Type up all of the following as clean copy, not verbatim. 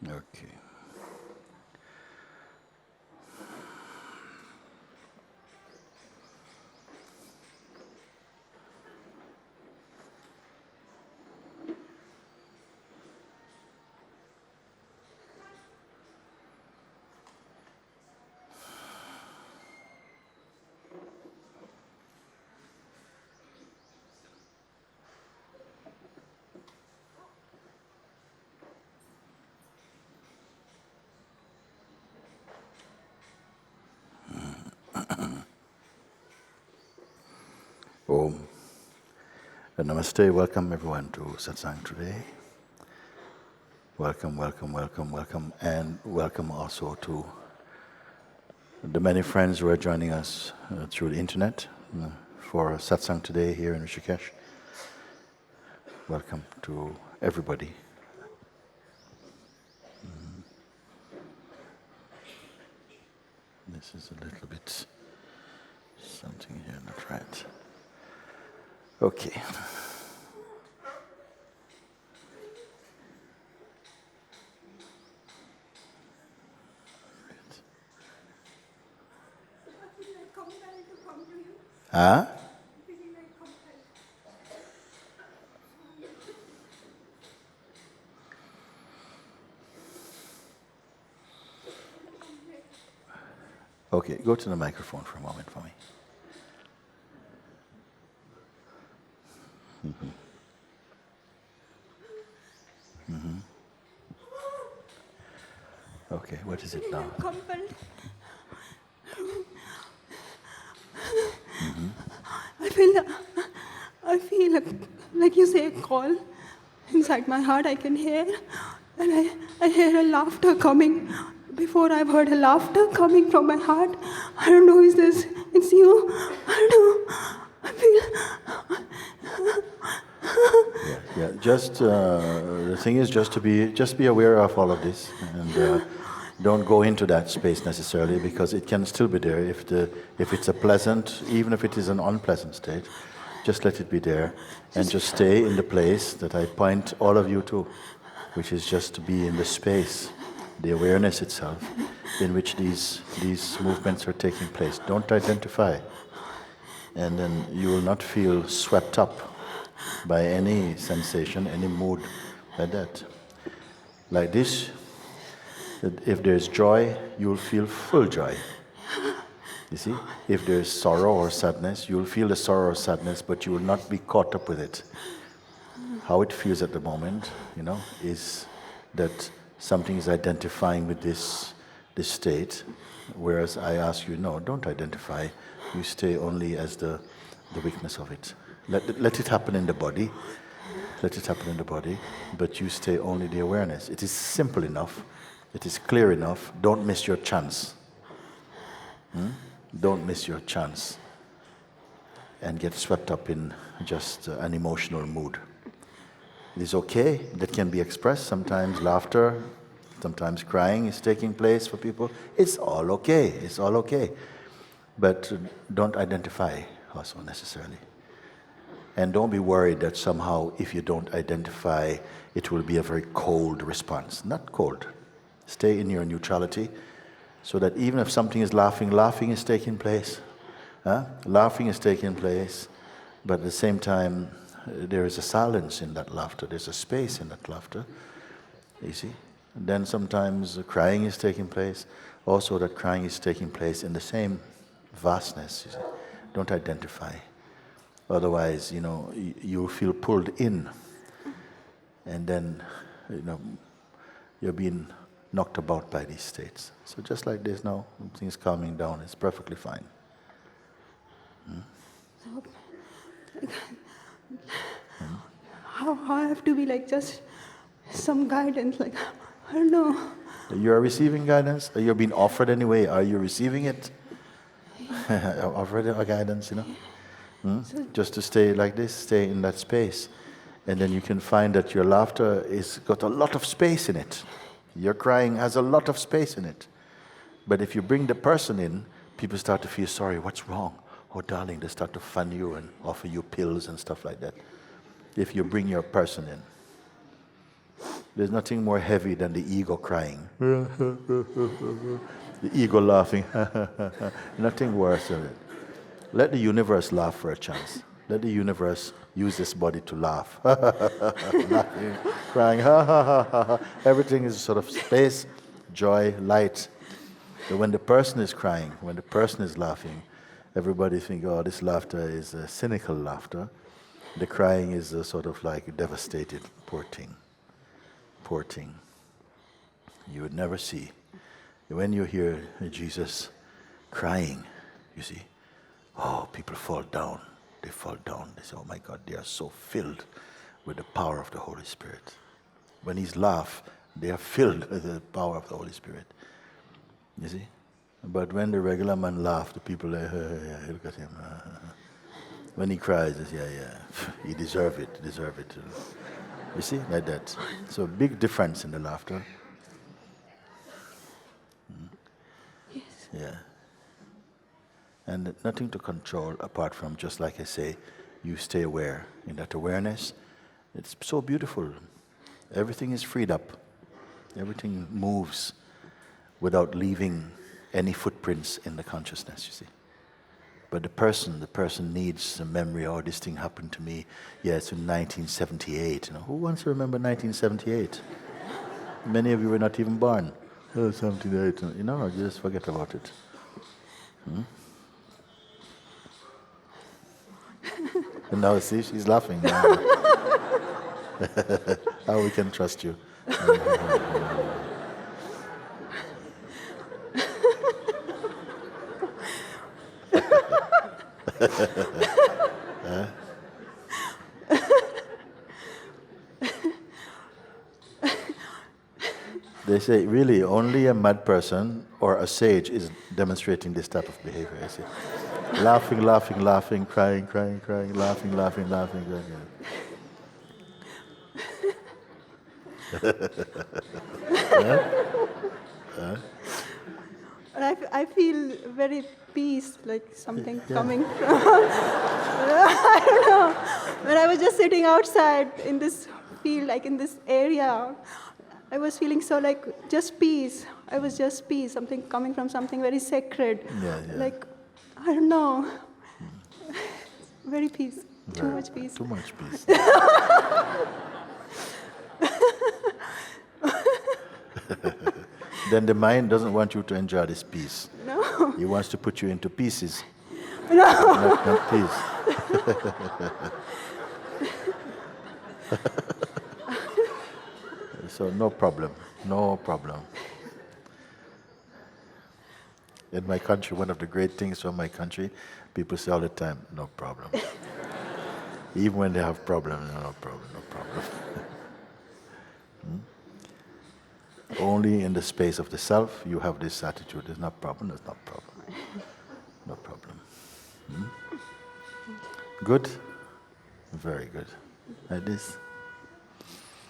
Okay. Om. Namaste. Welcome everyone to Satsang today. Welcome, welcome, welcome, welcome, and welcome also to the many friends who are joining us through the internet for Satsang today here in Rishikesh. Welcome to everybody. This is a little bit something here not right. Okay. Huh? Okay, go to the microphone for a moment for me. Okay, what is it now? Compelled. I feel like you say a call inside my heart. I can hear, and I hear a laughter coming. Before I've heard a laughter coming from my heart. I don't know who is this. It's you. I don't know. I feel. Yeah. Just the thing is just be aware of all of this, and don't go into that space necessarily, because it can still be there if it's a pleasant, even if it is an unpleasant state. Just let it be there, and just stay in the place that I point all of you to, which is just to be in the space, the awareness itself, in which these movements are taking place. Don't identify, and then you will not feel swept up by any sensation, any mood like that. Like this, if there's joy, you will feel full joy. You see? If there's sorrow or sadness, you will feel the sorrow or sadness, but you will not be caught up with it. How it feels at the moment, is that something is identifying with this state, whereas I ask you, no, don't identify. You stay only as the weakness of it. Let it happen in the body. Let it happen in the body, but you stay only the awareness. It is simple enough. It is clear enough. Don't miss your chance. Don't miss your chance and get swept up in just an emotional mood. It is okay. That can be expressed. Sometimes laughter, sometimes crying is taking place for people. It's all okay. It's all okay. But don't identify also necessarily. And don't be worried that somehow if you don't identify, it will be a very cold response. Not cold. Stay in your neutrality so that even if something is laughing, laughing is taking place. Laughing is taking place, but at the same time, there is a silence in that laughter. There's a space in that laughter. You see? And then sometimes crying is taking place. Also that crying is taking place in the same vastness. You see? Don't identify. Otherwise, you feel pulled in, and then, you're being knocked about by these states. So just like this now, things calming down, it's perfectly fine. How I have to be like just some guidance, like, I don't know. You're receiving guidance? You're being offered anyway. Are you receiving it? Offered a guidance, Just to stay like this, stay in that space. And then you can find that your laughter is got a lot of space in it. Your crying has a lot of space in it. But if you bring the person in, people start to feel sorry. What's wrong? Oh, darling, they start to fun you and offer you pills and stuff like that. If you bring your person in. There's nothing more heavy than the ego crying. The ego laughing. Nothing worse than it. Let the universe laugh for a chance. Let the universe use this body to laugh. Laughing, crying, ha ha ha ha ha. Everything is sort of space, joy, light. But when the person is crying, when the person is laughing, everybody think, oh, this laughter is a cynical laughter. The crying is a sort of like devastated, poor thing. Poor thing. You would never see. When you hear Jesus crying, you see, oh, people fall down. They fall down. They say, oh my God, they are so filled with the power of the Holy Spirit. When he's laugh, they are filled with the power of the Holy Spirit. You see? But when the regular man laughs, the people look at him. When he cries, they say, yeah, he deserve it. You see, like that. So big difference in the laughter. Yes. Yeah. And nothing to control apart from, just like I say, you stay aware. In that awareness, it's so beautiful. Everything is freed up. Everything moves without leaving any footprints in the consciousness, you see. But the person needs a memory. Oh, this thing happened to me. Yes, in 1978. Who wants to remember 1978? Many of you were not even born. Oh, 78. Just forget about it. And now see, she's laughing. How we can trust you. They say really only a mad person or a sage is demonstrating this type of behavior. I see. Laughing, laughing, laughing, crying, crying, crying, laughing, laughing, laughing. I feel very peace, like something coming from. I don't know. When I was just sitting outside in this field, like in this area, I was feeling so like just peace. I was just peace, something coming from something very sacred. Yeah. Like, I don't know. Very peace. Too much peace. Too much peace. Then the mind doesn't want you to enjoy this peace. No. He wants to put you into pieces. No. Not peace. So no problem. In my country, one of the great things from my country, people say all the time, no problem. Even when they have problems, no problem, no problem. Only in the space of the self, you have this attitude. There's no problem, there's no problem. No problem. Good? Very good. Like this.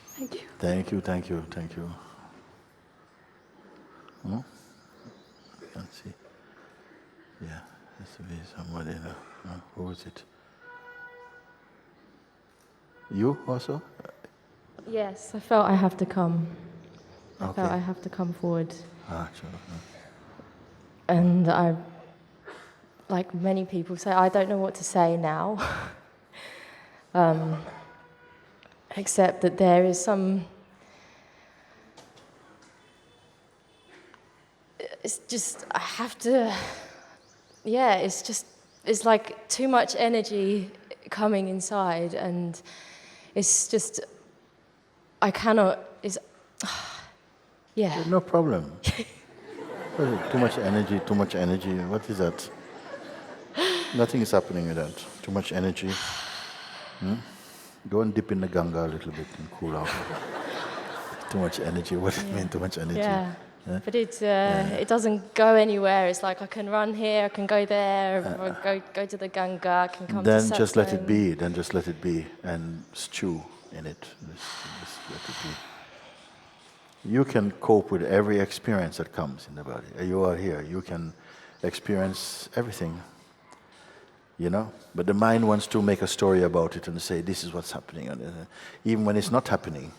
Thank you. Thank you, thank you, thank you. Let's see. Yeah, has to be somebody. Who is it? You also? Yes, I felt I have to come. I Okay. felt I have to come forward. Sure. And I, like many people say, I don't know what to say now. Except that there is some... It's just, I have to... Yeah, it's like too much energy coming inside, and it's just... I cannot... Yeah. No problem. Too much energy. What is that? Nothing is happening with that. Too much energy. Go and dip in the Ganga a little bit and cool off. Too much energy. What does it mean, too much energy? Yeah. Yeah? But it doesn't go anywhere. It's like I can run here, I can go there, or go to the Ganga, I can come to Then Satsang. just let it be. Then just let it be and stew in it. Just let it be. You can cope with every experience that comes in the body. You are here. You can experience everything. You know? But the mind wants to make a story about it and say, this is what's happening. And, even when it's not happening,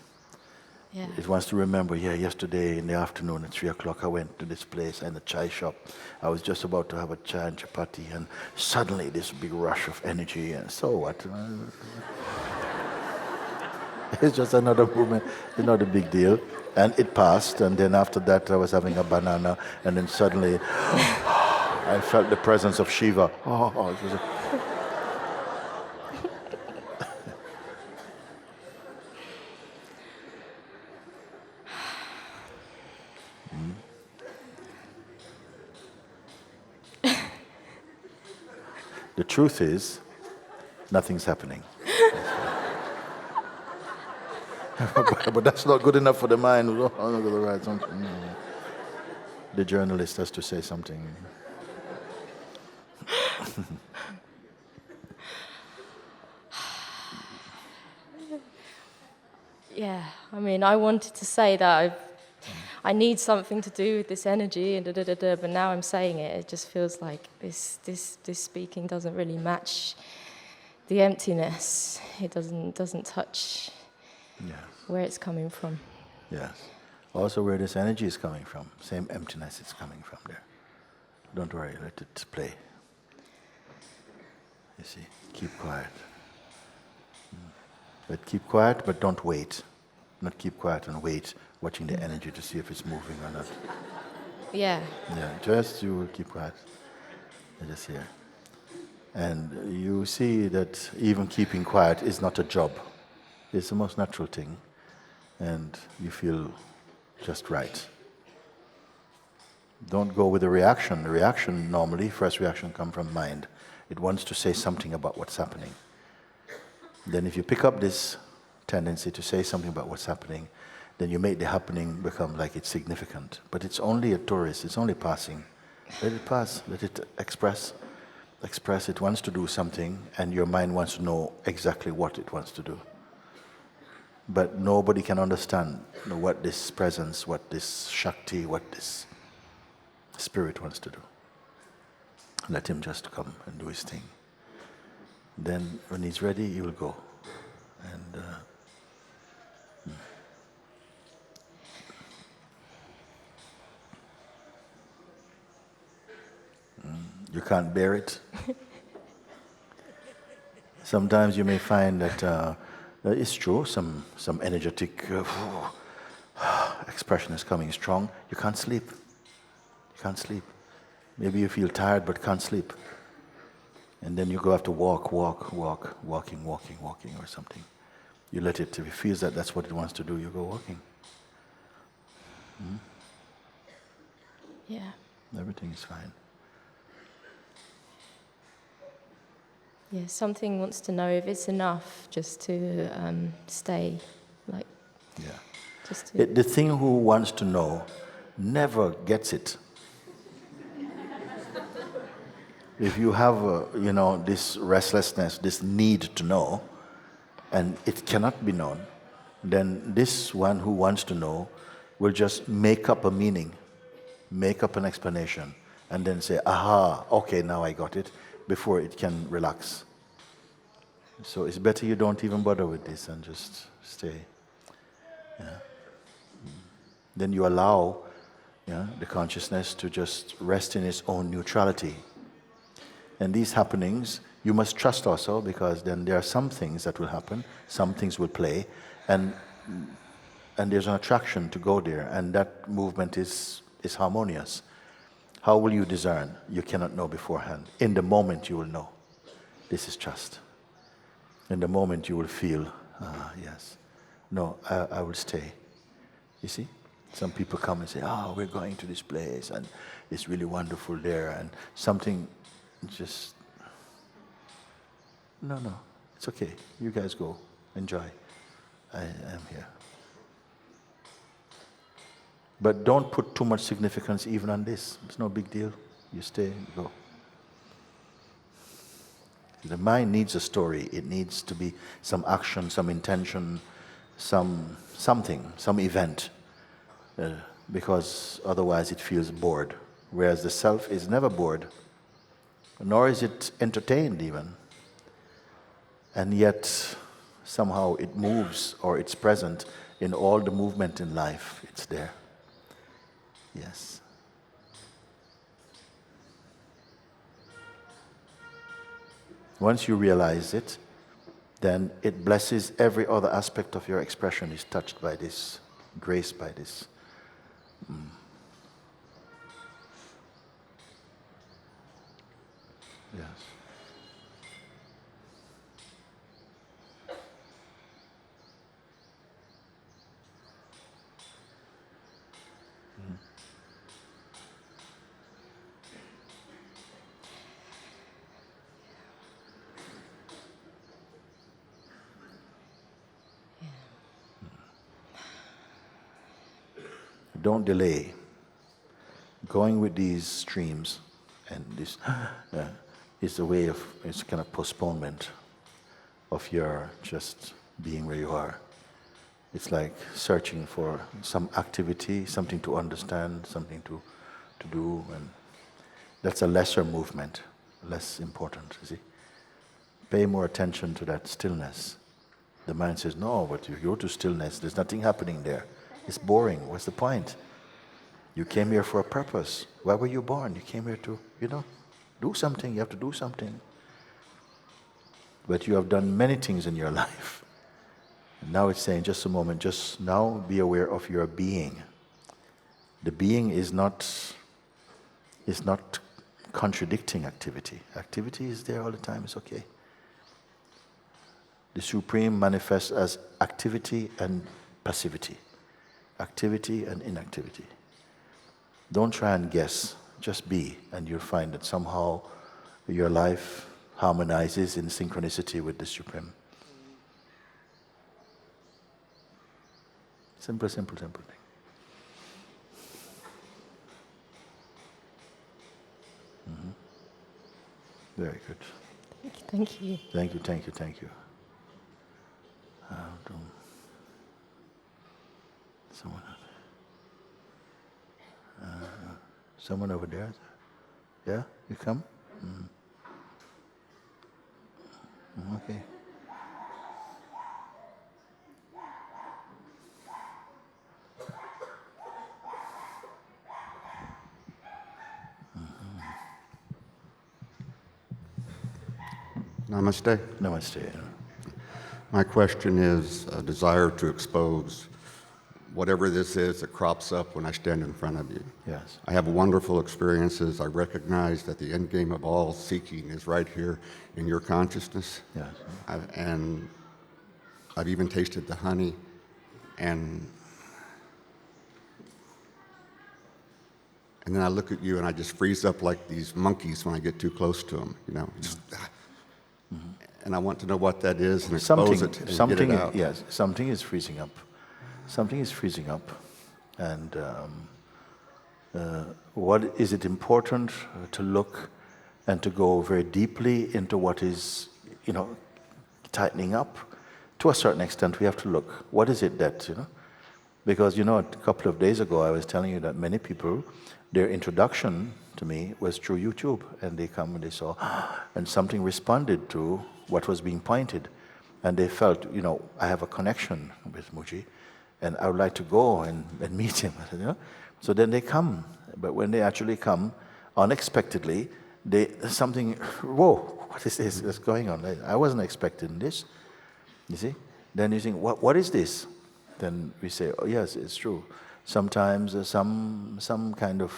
Yeah. it wants to remember, yesterday in the afternoon at 3 o'clock I went to this place and a chai shop. I was just about to have a chai and chapati, and suddenly this big rush of energy, and so what? It's just another moment, it's not a big deal. And it passed, and then after that I was having a banana, and then suddenly I felt the presence of Shiva. It was The truth is, nothing's happening. But that's not good enough for the mind. Oh, I'm not going to write something. No. The journalist has to say something. Yeah, I mean, I wanted to say that I need something to do with this energy, and but now I'm saying it, it just feels like this speaking doesn't really match the emptiness. It doesn't touch Yes. where it's coming from. Yes. Also where this energy is coming from, same emptiness is coming from there. Don't worry, let it play. You see, keep quiet. But keep quiet, but don't wait. Not keep quiet and wait, watching the energy to see if it's moving or not. Yeah. Yeah, just you keep quiet. Just here. And you see that even keeping quiet is not a job. It's the most natural thing. And you feel just right. Don't go with the reaction. The reaction normally, first reaction comes from mind. It wants to say something about what's happening. Then if you pick up this tendency to say something about what's happening, then you make the happening become like it's significant. But it's only a tourist, it's only passing. Let it pass, let it express. Express, it wants to do something, and your mind wants to know exactly what it wants to do. But nobody can understand what this presence, what this Shakti, what this spirit wants to do. Let him just come and do his thing. Then when he's ready, he will go. And you can't bear it. Sometimes you may find that it's true, some energetic expression is coming strong. You can't sleep. You can't sleep. Maybe you feel tired but can't sleep. And then you go have to walking or something. You let it, if it feels that that's what it wants to do, you go walking. Yeah. Everything is fine. Yeah, something wants to know if it's enough just to stay, like, Yeah. just to... The thing who wants to know never gets it. If you have, this restlessness, this need to know, and it cannot be known, then this one who wants to know will just make up a meaning, make up an explanation, and then say, aha, okay, now I got it, before it can relax. So it's better you don't even bother with this and just stay. Then you allow the consciousness to just rest in its own neutrality. And these happenings, you must trust also, because then there are some things that will happen, some things will play, and there's an attraction to go there, and that movement is harmonious. How will you discern? You cannot know beforehand. In the moment you will know. This is trust. In the moment you will feel, yes, no, I will stay. You see? Some people come and say, we're going to this place, and it's really wonderful there, and something just, no, it's okay. You guys go, enjoy. I am here. But don't put too much significance even on this. It's no big deal. You stay, you go. The mind needs a story. It needs to be some action, some intention, something, some event, because otherwise it feels bored. Whereas the self is never bored, nor is it entertained even. And yet, somehow it moves, or it's present in all the movement in life. It's there. Yes. Once you realize it, then it blesses every other aspect of your expression is touched by this, graced by this. Yes. Don't delay. Going with these streams, and this is a way of, it's kind of postponement of your just being where you are. It's like searching for some activity, something to understand, something to do, and that's a lesser movement, less important, you see. Pay more attention to that stillness. The mind says, no, but if you go to stillness, there's nothing happening there. It's boring. What's the point? You came here for a purpose. Why were you born? You came here to, do something. You have to do something. But you have done many things in your life. And now it's saying, just a moment, just now be aware of your being. The being is not contradicting activity. Activity is there all the time, it's okay. The Supreme manifests as activity and passivity. Activity and inactivity. Don't try and guess, just be, and you'll find that somehow your life harmonizes in synchronicity with the Supreme. Simple thing. Very good. Thank you. Thank you. Someone over there? Yeah? You come? Okay. Namaste. Namaste. My question is a desire to expose whatever this is that crops up when I stand in front of you. Yes. I have wonderful experiences. I recognize that the end game of all seeking is right here in your consciousness. Yes. I've even tasted the honey, and then I look at you and I just freeze up like these monkeys when I get too close to them, Just, and I want to know what that is and expose it and get it out. Yes, something is freezing up. Something is freezing up. And what is it important to look and to go very deeply into what is, tightening up? To a certain extent, we have to look. What is it that, Because, a couple of days ago, I was telling you that many people, their introduction to me was through YouTube. And they come and they saw, and something responded to what was being pointed. And they felt, I have a connection with Mooji, and I would like to go and meet him. So then they come. But when they actually come, unexpectedly, something, whoa, what is this that's going on? I wasn't expecting this. You see? Then you think, what is this? Then we say, oh yes, it's true. Sometimes some kind of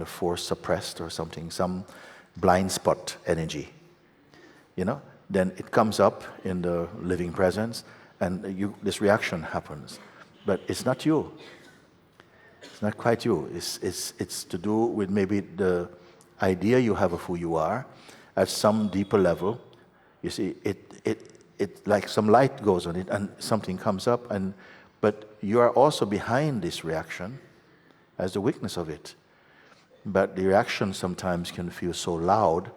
force suppressed or something, some blind spot energy. Then it comes up in the living presence, and this reaction happens. But it's not you. It's not quite you. It's to do with maybe the idea you have of who you are at some deeper level. You see, it like some light goes on it, and something comes up, but you are also behind this reaction as the weakness of it. But the reaction sometimes can feel so loud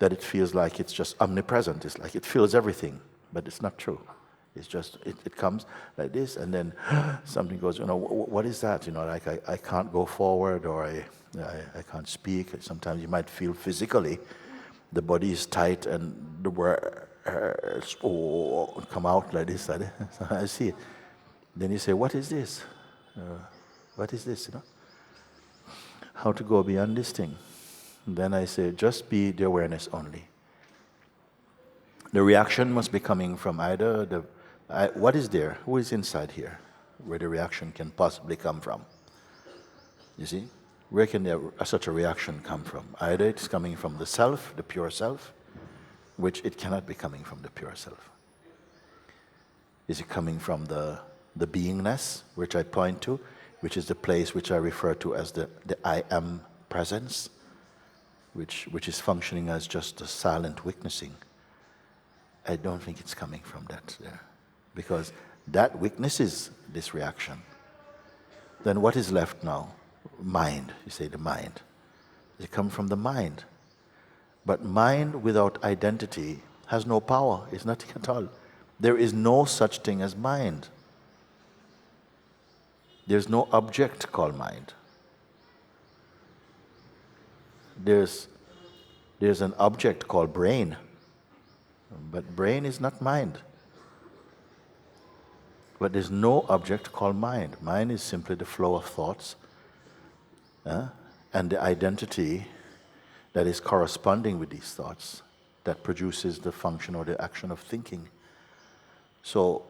that it feels like it's just omnipresent. It's like it fills everything, but it's not true. It's just, it comes like this, and then something goes, what is that? Like I can't go forward, or I can't speak. Sometimes you might feel physically the body is tight, and the words come out like this. I see it. Then you say, what is this? What is this? How to go beyond this thing? And then I say, just be the awareness only. The reaction must be coming from either what is there? Who is inside here? Where the reaction can possibly come from? You see? Where can such a reaction come from? Either it's coming from the self, the pure self, which it cannot be coming from the pure self. Is it coming from the beingness, which I point to, which is the place which I refer to as the I am presence, which is functioning as just a silent witnessing? I don't think it's coming from that there, because that witnesses this reaction. Then what is left now? Mind. You say the mind. It comes from the mind. But mind without identity has no power. It's nothing at all. There is no such thing as mind. There's no object called mind. There's an object called brain. But brain is not mind. But there's no object called mind. Mind is simply the flow of thoughts, and the identity that is corresponding with these thoughts that produces the function or the action of thinking. So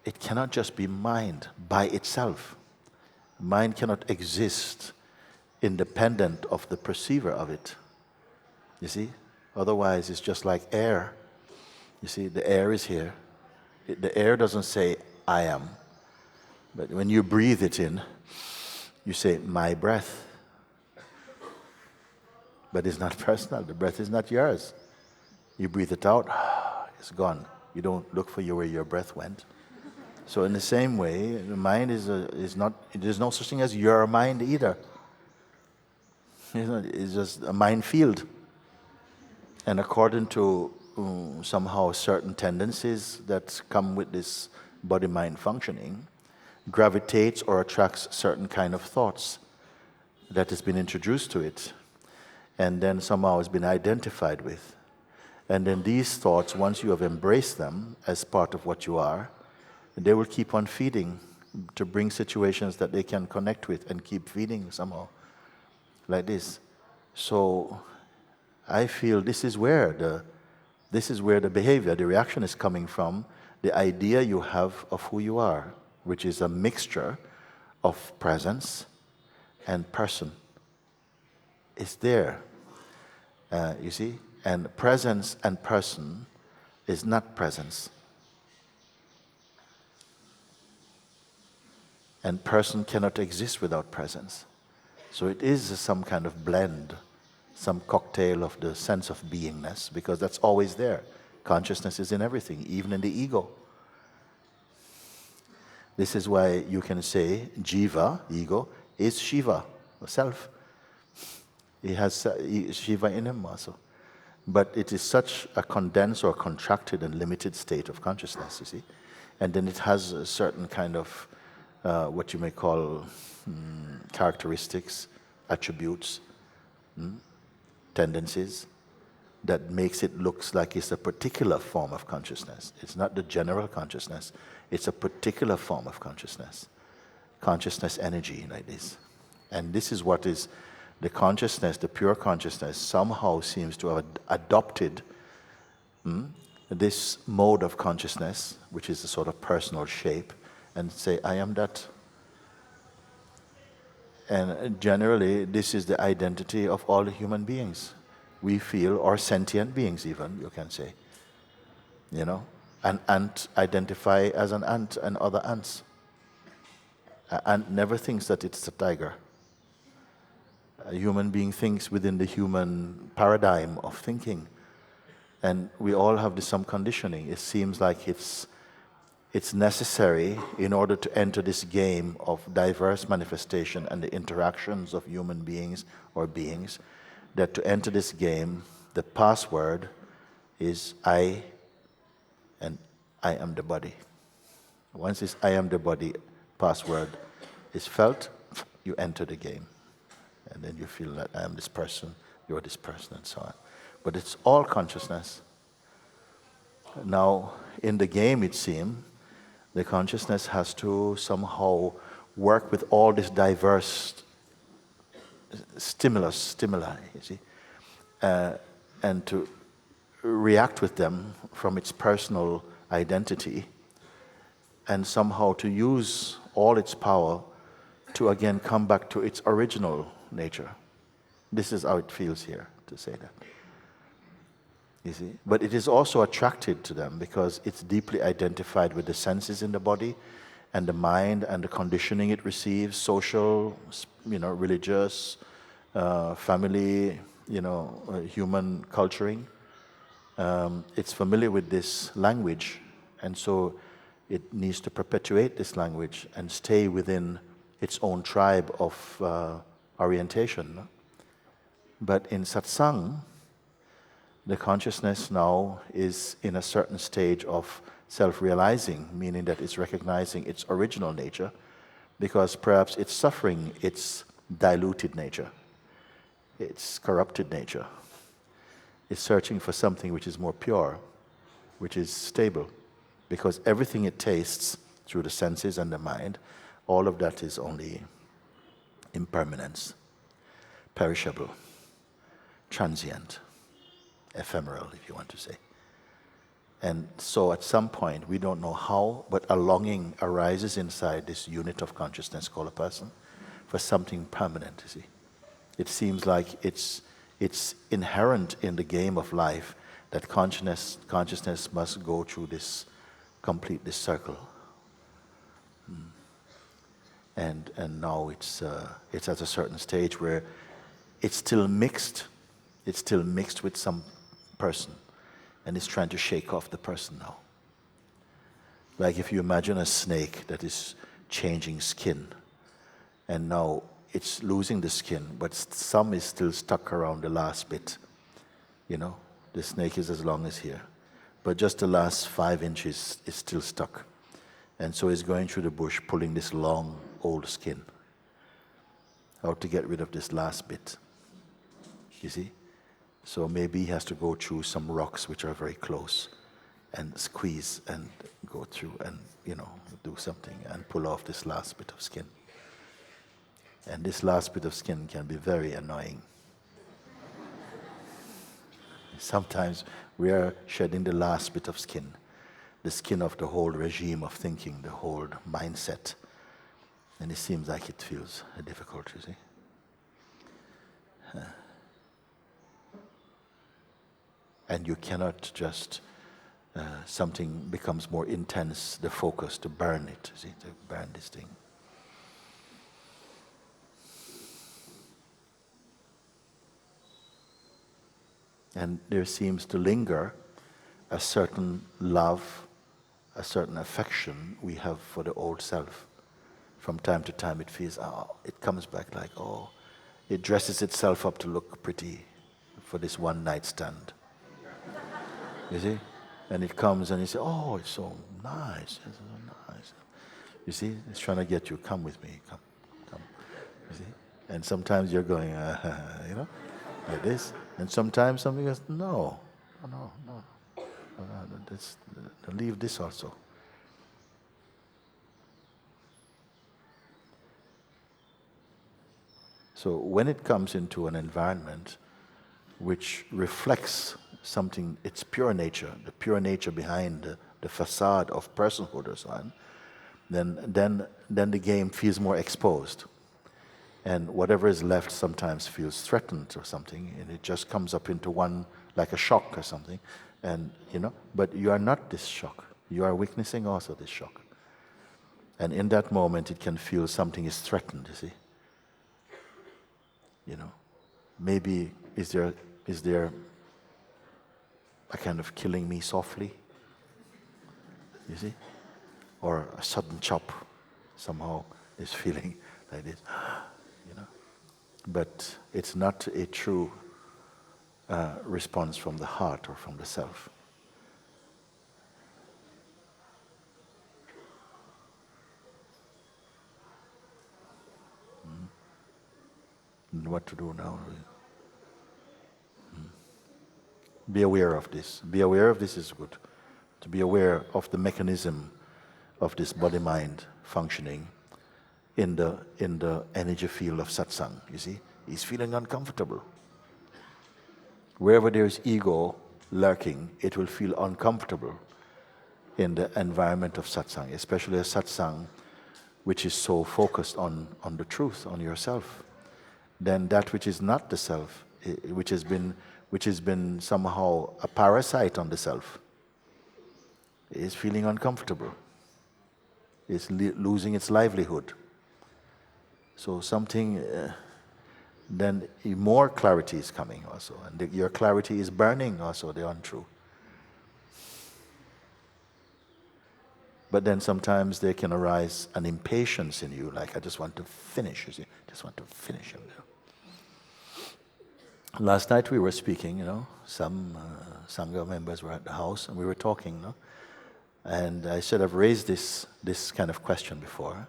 it cannot just be mind by itself. Mind cannot exist independent of the perceiver of it. You see? Otherwise it's just like air. You see, the air is here. The air doesn't say, I am. But when you breathe it in, you say, my breath. But it's not personal. The breath is not yours. You breathe it out, it's gone. You don't look for where your breath went. So in the same way, the mind is not, there's no such thing as your mind either. It's just a mind field. And according to somehow certain tendencies that come with this body-mind functioning, gravitates or attracts certain kind of thoughts that has been introduced to it, and then somehow has been identified with. And then these thoughts, once you have embraced them as part of what you are, they will keep on feeding to bring situations that they can connect with and keep feeding somehow, like this. So I feel this is where the behavior, the reaction is coming from, the idea you have of who you are, which is a mixture of presence and person. It's there, you see? And presence and person is not presence. And person cannot exist without presence. So it is some kind of blend some cocktail of the sense of beingness, because that's always there. Consciousness is in everything, even in the ego. This is why you can say Jiva, ego, is Shiva, self. He has Shiva in him also. But it is such a condensed or contracted and limited state of consciousness, you see. And then it has a certain kind of what you may call characteristics, attributes, tendencies, that makes it looks like it's a particular form of consciousness. It's not the general consciousness. It's a particular form of consciousness. Consciousness energy like this. And this is what is the consciousness, the pure consciousness, somehow seems to have adopted this mode of consciousness, which is a sort of personal shape, and say, I am that. And generally, this is the identity of all human beings. We feel, or sentient beings even, you can say. You know, an ant identify as an ant and other ants. An ant never thinks that it's a tiger. A human being thinks within the human paradigm of thinking. And we all have some conditioning. It seems like it's necessary in order to enter this game of diverse manifestation and the interactions of human beings or beings, that to enter this game, the password is I, and I am the body. Once this I am the body password is felt, you enter the game. And then you feel that I am this person, you're this person, and so on. But it's all consciousness. Now, in the game, it seems, the consciousness has to somehow work with all this diverse stimuli, you see, and to react with them from its personal identity, and somehow to use all its power to again come back to its original nature. This is how it feels here, to say that. You see? But it is also attracted to them because it's deeply identified with the senses in the body and the mind and the conditioning it receives, social, religious, family, human culturing. It's familiar with this language, and so it needs to perpetuate this language and stay within its own tribe of orientation. But in satsang, the consciousness now is in a certain stage of self-realizing, meaning that it's recognizing its original nature, because perhaps it's suffering its diluted nature, its corrupted nature. It's searching for something which is more pure, which is stable, because everything it tastes through the senses and the mind, all of that is only impermanence, perishable, transient, ephemeral, if you want to say. And so at some point, we don't know how, but a longing arises inside this unit of consciousness called a person for something permanent, you see. It seems like it's inherent in the game of life that consciousness must go through complete this circle. And now it's at a certain stage where it's still mixed with some person, and it's trying to shake off the person now. Like if you imagine a snake that is changing skin, and now it's losing the skin, but some is still stuck around the last bit. The snake is as long as here, but just the last 5 inches is still stuck. And so he's going through the bush, pulling this long, old skin. How to get rid of this last bit, you see? So maybe he has to go through some rocks which are very close and squeeze and go through and, do something and pull off this last bit of skin. And this last bit of skin can be very annoying. Sometimes we are shedding the last bit of skin, the skin of the whole regime of thinking, the whole mindset. And it seems like it feels difficult, you see. And you cannot just, something becomes more intense, the focus, to burn it, you see, to burn this thing. And there seems to linger a certain love, a certain affection we have for the old self. From time to time it feels, it comes back like, it dresses itself up to look pretty for this one night stand. You see? And it comes and you say, it's so nice, it's so nice. You see, it's trying to get you, come with me, come. You see? And sometimes you're going, like this. And sometimes somebody goes, no, leave this also. So when it comes into an environment which reflects something, its pure nature, the pure nature behind the facade of personhood or so on, then the game feels more exposed. And whatever is left sometimes feels threatened or something, and it just comes up into one, like a shock or something. And, but you are not this shock. You are witnessing also this shock. And in that moment it can feel something is threatened, you see. Maybe is there a kind of killing me softly, you see, or a sudden chop somehow is feeling like this, but it's not a true response from the heart or from the self. And what to do now? Be aware of this. Be aware of this is good. To be aware of the mechanism of this body-mind functioning in the energy field of satsang. You see, he's feeling uncomfortable. Wherever there is ego lurking, it will feel uncomfortable in the environment of satsang, especially a satsang which is so focused on the truth, on yourself. Then that which is not the self, which has been somehow a parasite on the self, is feeling uncomfortable, is losing its livelihood. So something, then more clarity is coming also, and your clarity is burning also the untrue. But then sometimes there can arise an impatience in you, like I just want to finish, you see, just want to finish. Last night we were speaking, some Sangha members were at the house and we were talking, and I said I've raised this kind of question before,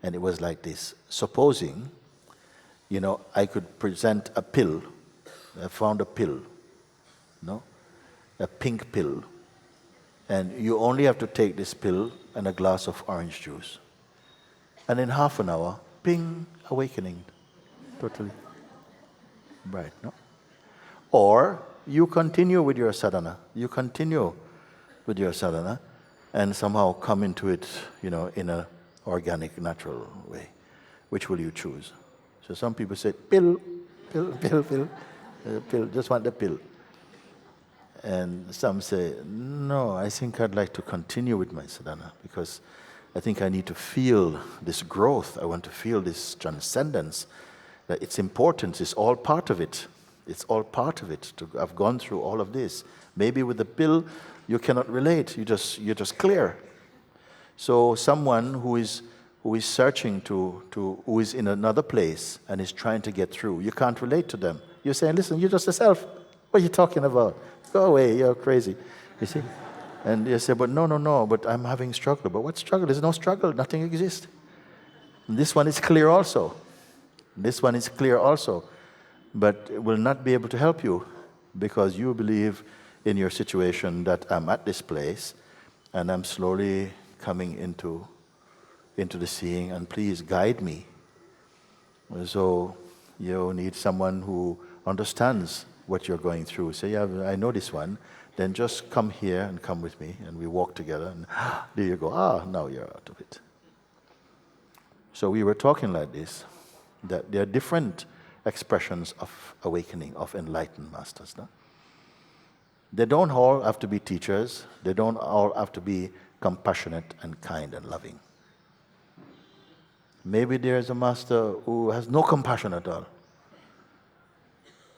and it was like this: supposing, I could present a pill, I found a pill, a pink pill, and you only have to take this pill and a glass of orange juice, and in half an hour, ping, awakening, totally bright, no? Or you continue with your sadhana, and somehow come into it, in an organic, natural way. Which will you choose? So some people say, pill, just want the pill. And some say, no, I think I'd like to continue with my sadhana because I think I need to feel this growth. I want to feel this transcendence. That its importance is all part of it. It's all part of it. I've gone through all of this. Maybe with the pill, you cannot relate. You're just clear. So someone who is searching who is in another place and is trying to get through, you can't relate to them. You're saying, listen, you're just a self. What are you talking about? Go away, you're crazy. You see? And you say, but no, but I'm having struggle. But what struggle? There's no struggle. Nothing exists. And this one is clear also. But it will not be able to help you because you believe in your situation that I'm at this place and I'm slowly coming into the seeing, and please guide me. So you need someone who understands what you're going through. Say, yeah, I know this one. Then just come here and come with me, and we walk together, and there you go. Now you're out of it. So we were talking like this, that there are different expressions of awakening, of enlightened masters. No? They don't all have to be teachers. They don't all have to be compassionate and kind and loving. Maybe there's a master who has no compassion at all,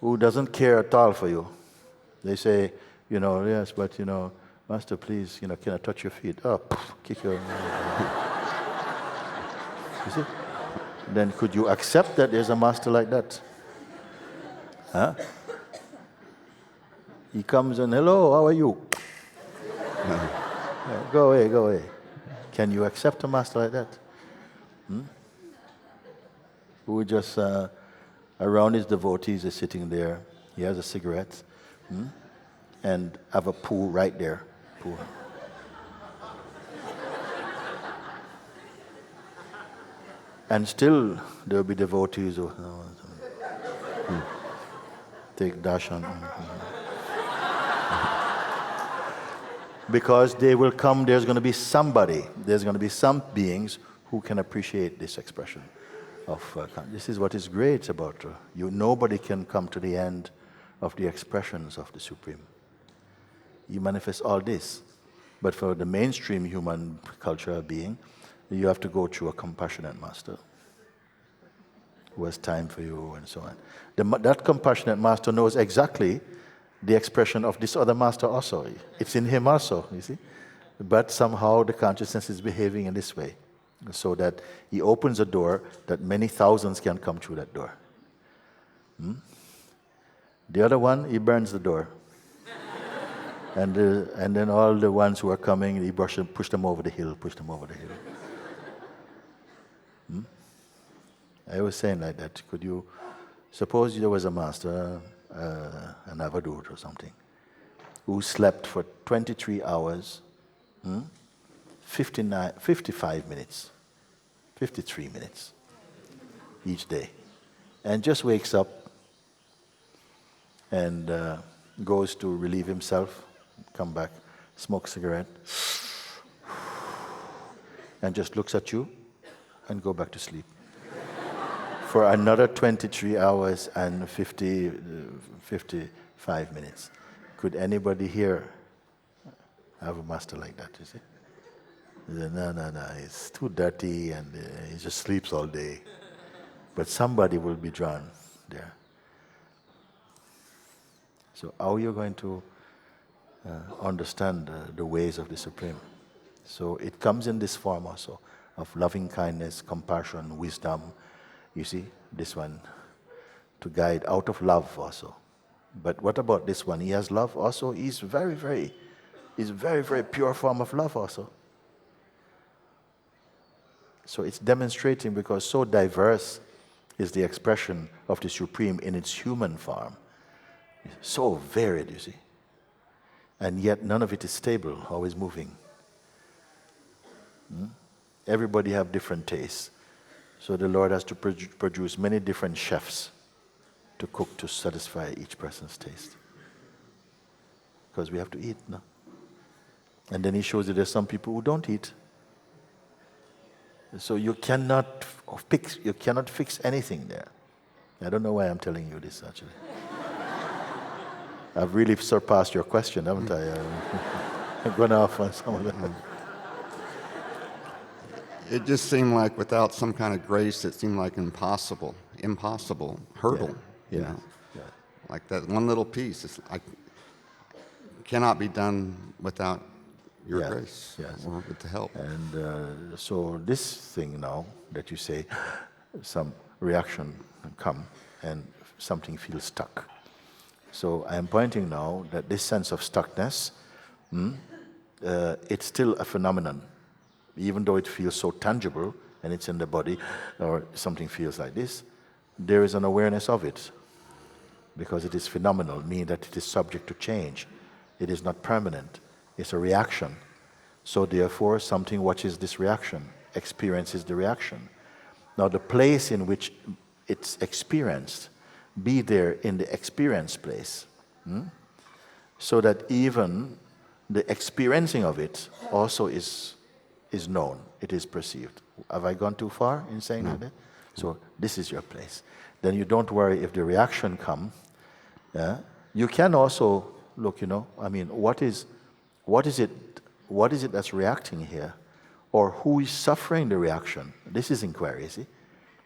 who doesn't care at all for you, They say, yes, but, Master, please, can I touch your feet? Oh, kick your... You see? Then could you accept that there's a master like that? Huh? He comes and, hello, how are you? Yeah, go away, go away. Can you accept a master like that? Who just around his devotees is sitting there. He has a cigarette and have a pool right there. Pool. And still there'll be devotees who take darshan. Because they will come, there's going to be somebody, there's going to be some beings who can appreciate this expression of this is what is great about you. Nobody can come to the end of the expressions of the Supreme. You manifest all this, but for the mainstream human culture being, you have to go through a compassionate master who has time for you and so on. That compassionate master knows exactly the expression of this other master also. It's in him also, you see. But somehow the consciousness is behaving in this way, so that he opens a door that many thousands can come through that door. The other one, he burns the door. And then all the ones who are coming, he push them over the hill, push them over the hill. I was saying like that, could you, suppose there was a master, an avadut or something, who slept for 23 hours, 55 minutes, 53 minutes each day, and just wakes up and goes to relieve himself, come back, smoke a cigarette, and just looks at you and go back to sleep for another 23 hours and 55 minutes. Could anybody here have a master like that, you see? He said, no, it's too dirty and he just sleeps all day. But somebody will be drawn there. So how are you going to understand the ways of the Supreme? So it comes in this form also, of loving kindness, compassion, wisdom. You see, this one, to guide out of love also. But what about this one? He has love also. He's very, very pure form of love also. So it's demonstrating, because so diverse is the expression of the Supreme in its human form. So varied, you see. And yet none of it is stable, always moving. Everybody have different tastes. So the Lord has to produce many different chefs to cook to satisfy each person's taste. Because we have to eat, no? And then he shows that there's some people who don't eat. So you cannot fix anything there. I don't know why I'm telling you this, actually. I've really surpassed your question, haven't I? I've gone off on some of them. It just seemed like without some kind of grace, it seemed like impossible hurdle. Yeah. You know? Yeah. Like that one little piece. It's like cannot be done without your Yes, grace yes. or with the help. And so this thing now that you say, some reaction come and something feels stuck. So I am pointing now that this sense of stuckness, it's still a phenomenon. Even though it feels so tangible and it's in the body, or something feels like this, there is an awareness of it. Because it is phenomenal, meaning that it is subject to change. It is not permanent. It's a reaction. So therefore, something watches this reaction, experiences the reaction. Now the place in which it's experienced, be there in the experience place. So that even the experiencing of it also is known, it is perceived. Have I gone too far in saying that? So this is your place. Then you don't worry if the reaction comes. You can also look, what is it that's reacting here? Or who is suffering the reaction? This is inquiry, see?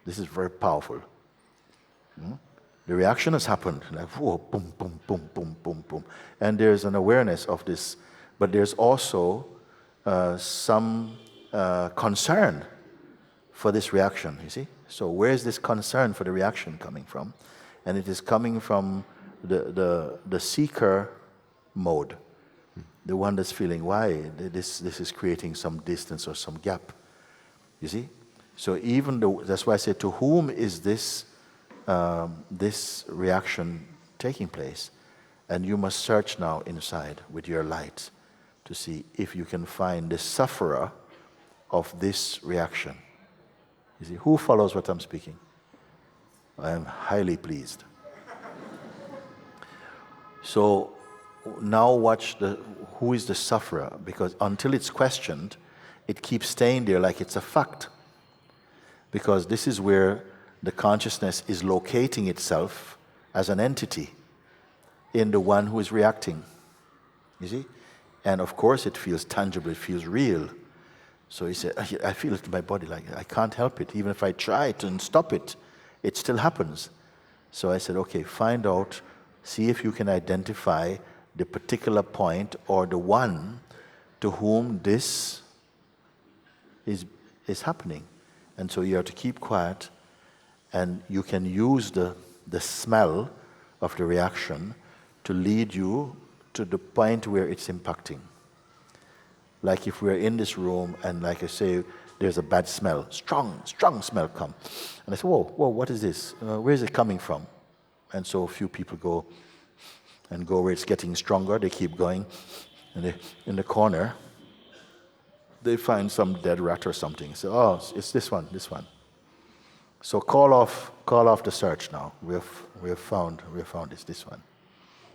This is very powerful. The reaction has happened, like whoa, boom, boom, boom, boom, boom, boom. And there's an awareness of this, but there's also some concern for this reaction, you see? So where is this concern for the reaction coming from? And it is coming from the seeker mode, the one that's feeling why this is creating some distance or some gap, you see? So even though, that's why I say, to whom is this this reaction taking place? And you must search now inside with your light to see if you can find the sufferer of this reaction. You see, who follows what I'm speaking? I am highly pleased. So now watch who is the sufferer, because until it's questioned, it keeps staying there like it's a fact. Because this is where the consciousness is locating itself as an entity in the one who is reacting. You see? And of course it feels tangible, it feels real. So he said, I feel it in my body, like I can't help it. Even if I try to stop it, it still happens. So I said, okay, find out, see if you can identify the particular point or the one to whom this is happening. And so you have to keep quiet, and you can use the smell of the reaction to lead you to the point where it's impacting. Like if we're in this room and, like I say, there's a bad smell, strong smell come. And I say, whoa, what is this? Where is it coming from? And so a few people go where it's getting stronger. They keep going. And in the corner, they find some dead rat or something. So, oh, it's this one. So call off the search now. We have found this one.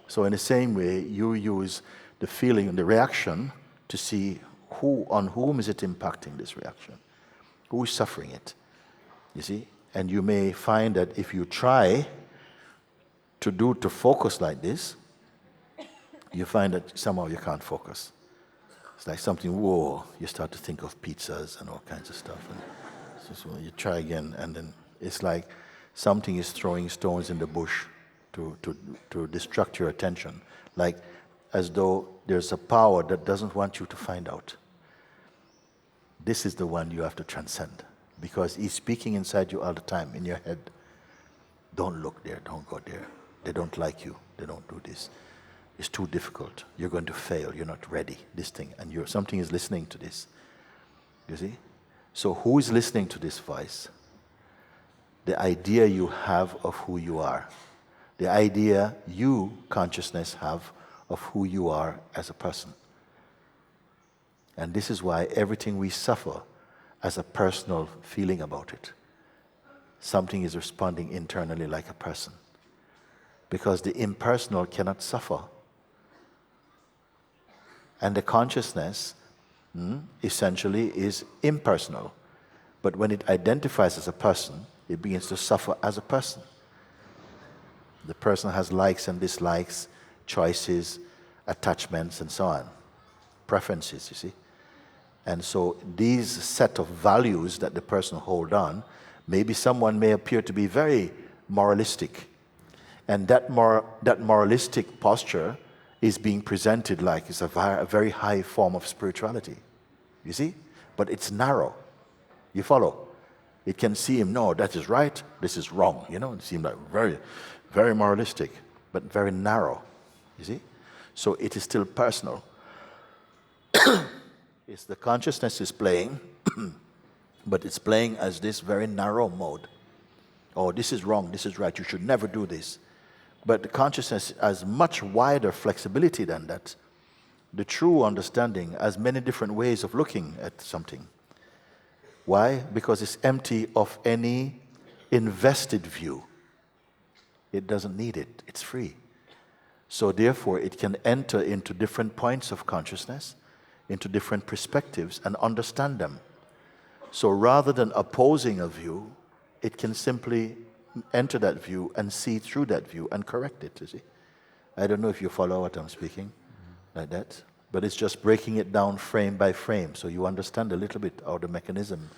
So in the same way, you use the feeling and the reaction to see on whom is it impacting this reaction, who is suffering it. You see, and you may find that if you try to focus like this, you find that somehow you can't focus. It's like something, whoa, you start to think of pizzas and all kinds of stuff. And so you try again, and then it's like something is throwing stones in the bush to distract your attention. Like as though there's a power that doesn't want you to find out. This is the one you have to transcend, because he's speaking inside you all the time, in your head. Don't look there, don't go there. They don't like you, they don't do this. It's too difficult. You're going to fail. You're not ready. This thing. And something is listening to this. You see? So who is listening to this voice? The idea you have of who you are. The idea you, consciousness, have of who you are as a person. And this is why everything we suffer as a personal feeling about it. Something is responding internally like a person. Because the impersonal cannot suffer. And the consciousness essentially is impersonal. But when it identifies as a person, it begins to suffer as a person. The person has likes and dislikes, choices, attachments, and so on. Preferences, you see. And so these set of values that the person holds on, maybe someone may appear to be very moralistic. And that moralistic posture is being presented like it's a very high form of spirituality. You see? But it's narrow. You follow? It can seem, no, that is right, this is wrong. You know, it seems like very, very moralistic, but very narrow. You see? So it is still personal. It's the consciousness is playing, but it's playing as this very narrow mode. Oh, this is wrong, this is right, you should never do this. But the consciousness has much wider flexibility than that. The true understanding has many different ways of looking at something. Why? Because it's empty of any invested view. It doesn't need it. It's free. So therefore, it can enter into different points of consciousness, into different perspectives, and understand them. So rather than opposing a view, it can simply enter that view and see through that view and correct it, you see. I don't know if you follow what I'm speaking, like that. But it's just breaking it down frame by frame, so you understand a little bit how the mechanism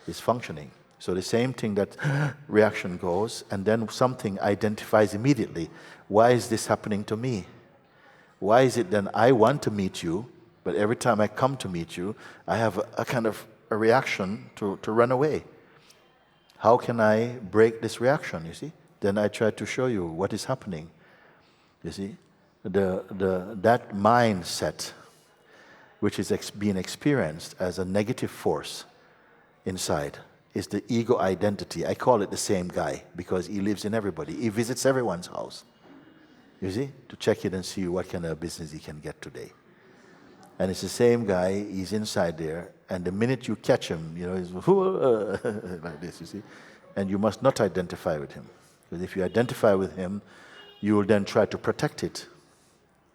is functioning. So the same thing, that reaction goes, and then something identifies immediately. Why is this happening to me? Why is it then I want to meet you, but every time I come to meet you, I have a kind of a reaction to run away? How can I break this reaction, you see? Then I try to show you what is happening. You see? That mindset, which is being experienced as a negative force inside, is the ego identity. I call it the same guy because he lives in everybody. He visits everyone's house, you see, to check it and see what kind of business he can get today. And it's the same guy, he's inside there, and the minute you catch him, you know, he's like this, you see. And you must not identify with him. Because if you identify with him, you will then try to protect it,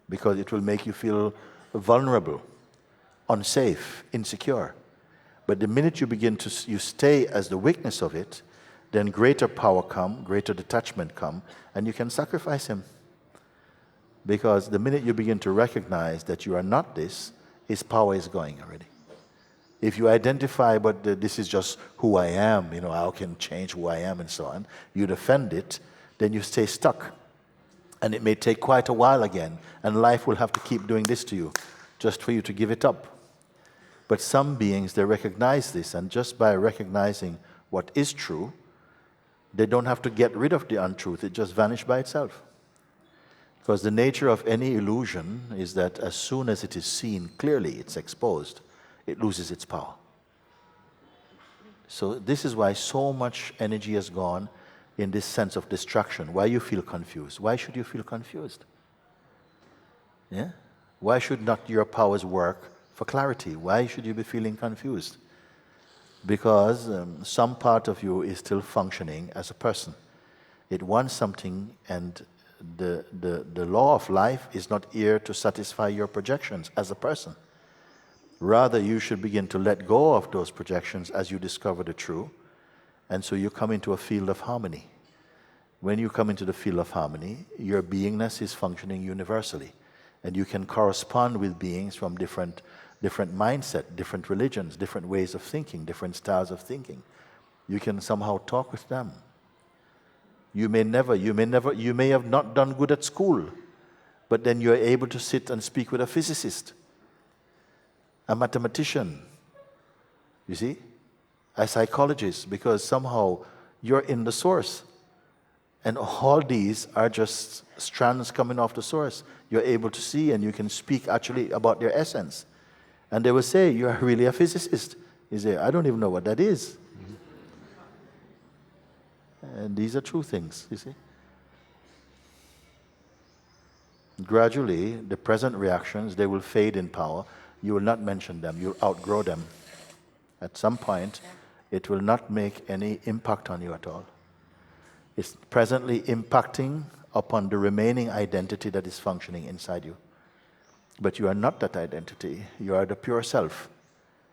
because it will make you feel vulnerable, unsafe, insecure. But the minute you begin to, you stay as the weakness of it, then greater power come, greater detachment come, and you can sacrifice him. Because the minute you begin to recognize that you are not this, his power is going already. If you identify, but this is just who I am, you know, how can change who I am and so on, you defend it, then you stay stuck. And it may take quite a while again, and life will have to keep doing this to you, just for you to give it up. But some beings, they recognize this, and just by recognizing what is true, they don't have to get rid of the untruth, it just vanishes by itself. Because the nature of any illusion is that as soon as it is seen clearly, it's exposed, it loses its power. So this is why so much energy has gone in this sense of distraction. Why you feel confused? Why should you feel confused? Yeah? Why should not your powers work for clarity? Why should you be feeling confused? Because some part of you is still functioning as a person. It wants something, and the law of life is not here to satisfy your projections as a person. Rather, you should begin to let go of those projections as you discover the true, and so you come into a field of harmony. When you come into the field of harmony, your beingness is functioning universally, and you can correspond with beings from different mindset, different religions, different ways of thinking, different styles of thinking. You can somehow talk with them. You may have not done good at school, but then you're able to sit and speak with a physicist, a mathematician, you see, a psychologist, because somehow you're in the source. And all these are just strands coming off the source. You're able to see, and you can speak actually about their essence. And they will say, you're really a physicist. You say, I don't even know what that is. And these are true things, you see. Gradually, the present reactions, they will fade in power. You will not mention them. You'll outgrow them. At some point, it will not make any impact on you at all. It's presently impacting upon the remaining identity that is functioning inside you. But you are not that identity. You are the pure self.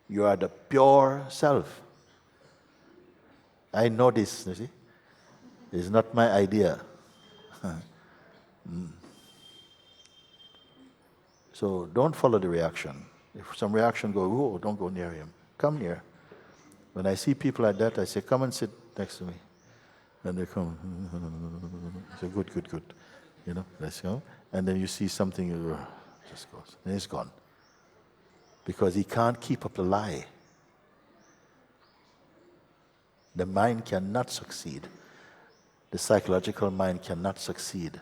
You are the pure self. I know this, you see. It's not my idea. So don't follow the reaction. If some reaction goes, oh, don't go near him. Come near. When I see people like that, I say, come and sit next to me. And they come. I say, good. You know, let's go. And then you see something, just goes. And it's gone. Because he can't keep up the lie. The mind cannot succeed. The psychological mind cannot succeed.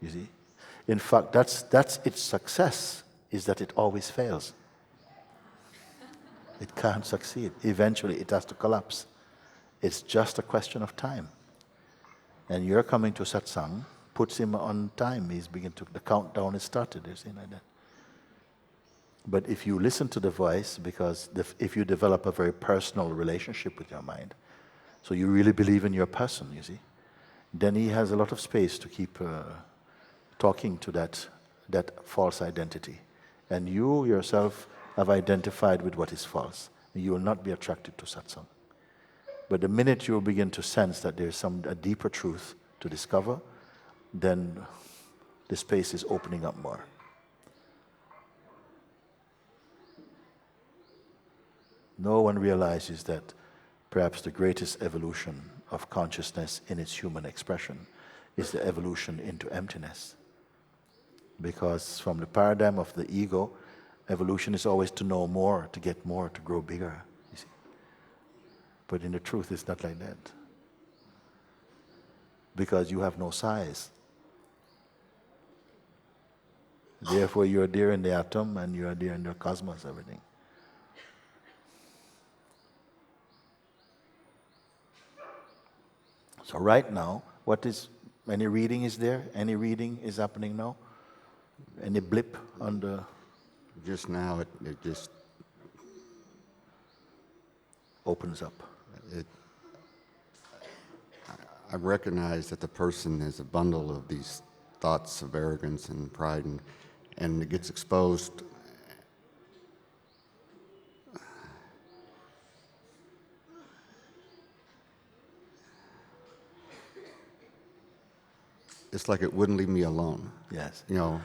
You see? In fact, that's its success, is that it always fails. It can't succeed. Eventually, it has to collapse. It's just a question of time. And you're coming to satsang, puts him on time. The countdown is started, you see, like that. But if you listen to the voice, because if you develop a very personal relationship with your mind, so you really believe in your person, you see, then he has a lot of space to keep talking to that false identity. And you yourself have identified with what is false. You will not be attracted to satsang. But the minute you begin to sense that there's a deeper truth to discover, then the space is opening up more. No one realizes that perhaps the greatest evolution of consciousness in its human expression is the evolution into emptiness. Because from the paradigm of the ego, evolution is always to know more, to get more, to grow bigger, you see. But in the truth, it's not like that. Because you have no size. Therefore, you are there in the atom and you are there in the cosmos, everything. So right now, any reading is there? Any reading is happening now? Any blip on the... Just now, it just opens up. I recognize that the person is a bundle of these thoughts of arrogance and pride, and it gets exposed. It's like it wouldn't leave me alone. Yes. You know,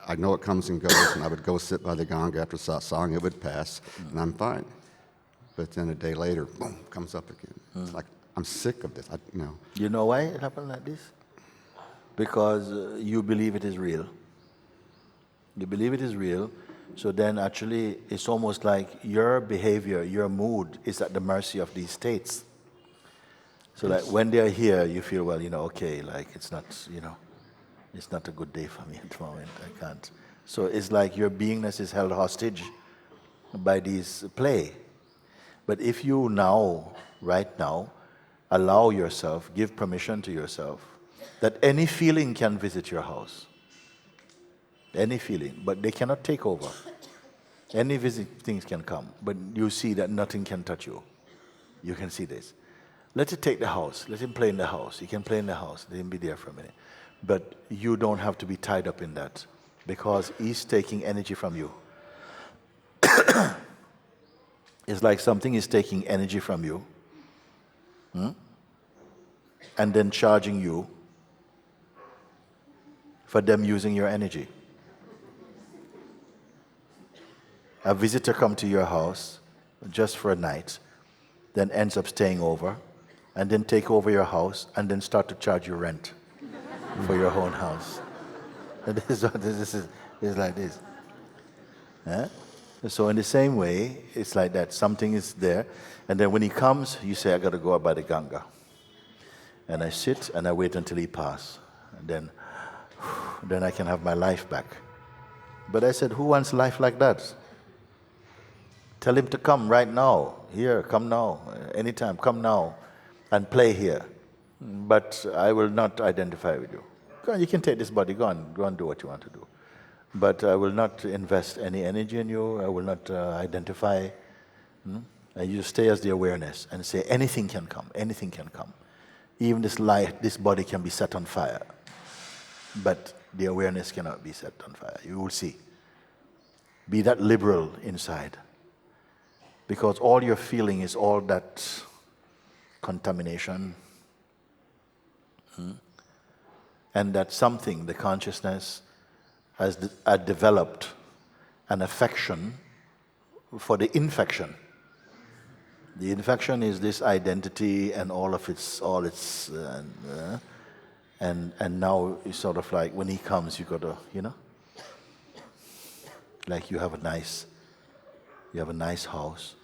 I know it comes and goes, and I would go sit by the ganga after satsang, it would pass, and I'm fine. But then a day later, boom, comes up again. It's like, I'm sick of this, You know why it happened like this? Because you believe it is real. You believe it is real, so then actually it's almost like your behavior, your mood is at the mercy of these states. So like when they are here, you feel, well, okay, like it's not, it's not a good day for me at the moment, I can't. So it's like your beingness is held hostage by these play. But if you now, right now, allow yourself, give permission to yourself, that any feeling can visit your house. Any feeling, but they cannot take over. Any things can come, but you see that nothing can touch you. You can see this. Let it take the house. Let him play in the house. He can play in the house. Let him be there for a minute. But you don't have to be tied up in that because he's taking energy from you. It's like something is taking energy from you and then charging you for them using your energy. A visitor come to your house just for a night, then ends up staying over, and then take over your house, and then start to charge you rent for your own house. And this is like this. So in the same way, it's like that. Something is there, and then when he comes, you say, I got to go up by the Ganga. And I sit, and I wait until he passes. And then I can have my life back. But I said, who wants life like that? Tell him to come right now. Here, come now. Anytime, come now. And play here. But I will not identify with you. Go on, you can take this body, go and do what you want to do. But I will not invest any energy in you. I will not identify. And you stay as the awareness and say, anything can come, anything can come. Even this light, this body can be set on fire. But the awareness cannot be set on fire. You will see. Be that liberal inside. Because all you're feeling is all that contamination. And that something, the consciousness, has developed an affection for the infection. The infection is this identity and all its, and now it's sort of like when he comes, you got to, like you have a nice house,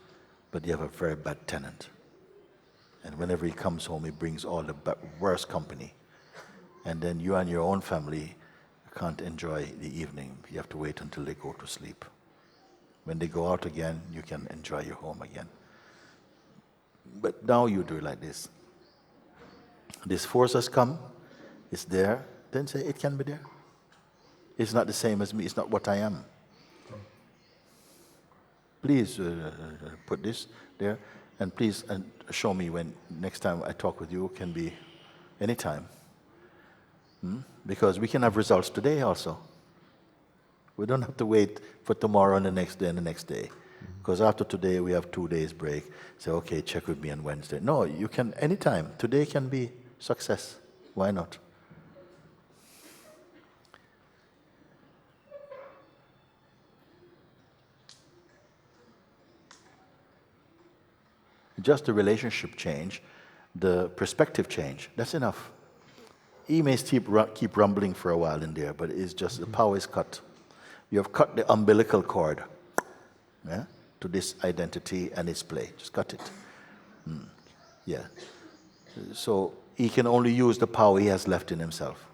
but you have a very bad tenant. And whenever he comes home, he brings all the worst company. And then you and your own family can't enjoy the evening. You have to wait until they go to sleep. When they go out again, you can enjoy your home again. But now you do it like this. This force has come, it's there, then say it can be there. It's not the same as me, it's not what I am. Please put this there, and please show me when next time I talk with you can be anytime. Because we can have results today also. We don't have to wait for tomorrow and the next day and the next day. Because after today we have 2 days break. Say, okay, check with me on Wednesday. No, you can anytime. Today can be success. Why not? just the relationship change, the perspective change. That's enough. He may keep rumbling for a while in there, but it's just the power is cut. You have cut the umbilical cord, yeah, to this identity and its play. Just cut it. Yeah. So he can only use the power he has left in himself.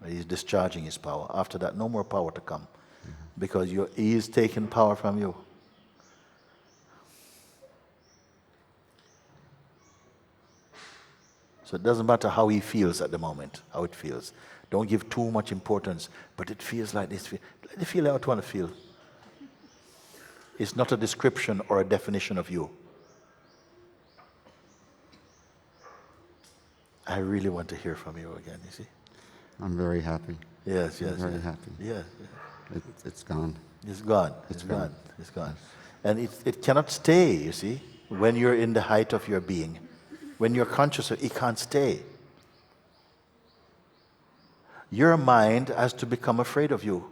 He's discharging his power. After that, no more power to come, because he is taking power from you. So it doesn't matter how he feels at the moment, how it feels. Don't give too much importance, but it feels like this. Let it feel how it want to feel. It's not a description or a definition of you. I really want to hear from you again, you see? I'm very happy. Yes, yes. I'm very yes. happy. Yeah. It's gone. It's gone. It's gone. It's gone. And it cannot stay, you see, when you're in the height of your being. When you're conscious, it can't stay. Your mind has to become afraid of you.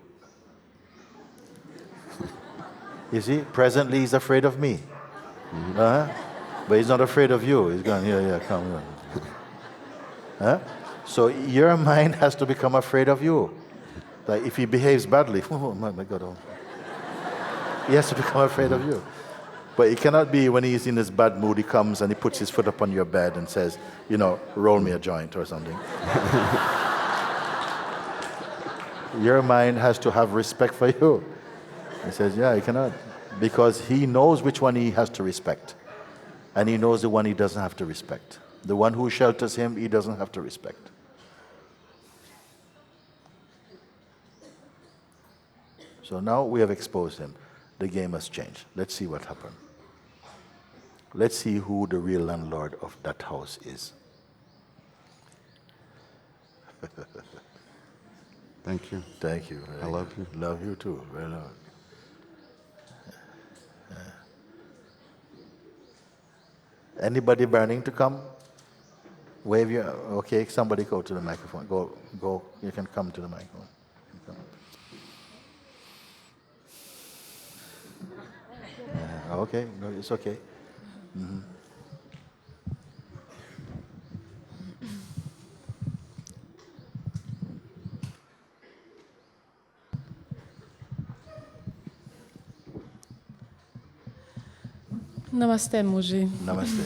You see, presently he's afraid of me. But he's not afraid of you. He's going, yeah, come on. So your mind has to become afraid of you. Like if he behaves badly, oh my God, oh. He has to become afraid of you. But it cannot be when he's in his bad mood, he comes and he puts his foot up on your bed and says, roll me a joint or something. Your mind has to have respect for you. He says, yeah, he cannot. Because he knows which one he has to respect. And he knows the one he doesn't have to respect. The one who shelters him, he doesn't have to respect. So now we have exposed him. The game has changed. Let's see what happened. Let's see who the real landlord of that house is. Thank you. Thank you. I love you. Love you too. Very love. Anybody burning to come? Wave your. Okay, somebody go to the microphone. Go. You can come to the microphone. Okay, no, it's okay. Mm-hmm. Namaste, Mooji. Namaste.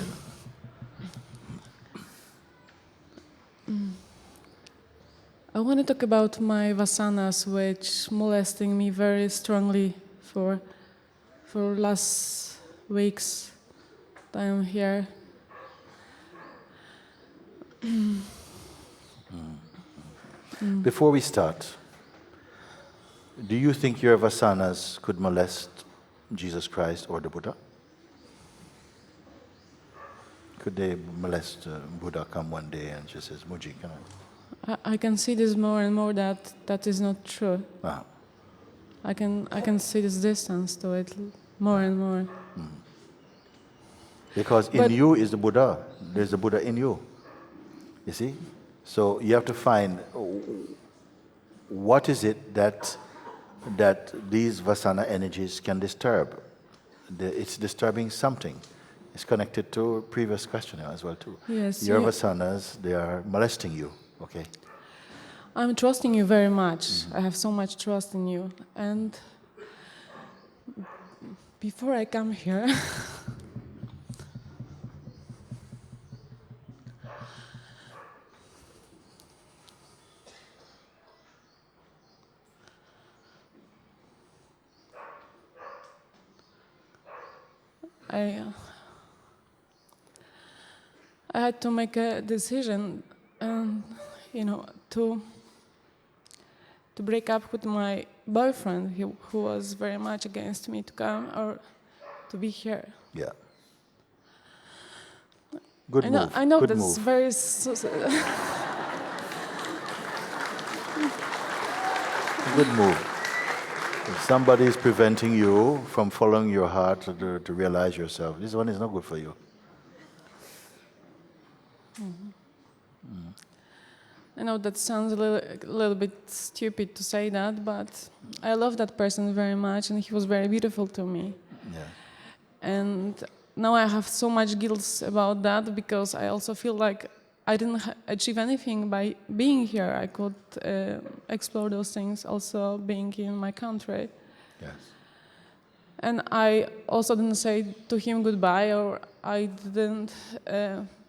I want to talk about my vasanas, which molesting me very strongly for last weeks that I'm here. Before we start, do you think your vasanas could molest Jesus Christ or the Buddha? Could they molest Buddha come one day and just says, Mooji, can I can see this more and more that is not true. Ah. I can see this distance to it more and more. Because in you is the Buddha. There's the Buddha in you. You see? So you have to find what is it that these vasana energies can disturb. It's disturbing something. It's connected to a previous question as well too. Yes. Your vasanas, they are molesting you. Okay. I'm trusting you very much. I have so much trust in you. And before I come here, I had to make a decision, to break up with my boyfriend, who was very much against me to come or to be here. Yeah. Good move. I know Good that's move. very. Good move. If somebody is preventing you from following your heart to realize yourself, this one is not good for you. I know that sounds a little bit stupid to say that, but I love that person very much, and he was very beautiful to me. Yeah. And now I have so much guilt about that because I also feel like I didn't achieve anything by being here. I could explore those things also being in my country. Yes. And I also didn't say to him goodbye, or I didn't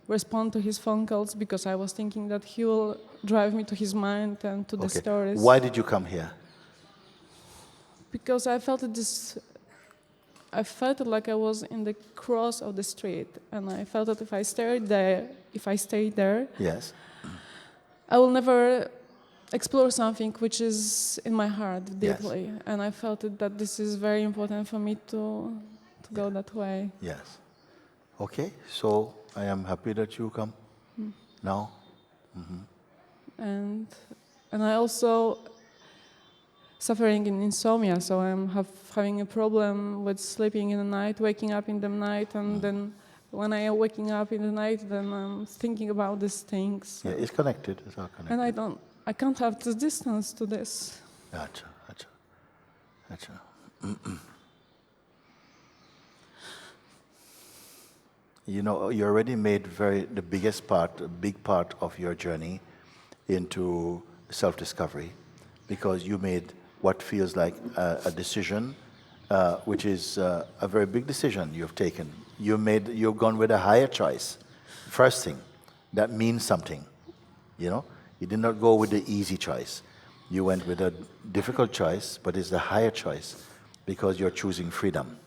respond to his phone calls because I was thinking that he will drive me to his mind and to the Okay. stories. Why did you come here? Because I felt I felt like I was in the cross of the street, and I felt that if I stayed there, Yes. I will never explore something which is in my heart deeply. Yes. And I felt that this is very important for me to go that way. Yes. Okay. So I am happy that you come now. And I also suffering in insomnia, so I'm having a problem with sleeping in the night, waking up in the night, and then when I am waking up in the night, then I'm thinking about these things. Yeah, it's connected. It's all connected. And I can't have this distance to this. Gotcha. Gotcha. Gotcha. You know, you already made a big part of your journey into self-discovery, because you made what feels like a decision, which is a very big decision you've taken. You've gone with a higher choice. First thing, that means something, you know? You did not go with the easy choice. You went with a difficult choice, but it's the higher choice because you're choosing freedom.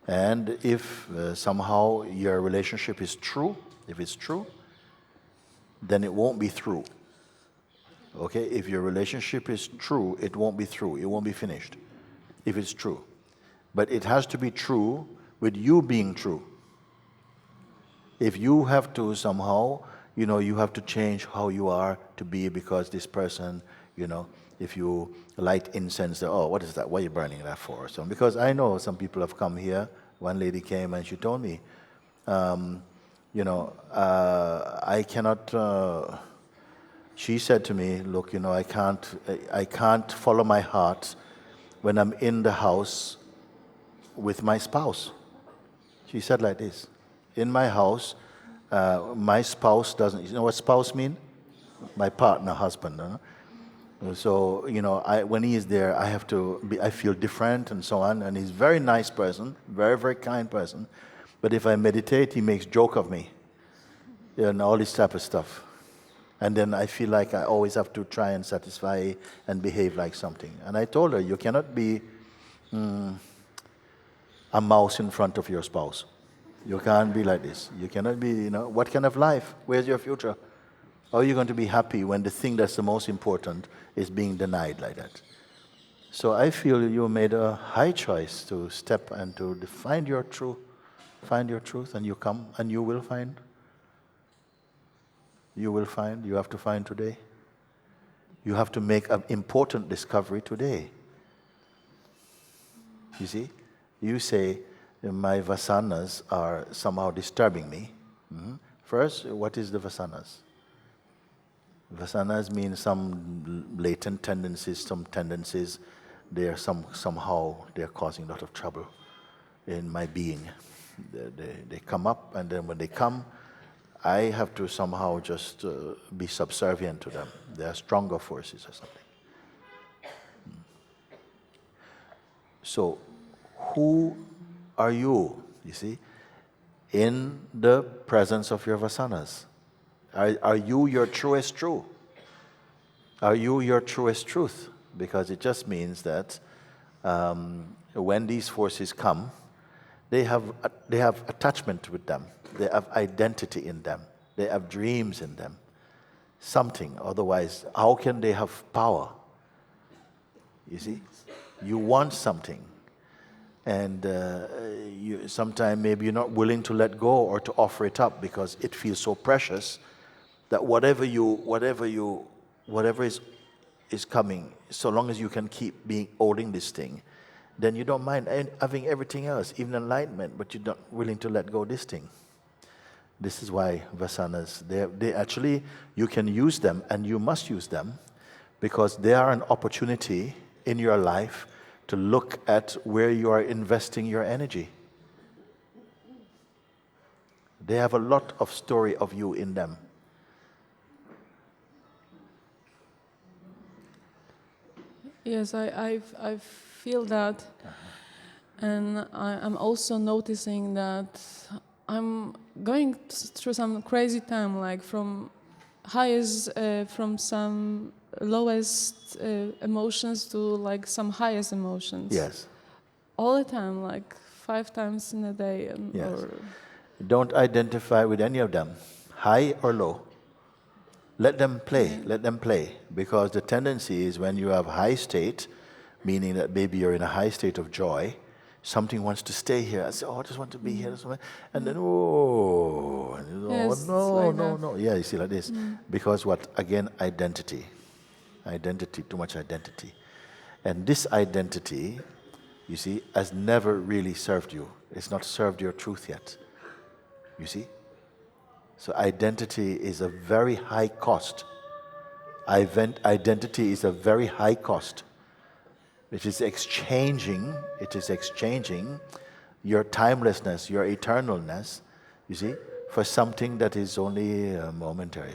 And if somehow your relationship is true, if it's true, then it won't be through. Okay? If your relationship is true, it won't be through. It won't be finished. If it's true. But it has to be true with you being true. If you have to somehow, you know, you have to change how you are to be because this person, you know, if you light incense, oh, what is that? Why are you burning that for? So, because I know some people have come here. One lady came and she told me, you know, I cannot. She said to me, look, you know, I can't follow my heart when I'm in the house with my spouse. She said like this, in my house, my spouse doesn't, you know what spouse mean? My partner, husband. So, you know, when he is there, I feel different and so on. And he's a very nice person, very, very kind person. But if I meditate, he makes joke of me, and all this type of stuff. And then I feel like I always have to try and satisfy and behave like something. And I told her, you cannot be a mouse in front of your spouse. You can't be like this. You cannot be, you know, what kind of life? Where's your future? How are you going to be happy when the thing that's the most important is being denied like that? So I feel you made a high choice to step and to find your truth, and you come and you will find. You will find, you have to find today. You have to make an important discovery today. You see? You say, my vasanas are somehow disturbing me. First, what is the vasanas? Vasanas mean some latent tendencies, somehow they're causing a lot of trouble in my being. They come up, and then when they come, I have to somehow just be subservient to them. They are stronger forces or something. So, who are you see, in the presence of your vasanas? Are you your truest truth? Are you your truest truth? Because it just means that when these forces come, they have attachment with them. They have identity in them. They have dreams in them. Something. Otherwise, how can they have power? You see? You want something. And sometimes maybe you're not willing to let go or to offer it up because it feels so precious that whatever is coming, so long as you can keep holding this thing, then you don't mind having everything else, even enlightenment, but you're not willing to let go of this thing. This is why vasanas, they actually, you can use them and you must use them because they are an opportunity in your life to look at where you are investing your energy. They have a lot of story of you in them. Yes, I feel that, and I'm also noticing that I'm going through some crazy time, like from from some lowest emotions to like some highest emotions. Yes. All the time, like 5 times in a day, Yes. or Don't identify with any of them, high or low. Let them play, let them play. Because the tendency is when you have high state, meaning that maybe you're in a high state of joy, something wants to stay here. I say, oh, I just want to be here. And then, oh, Yes, it's no, like no, that. no. Yeah, you see, like this. Because what? Again, identity. Identity, too much identity. And this identity, you see, has never really served you. It's not served your truth yet. You see? So identity is a very high cost. Identity is a very high cost. It is exchanging your timelessness, your eternalness, you see, for something that is only momentary.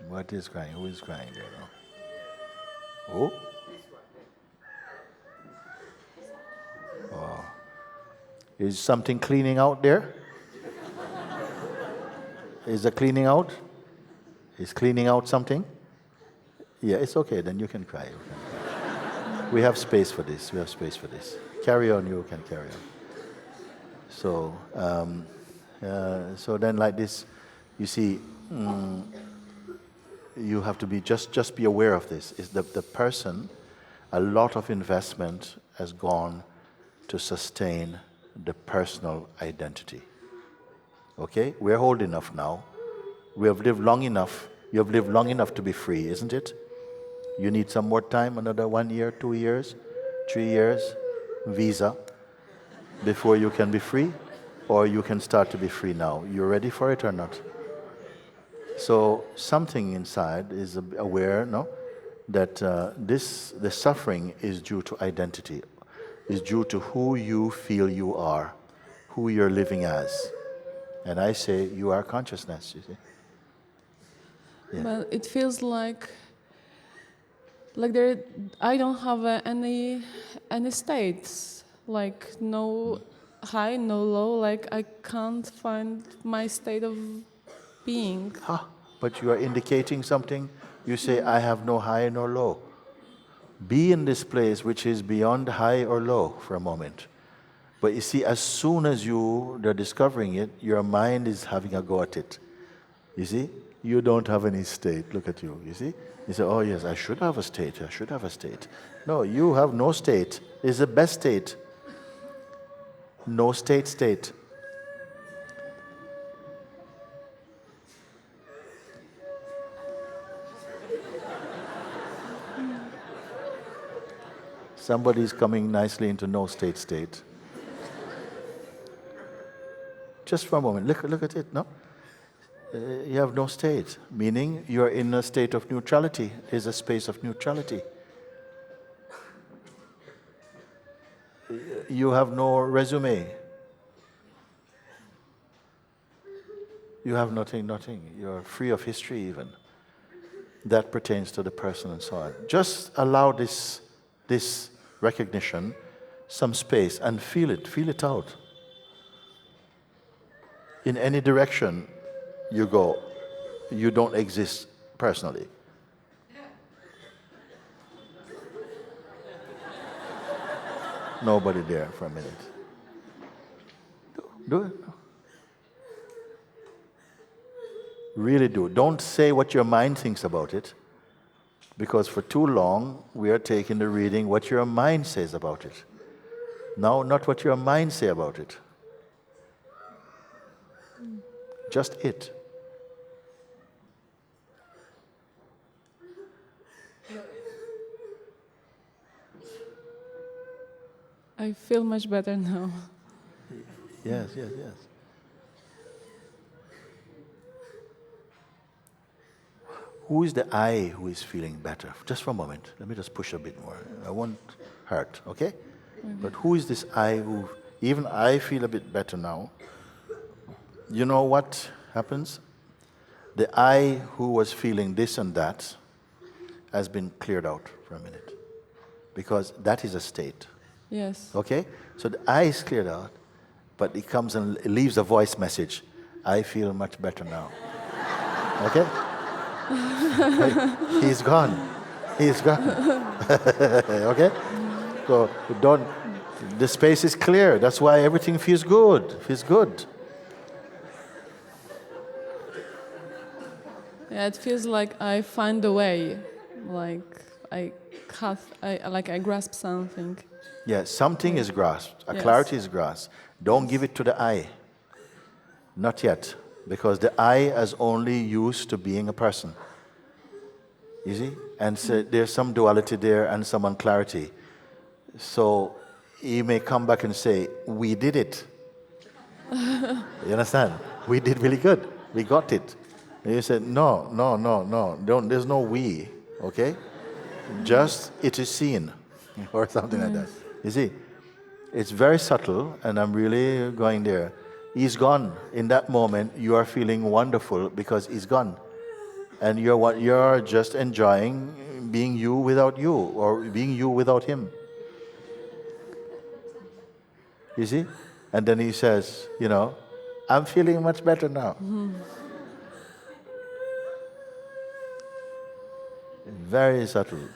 What is crying? Who is crying there now? Oh? Oh. Is something cleaning out there? Is the cleaning out? Is cleaning out something? Yeah, it's okay, then you can cry. We have space for this. We have space for this. Carry on, you can carry on. So, so then like this, you see, you have to be, just be aware of this. Is the person, a lot of investment has gone to sustain the personal identity. Okay? We're old enough now. We have lived long enough. You have lived long enough to be free, isn't it? You need some more time, another 1 year, 2 years, 3 years, visa, before you can be free, or you can start to be free now. You're ready for it or not? So something inside is aware, no, that the suffering is due to identity, is due to who you feel you are, who you're living as. And I say you are consciousness, you see. Yeah. But it feels like there I don't have any states, like no high, no low. Like I can't find my state of being. But you are indicating something. You say, I have no high nor low. Be in this place which is beyond high or low for a moment. But you see, as soon as you are discovering it, your mind is having a go at it. You see? You don't have any state. Look at you. You see? You say, oh yes, I should have a state. I should have a state. No, you have no state. It's the best state. No state. Somebody's coming nicely into no state. Just for a moment, look at it, no? You have no state, meaning you're in a state of neutrality, is a space of neutrality. You have no resume. You have nothing. You're free of history even. That pertains to the person and so on. Just allow this recognition some space and feel it out. In any direction you go, you don't exist personally. Nobody there for a minute. Do it. Really do. Don't say what your mind thinks about it, because for too long we are taking the reading what your mind says about it. Now, not what your mind say about it. Just it. I feel much better now. Yes. Who is the I who is feeling better? Just for a moment. Let me just push a bit more. I won't hurt, okay? But who is this I who, even I feel a bit better now. You know what happens? The I who was feeling this and that has been cleared out for a minute. Because that is a state. Yes. Okay? So the I is cleared out, but it comes and it leaves a voice message. I feel much better now. Okay? He's gone. He's gone. Okay? So don't, the space is clear. That's why everything feels good. Feels good. Yeah, it feels like I find a way, like I grasp something. Yeah, something is grasped. A Yes. clarity is grasped. Don't give it to the I. Not yet. Because the I is only used to being a person. You see? And so there's some duality there and some unclarity. So he may come back and say, we did it. You understand? We did really good. We got it. And you said, no. Don't, there's no we. Okay? Just it is seen. Or something like that. You see? It's very subtle, and I'm really going there. He's gone. In that moment, you are feeling wonderful because he's gone. And you're just enjoying being you without you, or being you without him. You see? And then he says, I'm feeling much better now. Very subtle.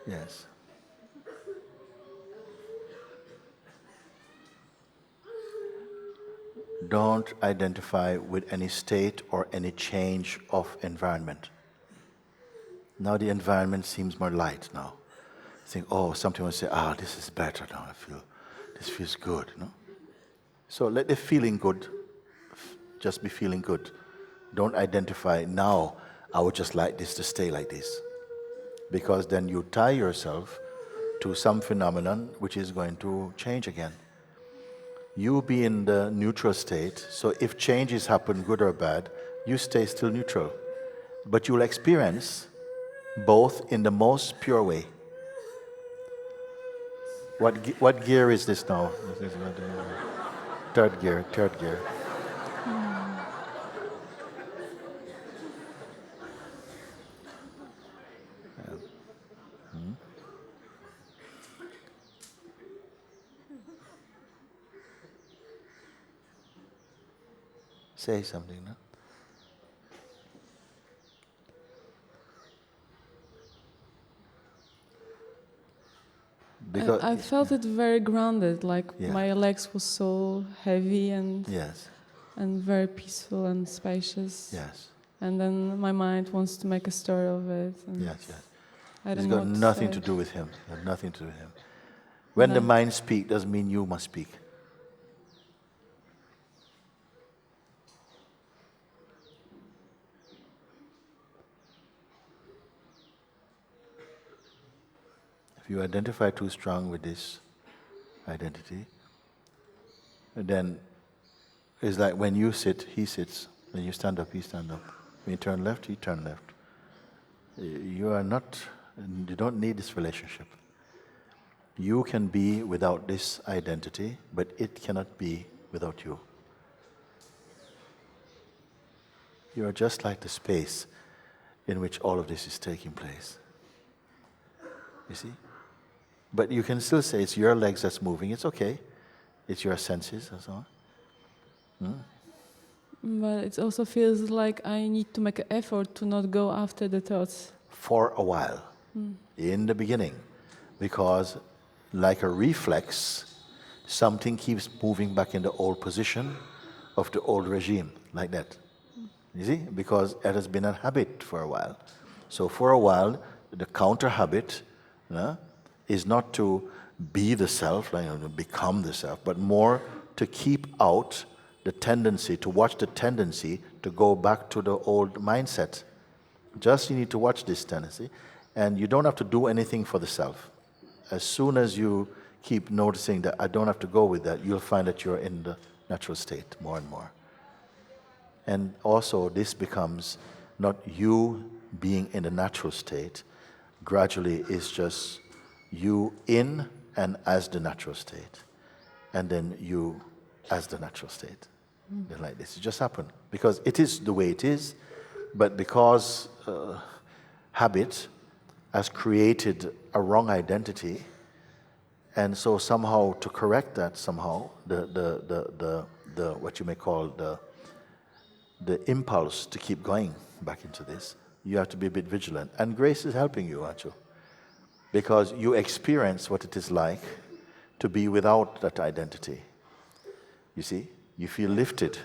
Yes. Don't identify with any state or any change of environment. Now the environment seems more light now. Think, something will say, this is better now. This feels good. No? So let the feeling good just be feeling good. Don't identify, now I would just like this to stay like this. Because then you tie yourself to some phenomenon which is going to change again. You be in the neutral state, so if changes happen, good or bad, you stay still neutral. But you'll experience both in the most pure way. What gear is this now? Third gear. Say something, no? Because I felt it very grounded, like Yeah. my legs were so heavy and Yes, very peaceful and spacious. yes, And then my mind wants to make a story of it. And yes. I It's don't know got what nothing say. to do with him. Nothing to do with him. When the No. mind speaks, doesn't mean you must speak. If you identify too strong with this identity, then it's like when you sit, he sits. When you stand up, he stands up. When you turn left, he turns left. You don't need this relationship. You can be without this identity, but it cannot be without you. You are just like the space in which all of this is taking place. You see? But you can still say it's your legs that's moving. It's okay. It's your senses and so on. But it also feels like I need to make an effort to not go after the thoughts. For a while, in the beginning, because like a reflex, something keeps moving back in the old position of the old regime, like that. You see? Because it has been a habit for a while. So for a while, the counter habit is not to be the self, like become the self, but more to keep out the tendency, to watch the tendency to go back to the old mindset. Just you need to watch this tendency, and you don't have to do anything for the self. As soon as you keep noticing that I don't have to go with that, you'll find that you're in the natural state more and more. And also this becomes not you being in the natural state, gradually it's just you in and as the natural state, and then you as the natural state. Like this, it just happened. Because it is the way it is, but because habit has created a wrong identity, and so somehow to correct that somehow, the what you may call the impulse to keep going back into this, you have to be a bit vigilant. And grace is helping you, aren't you? Because you experience what it is like to be without that identity. You see? You feel lifted.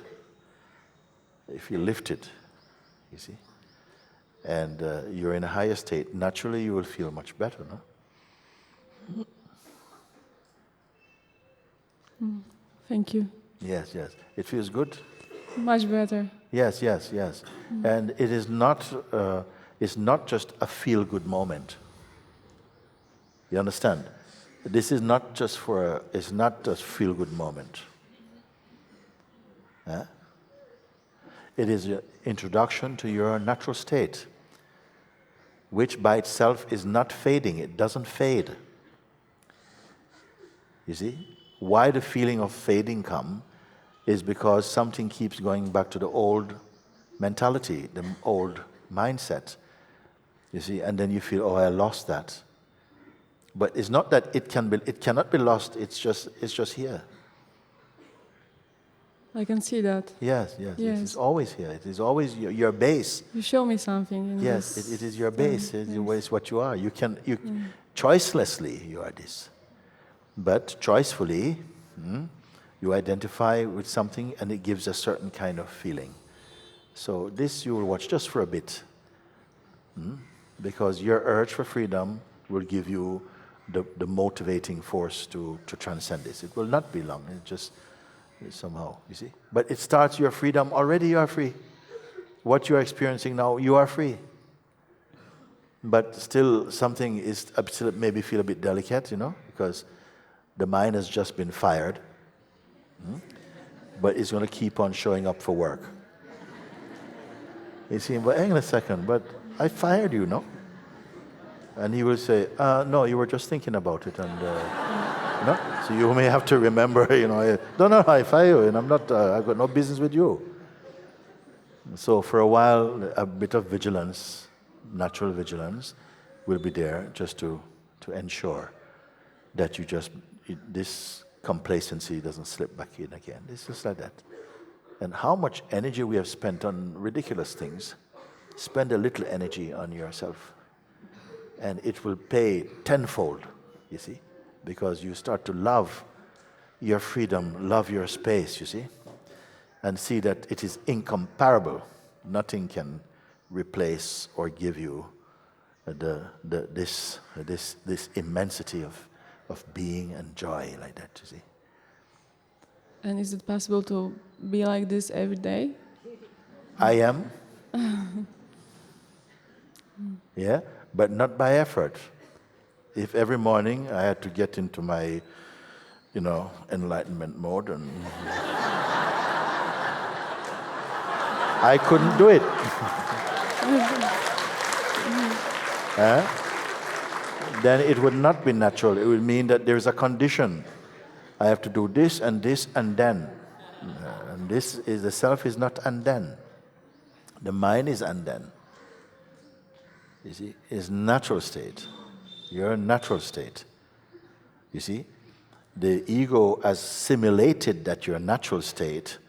You feel lifted, you see? And you're in a higher state. Naturally, you will feel much better, no? Thank you. Yes, yes. It feels good? Much better. Yes, yes, yes. And it is not, it's not just a feel-good moment. You understand? This is not just it's not a feel-good moment. It is an introduction to your natural state, which by itself is not fading. It doesn't fade. You see? Why the feeling of fading come is because something keeps going back to the old mentality, the old mindset. You see? And then you feel, oh, I lost that. But it's not that it cannot be lost. It's just here. I can see that. Yes. It is always here. It is always your base. You show me something. In Yes, this it is your base. It's what you are. Choicelessly you are this. But choicefully, you identify with something and it gives a certain kind of feeling. So this you will watch just for a bit. Because your urge for freedom will give you the motivating force to transcend this. It will not be long. It just somehow, you see. But it starts your freedom. Already you are free. What you are experiencing now, you are free. But still something is maybe feel a bit delicate, because the mind has just been fired. But it's going to keep on showing up for work. You see, but hang on a second, but I fired you, no? And he will say, no, you were just thinking about it. And so you may have to remember, no, I fire you, and I've got no business with you. So for a while, a bit of vigilance, natural vigilance, will be there just to ensure that this complacency doesn't slip back in again. It's just like that. And how much energy we have spent on ridiculous things, spend a little energy on yourself, and it will pay tenfold, you see, because you start to love your freedom, love your space, you see, and see that it is incomparable. Nothing can replace or give you this immensity of being and joy like that, you see. And is it possible to be like this every day? I am. Yeah, but not by effort. If every morning I had to get into my, enlightenment mode, and I couldn't do it. Then it would not be natural. It would mean that there is a condition. I have to do this and this and then. And the self is not and then. The mind is and then. You see, it's natural state. You're a natural state. You see, the ego has simulated that your natural state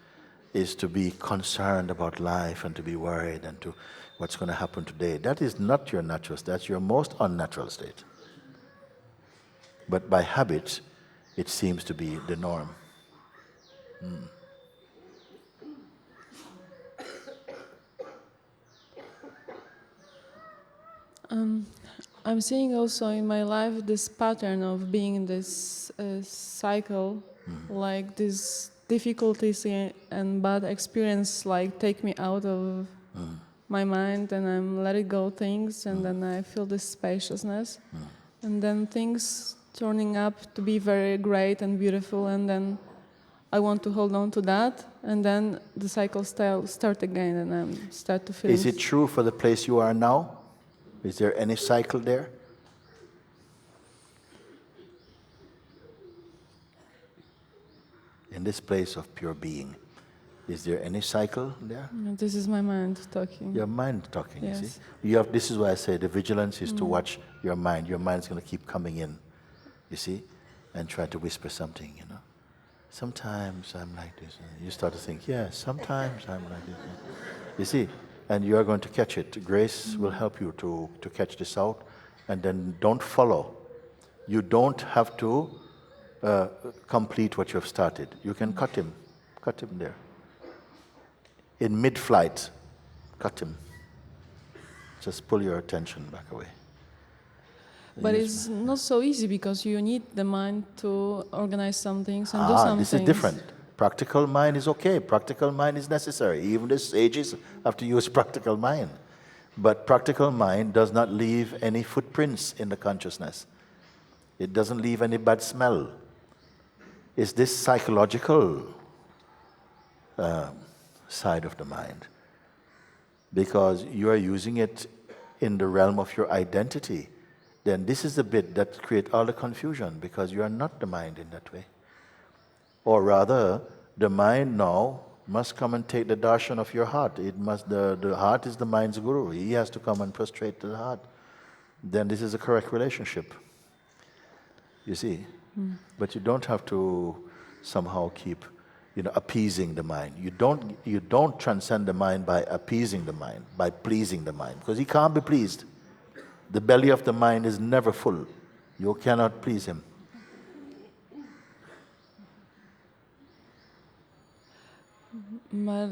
is to be concerned about life and to be worried and to what's going to happen today. That is not your natural state. That's your most unnatural state. But by habit, it seems to be the norm. I'm seeing also in my life this pattern of being in this cycle, like these difficulties and bad experience, like take me out of my mind, and I'm letting go things, and then I feel this spaciousness, and then things turning up to be very great and beautiful, and then I want to hold on to that, and then the cycle start again, and I start to feel. Is it true for the place you are now? Is there any cycle there? In this place of pure being, is there any cycle there? This is my mind talking. Your mind talking, Yes. you see? This is why I say the vigilance is to watch your mind. Your mind's going to keep coming in, you see, and try to whisper something, you know. Sometimes I'm like this. And you start to think, yeah, sometimes I'm like this. You see, and you are going to catch it. Grace will help you to catch this out, and then don't follow. You don't have to complete what you have started. You can cut him there. In mid-flight, cut him. Just pull your attention back away. But it's not so easy because you need the mind to organize some things and do some this things. is different. Practical mind is okay. Practical mind is necessary. Even the sages have to use practical mind. But practical mind does not leave any footprints in the consciousness. It doesn't leave any bad smell. It's this psychological side of the mind. Because you are using it in the realm of your identity. Then this is the bit that creates all the confusion, because you are not the mind in that way. Or rather, the mind now must come and take the darshan of your heart. It must. The heart is the mind's guru. He has to come and prostrate to the heart. Then this is a correct relationship. You see? But you don't have to somehow keep, appeasing the mind. You don't transcend the mind by appeasing the mind, by pleasing the mind, because he can't be pleased. The belly of the mind is never full. You cannot please him. But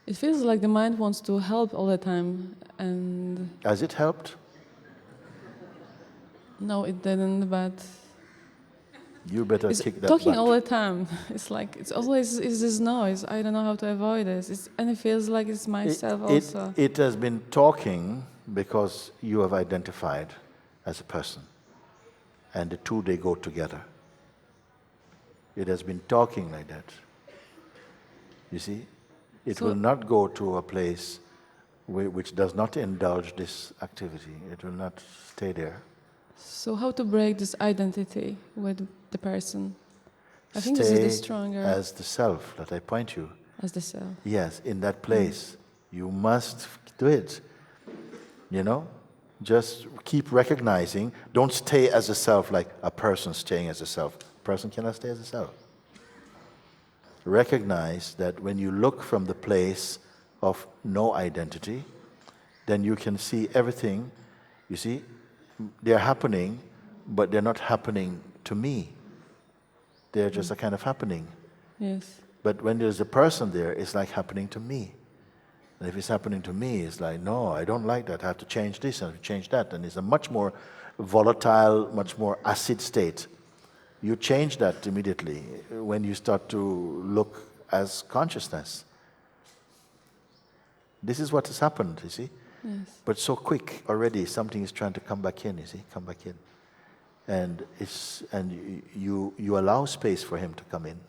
it feels like the mind wants to help all the time, and Has it helped? no, it didn't. But You better it's kick that talking butt. all the time. It's like it's always is this noise. I don't know how to avoid this. And it feels like it's myself also. It has been talking because you have identified as a person. And the two, they go together. It has been talking like that. You see? It will not go to a place which does not indulge this activity. It will not stay there. So how to break this identity with the person? I think this is the stronger as the self that I point you. as the self. Yes, in that place. You must do it. Just keep recognizing. Don't stay as a self like a person staying as a self. A person cannot stay as a self. Recognize that when you look from the place of no identity, then you can see everything. You see, they're happening, but they're not happening to me. They're just a kind of happening. Yes. But when there's a person there, it's like happening to me. And if it's happening to me, it's like, no, I don't like that. I have to change this, I have to change that. And it's a much more volatile, much more acid state. You change that immediately when you start to look as consciousness. This is what has happened, you see. Yes. But so quick already, something is trying to come back in, you see, come back in. And you allow space for him to come in.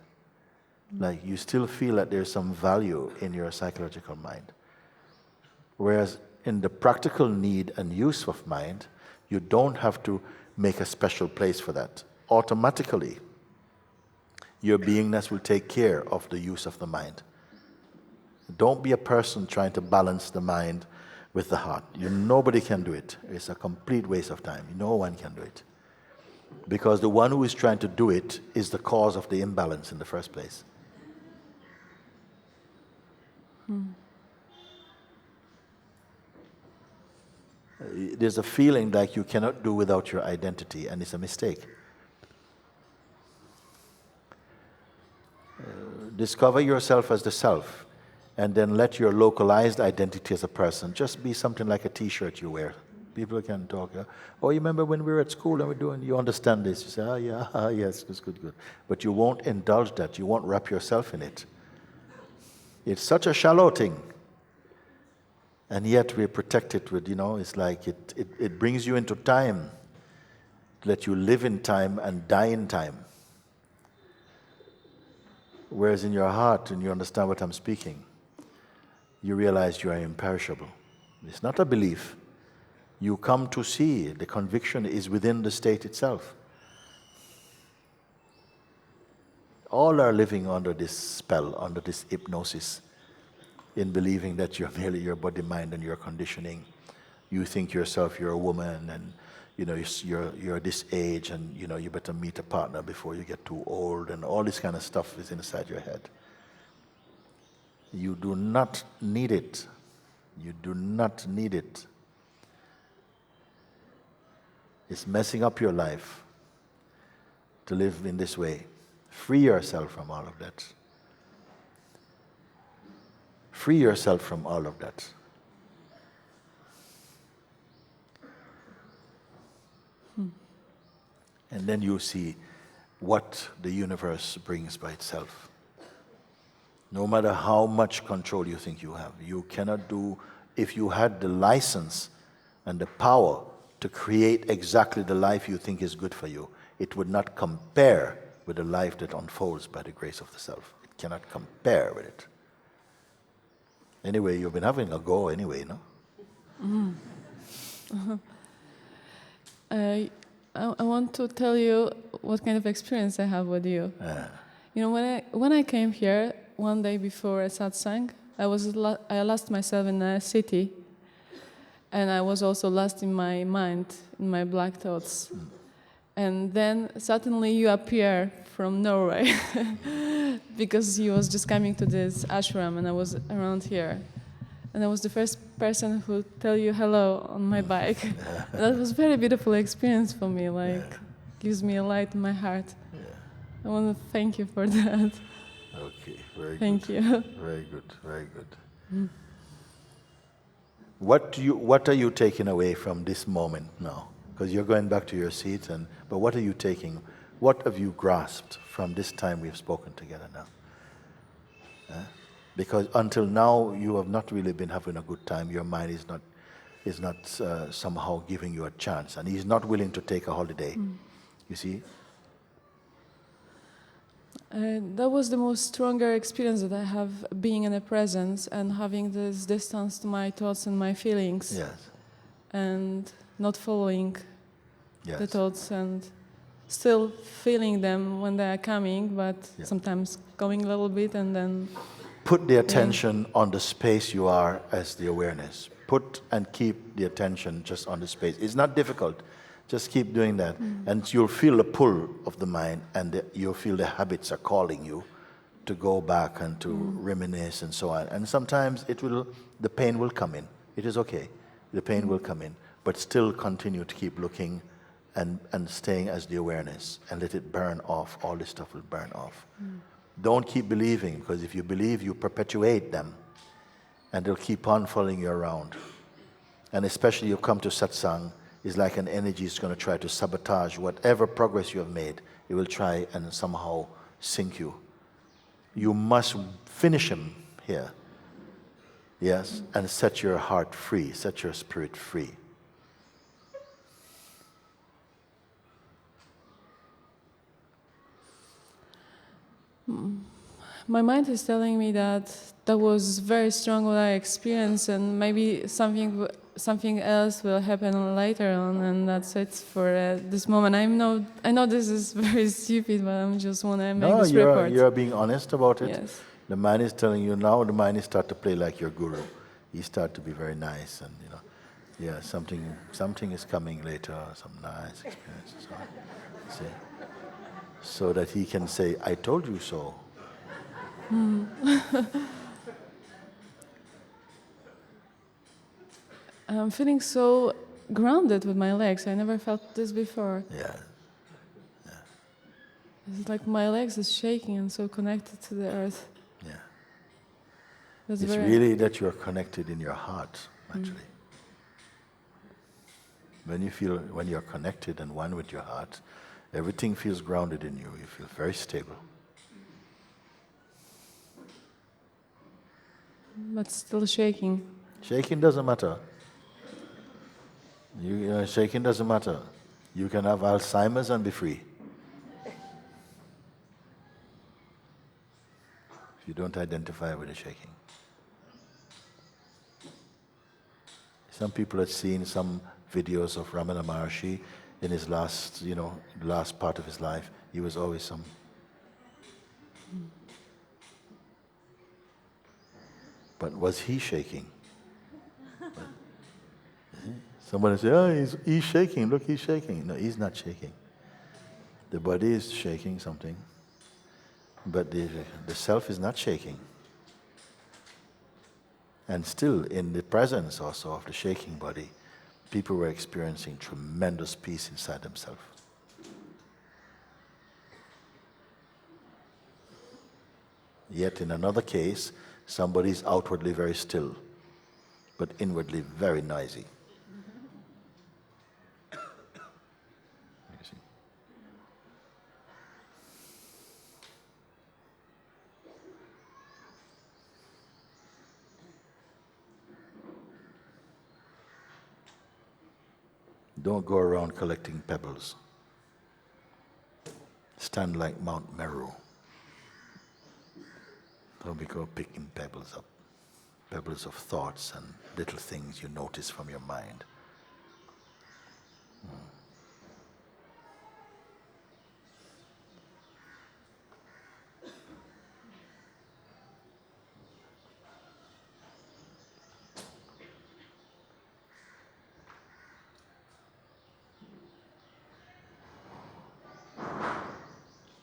Like you still feel that there's some value in your psychological mind. Whereas in the practical need and use of mind, you don't have to make a special place for that. Automatically, your beingness will take care of the use of the mind. Don't be a person trying to balance the mind with the heart. Nobody can do it. It's a complete waste of time. No one can do it. Because the one who is trying to do it is the cause of the imbalance in the first place. There's a feeling like you cannot do without your identity, and it's a mistake. discover yourself as the self, and then let your localized identity as a person just be something like a T-shirt you wear. People can talk, oh, you remember when we were at school and we're doing, you understand this. You say, oh, yeah, yes, it's good. But you won't indulge that. You won't wrap yourself in it. It's such a shallow thing. And yet we protect it with, it's like it brings you into time. Let you live in time and die in time. Whereas in your heart, and you understand what I'm speaking, you realize you are imperishable. It's not a belief. You come to see the conviction is within the state itself. All are living under this spell, under this hypnosis, in believing that you're merely your body, mind, and your conditioning. You think yourself you're a woman, and you're this age, and you better meet a partner before you get too old, and all this kind of stuff is inside your head. You do not need it. You do not need it. It's messing up your life to live in this way. Free yourself from all of that. Free yourself from all of that. And then you see what the universe brings by itself. No matter how much control you think you have, you cannot do, if you had the license and the power to create exactly the life you think is good for you, it would not compare with the life that unfolds by the grace of the self. It cannot compare with it. Anyway, you've been having a go anyway, no? I want to tell you what kind of experience I have with you. When I came here one day before a satsang, I lost myself in a city, and I was also lost in my mind, in my black thoughts. And then suddenly you appear from Norway because you was just coming to this ashram, and I was around here. And I was the first person who tell you hello on my bike. That was a very beautiful experience for me, gives me a light in my heart. I want to thank you for that. Okay, very good. Thank you. Very good, very good. What are you taking away from this moment now? Because you're going back to your seat, but what are you taking? What have you grasped from this time we've spoken together now? Because until now you have not really been having a good time. Your mind is not somehow giving you a chance, and he's not willing to take a holiday. You see? That was the most stronger experience that I have, being in the presence and having this distance to my thoughts and my feelings. Yes. And not following Yes. the thoughts, and still feeling them when they are coming, but sometimes going a little bit and then... Put the attention on the space you are as the awareness. Put and keep the attention just on the space. It's not difficult. Just keep doing that. And you'll feel the pull of the mind, and you'll feel the habits are calling you to go back and to reminisce and so on. And sometimes the pain will come in. It is okay. The pain will come in. But still continue to keep looking and staying as the awareness, and let it burn off. All this stuff will burn off. Don't keep believing, because if you believe, you perpetuate them, and they'll keep on following you around. And especially you come to satsang, it's like an energy is going to try to sabotage whatever progress you have made. It will try and somehow sink you. You must finish him here. Yes? And set your heart free, set your spirit free. My mind is telling me that was very strong what I experienced, and maybe something else will happen later on, and that's it for this moment. I know this is very stupid, but I just want to make this report. No, you're being honest about it. Yes. The mind is telling you now. The mind is start to play like your guru. He start to be very nice, and something is coming later, some nice experience. See. So that he can say, I told you so. I'm feeling so grounded with my legs. I never felt this before. Yeah. It's like my legs is shaking and so connected to the earth. Yeah. That's It's very really that you're connected in your heart, actually. When you're connected and one with your heart, everything feels grounded in you. You feel very stable. but still shaking. Shaking doesn't matter. Shaking doesn't matter. You can have Alzheimer's and be free. If you don't identify with the shaking. Some people had seen some videos of Ramana Maharshi in his last part of his life. He was always some. But was he shaking? Somebody say, oh, he's shaking. Look, he's shaking. No, he's not shaking. The body is shaking something, but the self is not shaking. And still, in the presence also of the shaking body, people were experiencing tremendous peace inside themselves. Yet in another case, somebody is outwardly very still, but inwardly very noisy. You see? Don't go around collecting pebbles. Stand like Mount Meru. Don't be go picking pebbles up. Pebbles of thoughts and little things you notice from your mind.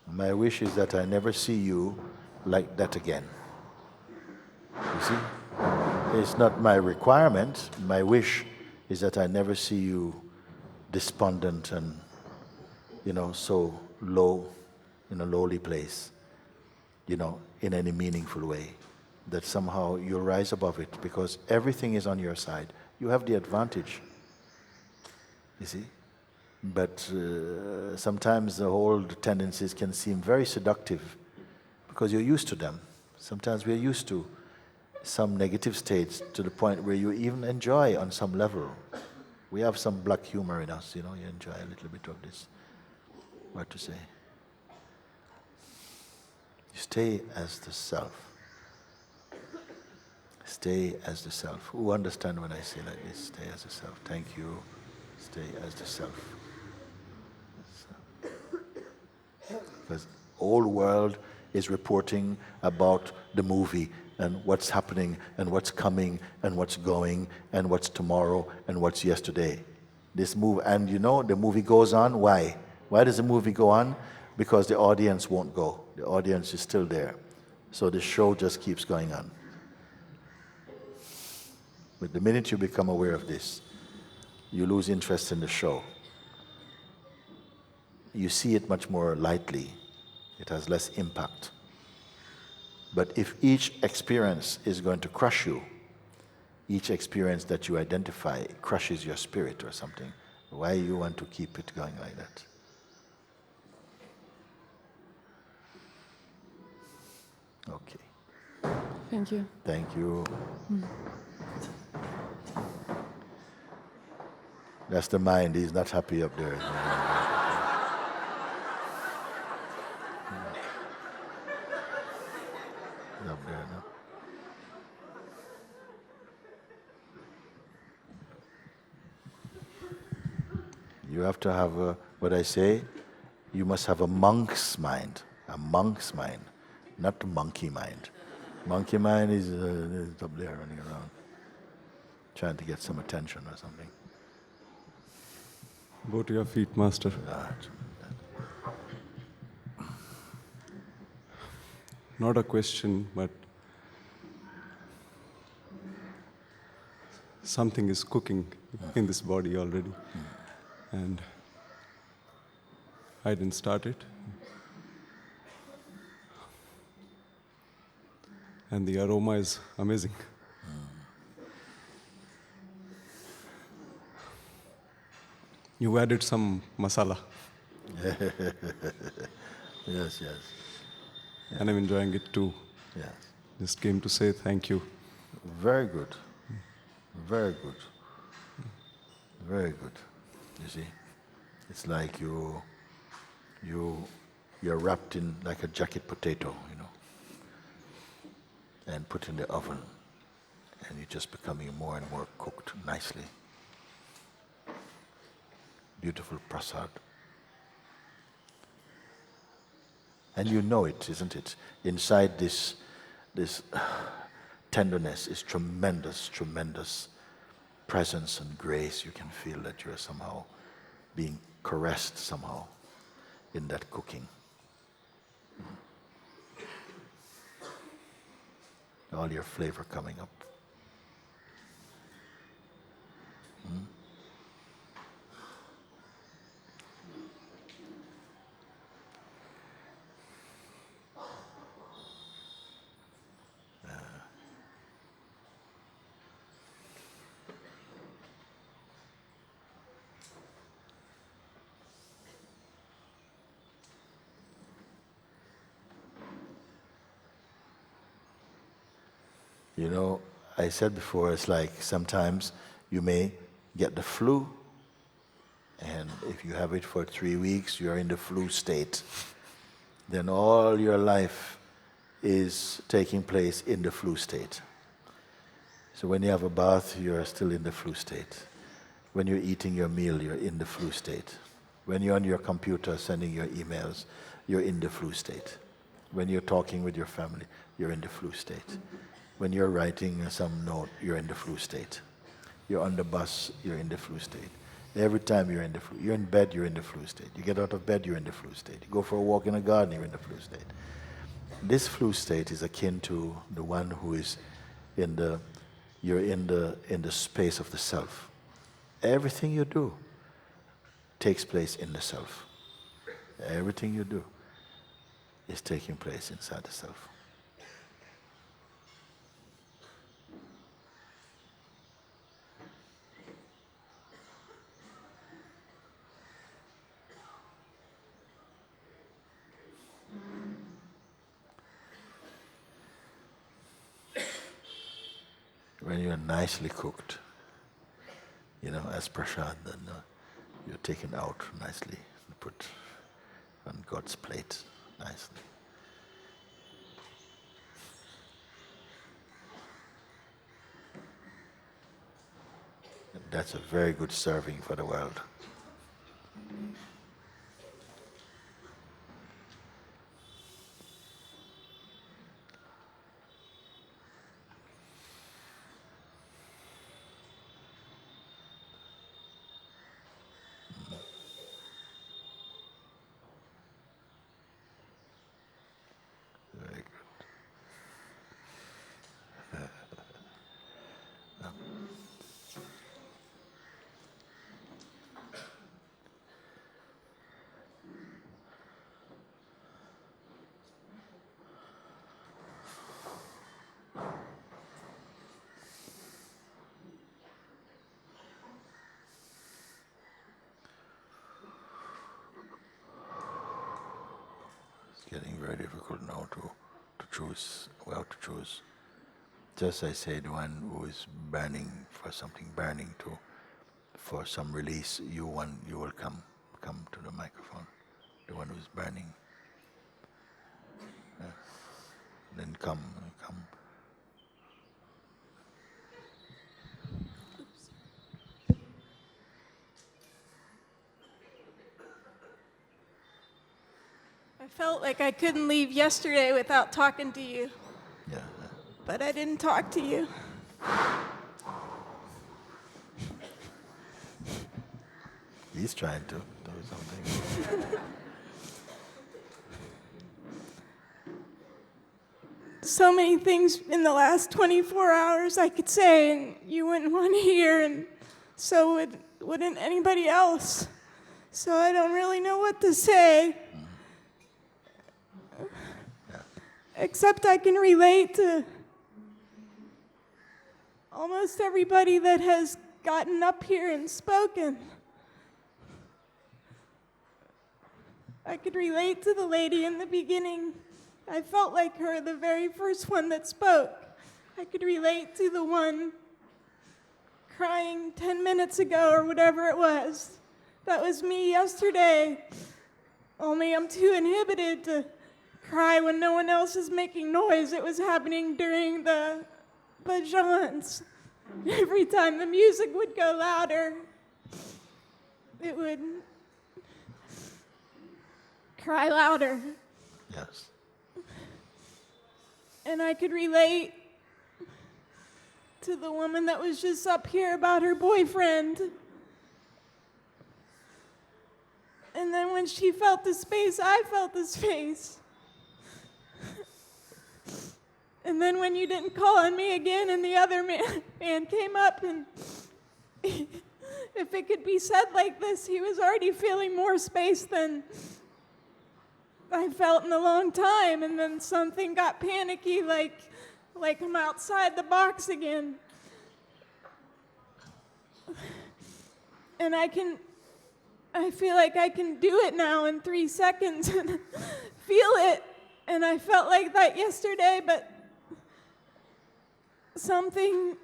My wish is that I never see you like that again. You see? It's not my requirement. My wish is that I never see you despondent and, so low, in a lowly place, in any meaningful way. That somehow you rise above it because everything is on your side. You have the advantage. You see? But sometimes the old tendencies can seem very seductive because you're used to them. Sometimes we're used to some negative states to the point where you even enjoy on some level. We have some black humor in us, you enjoy a little bit of this. What to say? You stay as the self. Stay as the self. Who understand when I say like this? Stay as the self. Thank you. Stay as the self. Because whole world is reporting about the movie and what's happening and what's coming and what's going and what's tomorrow and what's yesterday. This movie, and the movie goes on. Why? Why does the movie go on? Because the audience won't go. The audience is still there. So the show just keeps going on. But the minute you become aware of this, you lose interest in the show. You see it much more lightly. It has less impact. But if each experience is going to crush you, each experience that you identify crushes your spirit or something, why you want to keep it going like that? Okay. Thank you. Thank you. That's the mind. He's not happy up there. Up there, no? You have to have what I say, you must have a monk's mind. A monk's mind, not the monkey mind. Monkey mind is up there running around, trying to get some attention or something. Go to your feet, Master. Not a question, but something is cooking in this body already. And I didn't start it. and the aroma is amazing. You added some masala, Yes, yes, and I'm enjoying it too. yes. Just came to say thank you. Very good. Very good. Very good. You see, it's like you're wrapped in like a jacket potato, you know, and put in the oven, and you're just becoming more and more cooked nicely. Beautiful prasad. And you know it, isn't it? Inside this tenderness is tremendous, tremendous presence and grace. You can feel that you're somehow being caressed somehow in that cooking. All your flavor coming up. You know, I said before, it's like sometimes you may get the flu, and if you have it for 3 weeks, you're in the flu state. Then all your life is taking place in the flu state. So when you have a bath, you're still in the flu state. When you're eating your meal, you're in the flu state. When you're on your computer sending your emails, you're in the flu state. When you're talking with your family, you're in the flu state. When you're writing some note, you're in the flu state. You're on the bus, you're in the flu state. Every time you're in the flu, you're in bed, you're in the flu state. You get out of bed, you're in the flu state. You go for a walk in a garden, you're in the flu state. This flu state is akin to the one who is you're in the space of the self. Everything you do takes place in the self. Everything you do is taking place inside the self. When you're nicely cooked, you know, as prasad, then you're taken out nicely and put on God's plate nicely. And that's a very good serving for the world. Very good. It's getting very difficult now to choose, well to choose. Just I say, the one who is burning for something, burning to, for some release, you will come to the microphone. The one who is burning. Then come. I felt like I couldn't leave yesterday without talking to you, Yeah. but I didn't talk to you. He's trying to do something. So many things in the last 24 hours I could say, and you wouldn't want to hear, and so wouldn't anybody else. So I don't really know what to say. Except I can relate to almost everybody that has gotten up here and spoken. I could relate to the lady in the beginning. I felt like her, the very first one that spoke. I could relate to the one crying 10 minutes ago or whatever it was. That was me yesterday. Only I'm too inhibited to cry when no one else is making noise. It was happening during the bhajans. Every time the music would go louder, it would cry louder. Yes. And I could relate to the woman that was just up here about her boyfriend. And then when she felt the space, I felt the space. And then when you didn't call on me again and the other man came up, and if it could be said like this, he was already feeling more space than I felt in a long time. And then something got panicky, like I'm outside the box again. And I feel like I can do it now in 3 seconds and feel it. And I felt like that yesterday, but something,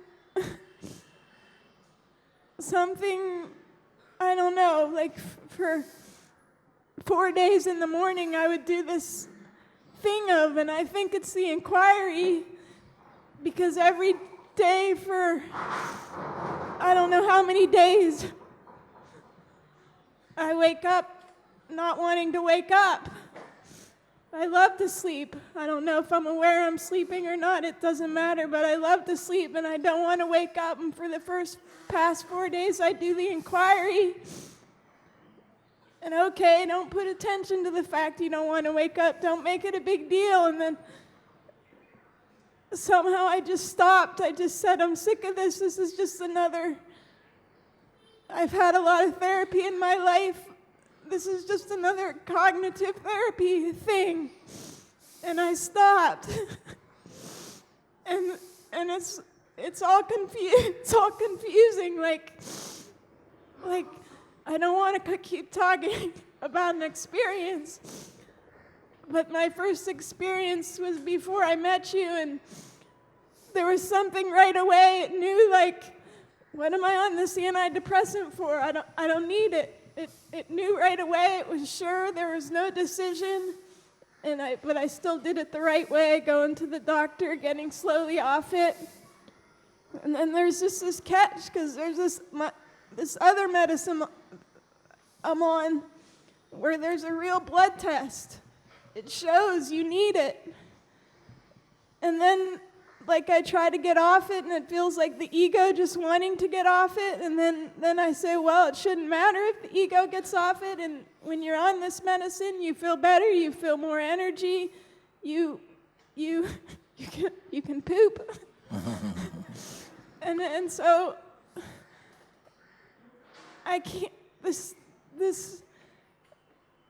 I don't know, like for 4 days in the morning I would do this thing of, and I think it's the inquiry, because every day for I don't know how many days I wake up not wanting to wake up. I love to sleep. I don't know if I'm aware I'm sleeping or not. It doesn't matter, but I love to sleep, and I don't want to wake up. And for the past 4 days, I do the inquiry. And okay, don't put attention to the fact you don't want to wake up. Don't make it a big deal. And then somehow I just stopped. I just said, I'm sick of this. This is just another. I've had a lot of therapy in my life. This is just another cognitive therapy thing. And I stopped. and it's all confusing. Like I don't want to keep talking about an experience. But my first experience was before I met you, and there was something right away. It knew, like, what am I on this antidepressant for? I don't need it. It knew right away. It was sure. There was no decision. But I still did it the right way, going to the doctor, getting slowly off it. And then there's just this catch, because there's this other medicine I'm on where there's a real blood test. It shows you need it. And then, like, I try to get off it, and it feels like the ego just wanting to get off it. And then I say, well, it shouldn't matter if the ego gets off it. And when you're on this medicine, you feel better, you feel more energy, you can poop. and so I can't. This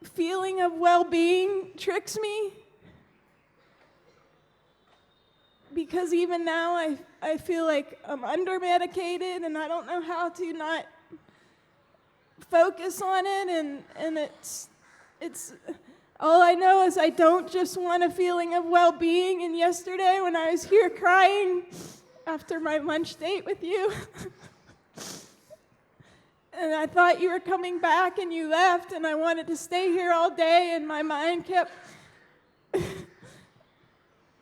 feeling of well-being tricks me. Because even now I feel like I'm under-medicated, and I don't know how to not focus on it, and it's all I know is I don't just want a feeling of well-being. And yesterday when I was here crying after my lunch date with you, and I thought you were coming back and you left, and I wanted to stay here all day, and my mind kept...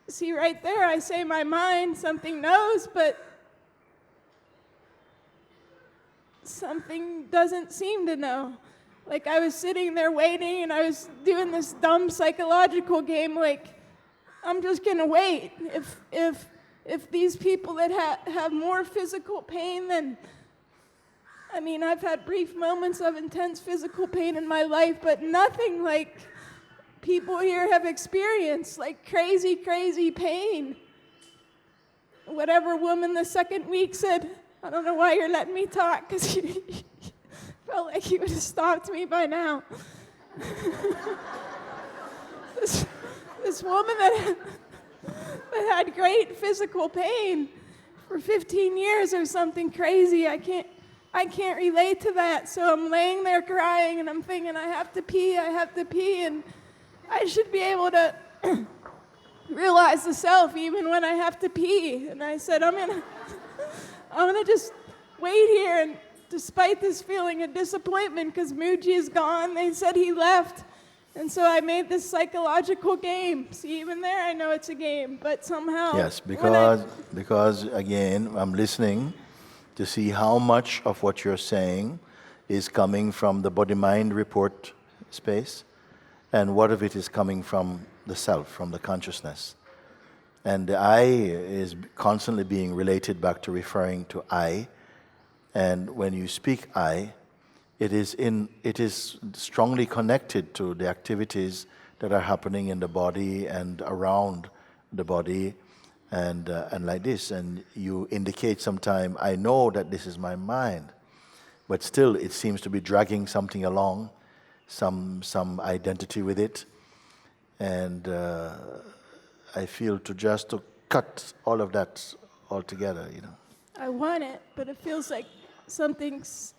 See, right there, I say my mind, something knows, but something doesn't seem to know. Like, I was sitting there waiting, and I was doing this dumb psychological game, like, I'm just going to wait. If these people that have more physical pain than... I mean, I've had brief moments of intense physical pain in my life, but nothing like people here have experienced, like crazy, crazy pain. Whatever woman the second week said, I don't know why you're letting me talk, because you felt like you would have stopped me by now. This woman that had great physical pain for 15 years or something crazy. I can't relate to that. So I'm laying there crying and I'm thinking, I have to pee, and I should be able to realize the self even when I have to pee. And I said, I'm gonna just wait here, and despite this feeling of disappointment, because Mooji is gone, they said he left. And so I made this psychological game. See, even there I know it's a game, but somehow... Yes, because again, I'm listening to see how much of what you're saying is coming from the body-mind report space, and what of it is coming from the self, from the consciousness. And the I is constantly being related back to referring to I, and when you speak I, it is strongly connected to the activities that are happening in the body and around the body, and like this. And you indicate sometime, I know that this is my mind, but still it seems to be dragging something along, some identity with it, and I feel to cut all of that altogether, you know. I want it, but it feels like something's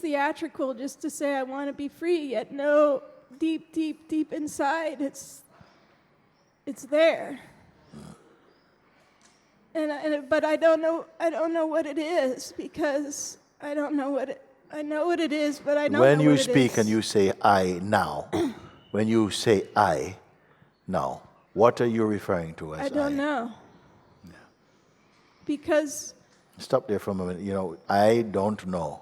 theatrical just to say I want to be free, yet no, deep inside, it's there. But I don't know what it is, because I don't know what it. I know what it is, but I don't know what it is. When you speak and you say I now, when you say I now, what are you referring to as I? I don't know. Yeah. Because... Stop there for a moment. You know, I don't know.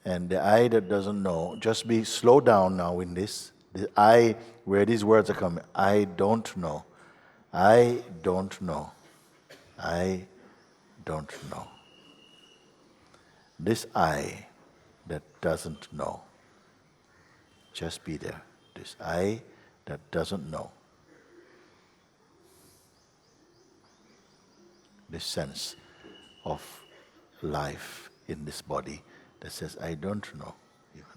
And the I that doesn't know, just slow down now in this. The I, where these words are coming, I don't know. I don't know. I don't know. This I that doesn't know. Just be there. This I that doesn't know. This sense of life in this body that says, I don't know. Even.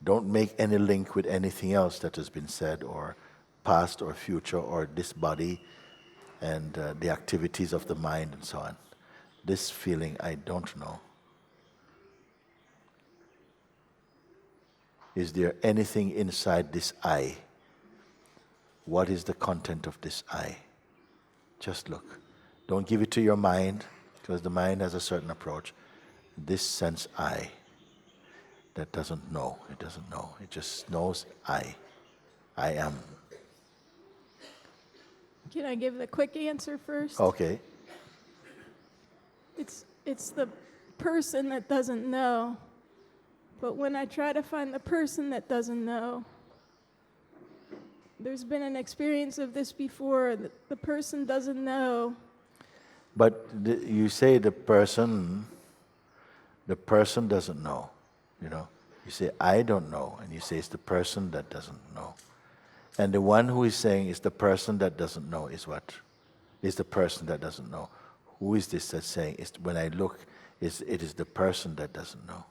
Don't make any link with anything else that has been said, or past or future, or this body and the activities of the mind and so on. This feeling, I don't know. Is there anything inside this I? What is the content of this I? Just look. Don't give it to your mind, because the mind has a certain approach. This sense I that doesn't know. It doesn't know. It just knows I. I am. Can I give the quick answer first? Okay. It's the person that doesn't know. But when I try to find the person that doesn't know, there's been an experience of this before, that the person doesn't know. But you say the person doesn't know, you know. You say, I don't know, and you say it's the person that doesn't know. And the one who is saying it's the person that doesn't know is what? Is the person that doesn't know. Who is this that's saying, when I look, it is the person that doesn't know?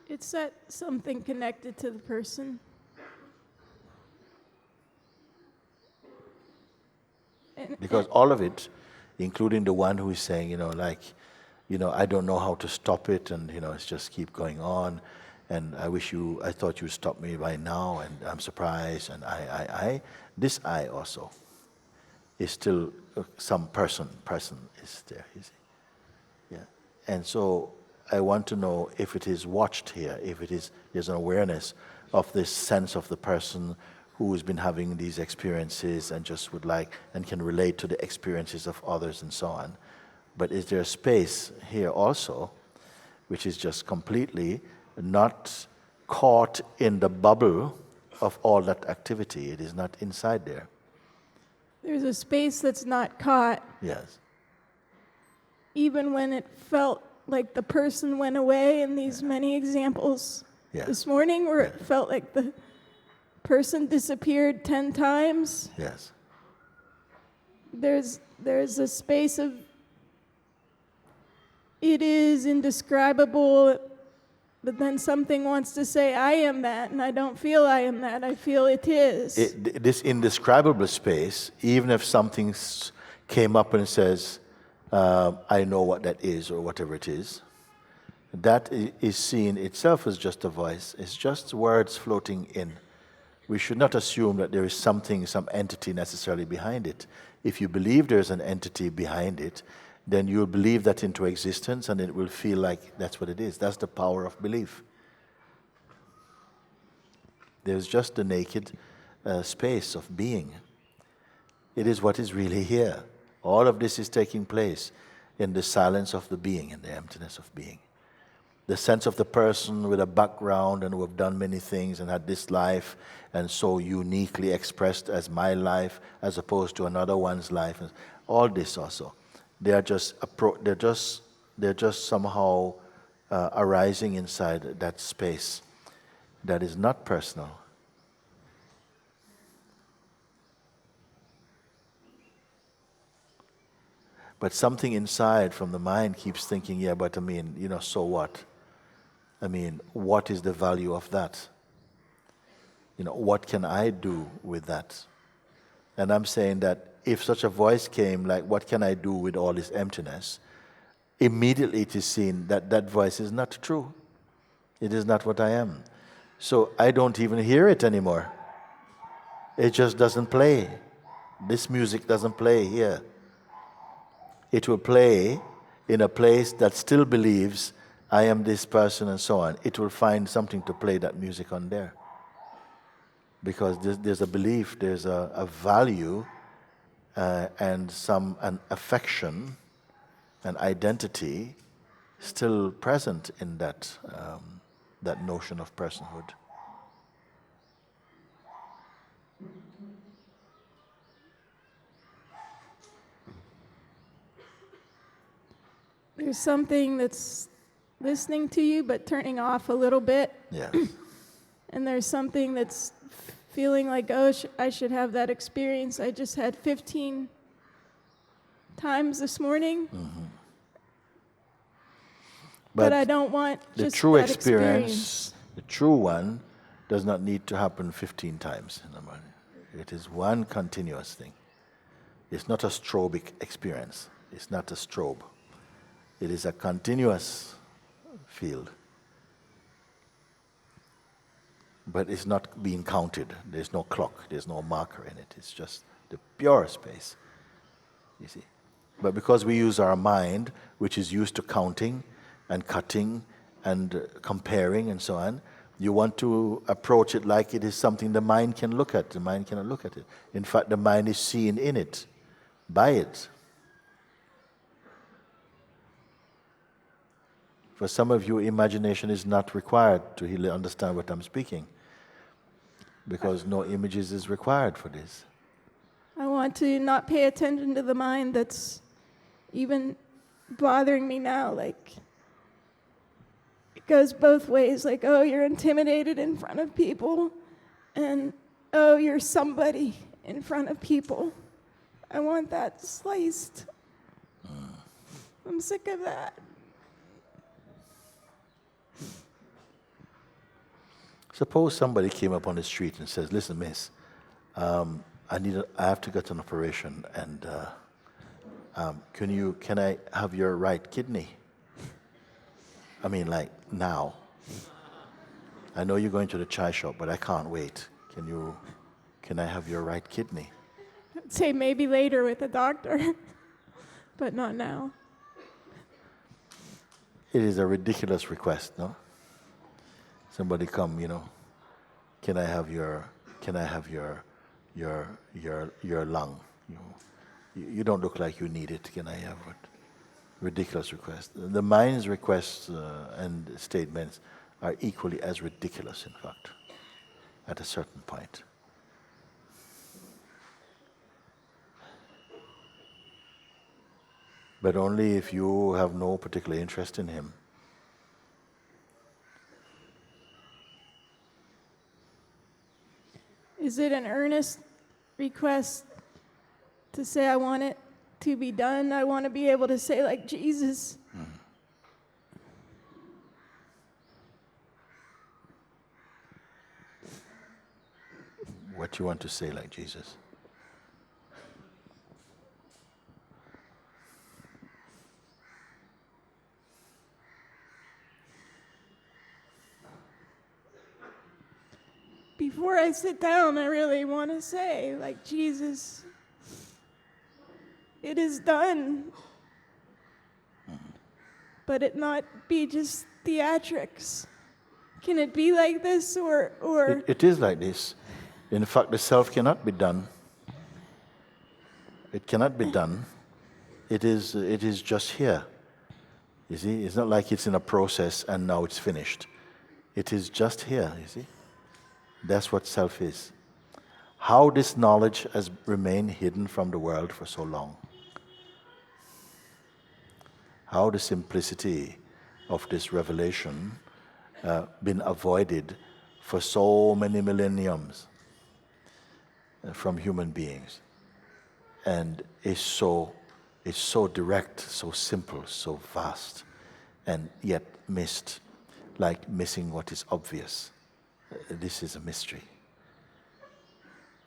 It's that something connected to the person. Because all of it, including the one who is saying, you know, like, you know, I don't know how to stop it, and, you know, it's just keep going on, and I thought you'd stop me by now, and I'm surprised, and this I also is still some person is there, you see. Yeah. And so I want to know if it is watched here, if there's an awareness of this sense of the person who has been having these experiences and just would like and can relate to the experiences of others and so on. But is there a space here also which is just completely not caught in the bubble of all that activity? It is not inside there. There's a space that's not caught. Yes. Even when it felt like the person went away in these many examples this morning, where it felt like the person disappeared 10 times. Yes. There's a space of, it is indescribable, but then something wants to say, I am that, and I don't feel I am that. I feel it is. This indescribable space, even if something came up and says, I know what that is, or whatever it is, that is seen itself as just a voice. It's just words floating in. We should not assume that there is something, some entity necessarily behind it. If you believe there's an entity behind it, then you'll believe that into existence, and it will feel like that's what it is. That's the power of belief. There's just the naked space of being. It is what is really here. All of this is taking place in the silence of the being, in the emptiness of being. The sense of the person with a background and who have done many things and had this life and so uniquely expressed as my life as opposed to another one's life. All this also. They're just somehow arising inside that space that is not personal. But something inside from the mind keeps thinking, yeah, but I mean, so what? I mean, what is the value of that? What can I do with that? And I'm saying that if such a voice came, like, what can I do with all this emptiness? Immediately it is seen that that voice is not true. It is not what I am. So I don't even hear it anymore. It just doesn't play. This music doesn't play here. It will play in a place that still believes I am this person and so on. It will find something to play that music on there. Because there's a belief, there's a value and an affection, an identity still present in that notion of personhood. There's something that's listening to you but turning off a little bit. Yeah. And there's something that's feeling like, oh, I should have that experience. I just had 15 times this morning. Mm-hmm. But I don't want the just true that experience. The true one, does not need to happen 15 times in the morning. It is one continuous thing. It's not a strobic experience. It's not a strobe. It is a continuous field. But it's not being counted. There's no clock. There's no marker in it. It's just the pure space. You see? But because we use our mind, which is used to counting and cutting and comparing and so on, you want to approach it like it is something the mind can look at. The mind cannot look at it. In fact, the mind is seen in it, by it. For some of you, imagination is not required to really understand what I'm speaking, because no images is required for this. I want to not pay attention to the mind that's even bothering me now. Like, it goes both ways. Like, oh, you're intimidated in front of people, and oh, you're somebody in front of people. I want that sliced. I'm sick of that. Suppose somebody came up on the street and says, "Listen, miss, I have to get an operation, and can I have your right kidney? I mean, like now. I know you're going to the chai shop, but I can't wait. Can I have your right kidney?" I'd say maybe later with a doctor, but not now. It is a ridiculous request, no? Somebody come, can I have your lung? You don't look like you need it. Can I have it? Ridiculous request. The mind's requests and statements are equally as ridiculous, in fact, at a certain point. But only if you have no particular interest in him. Is it an earnest request to say I want it to be done? I want to be able to say like Jesus. what you want to say like Jesus. Before I sit down, I really want to say, like, Jesus, it is done. But it not be just theatrics. Can it be like this, or It is like this. In fact, the self cannot be done. It cannot be done. It is just here. You see, it's not like it's in a process and now it's finished. It is just here, you see. That's what self is. How this knowledge has remained hidden from the world for so long. How the simplicity of this revelation been avoided for so many millenniums from human beings, and is so direct, so simple, so vast, and yet missed, like missing what is obvious. This is a mystery.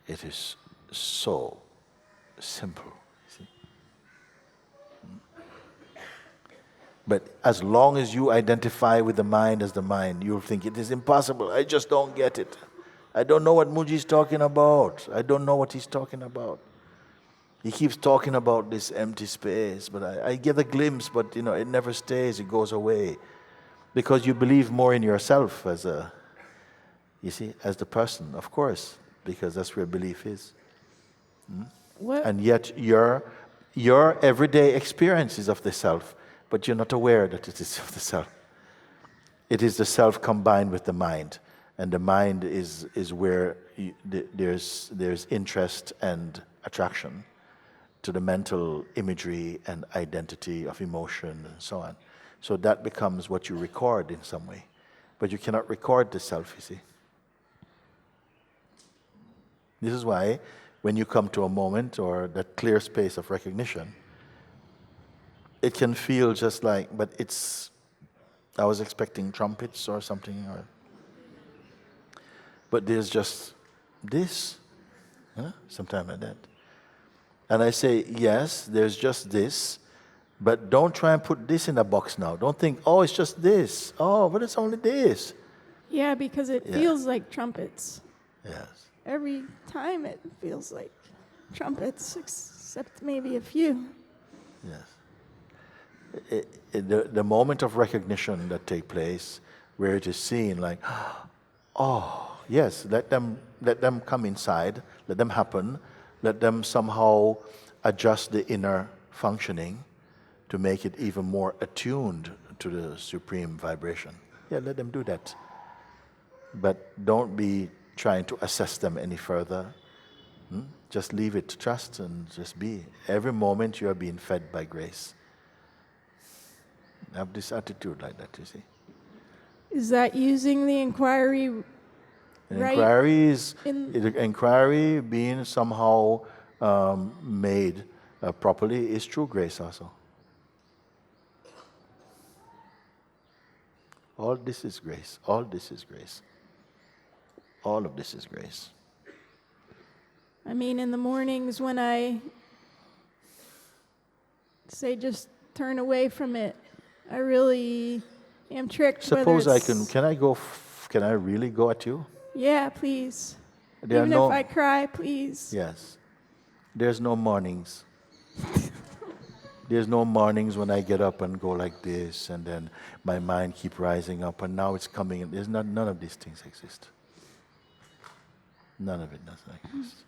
It is so simple. See? But as long as you identify with the mind as the mind, you'll think it is impossible. I just don't get it. I don't know what Mooji is talking about. I don't know what he's talking about. He keeps talking about this empty space, but I get a glimpse, but it never stays, it goes away. Because you believe more in yourself as as the person, of course, because that's where belief is. What? And yet your everyday experience is of the self, but you're not aware that it is of the self. It is the self combined with the mind, and the mind is where there's interest and attraction to the mental imagery and identity of emotion and so on. So that becomes what you record in some way. But you cannot record the self, you see. This is why when you come to a moment or that clear space of recognition, it can feel just like, but I was expecting trumpets or something, but there's just this, sometimes like that. And I say, yes, there's just this, but don't try and put this in a box now. Don't think, oh, it's just this. Oh, but it's only this. yeah, because it feels like trumpets. Yes. Every time it feels like trumpets, except maybe a few. Yes. The moment of recognition that take place, where it is seen like, oh, yes, let them come inside, let them happen, let them somehow adjust the inner functioning to make it even more attuned to the supreme vibration. Yeah, let them do that. But don't be trying to assess them any further. Just leave it to trust and just be. Every moment you are being fed by grace. Have this attitude like that, you see. Is that using the inquiry right? Inquiry being somehow made properly is true grace also. All this is grace. All this is grace. All of this is grace. I mean, in the mornings when I say just turn away from it, I really am tricked. Suppose can I really go at you? Yeah, please. There Even if I cry, please. Yes. There's no mornings. There's no mornings when I get up and go like this, and then my mind keep rising up, and now it's coming. And none of these things exist. None of it doesn't exist.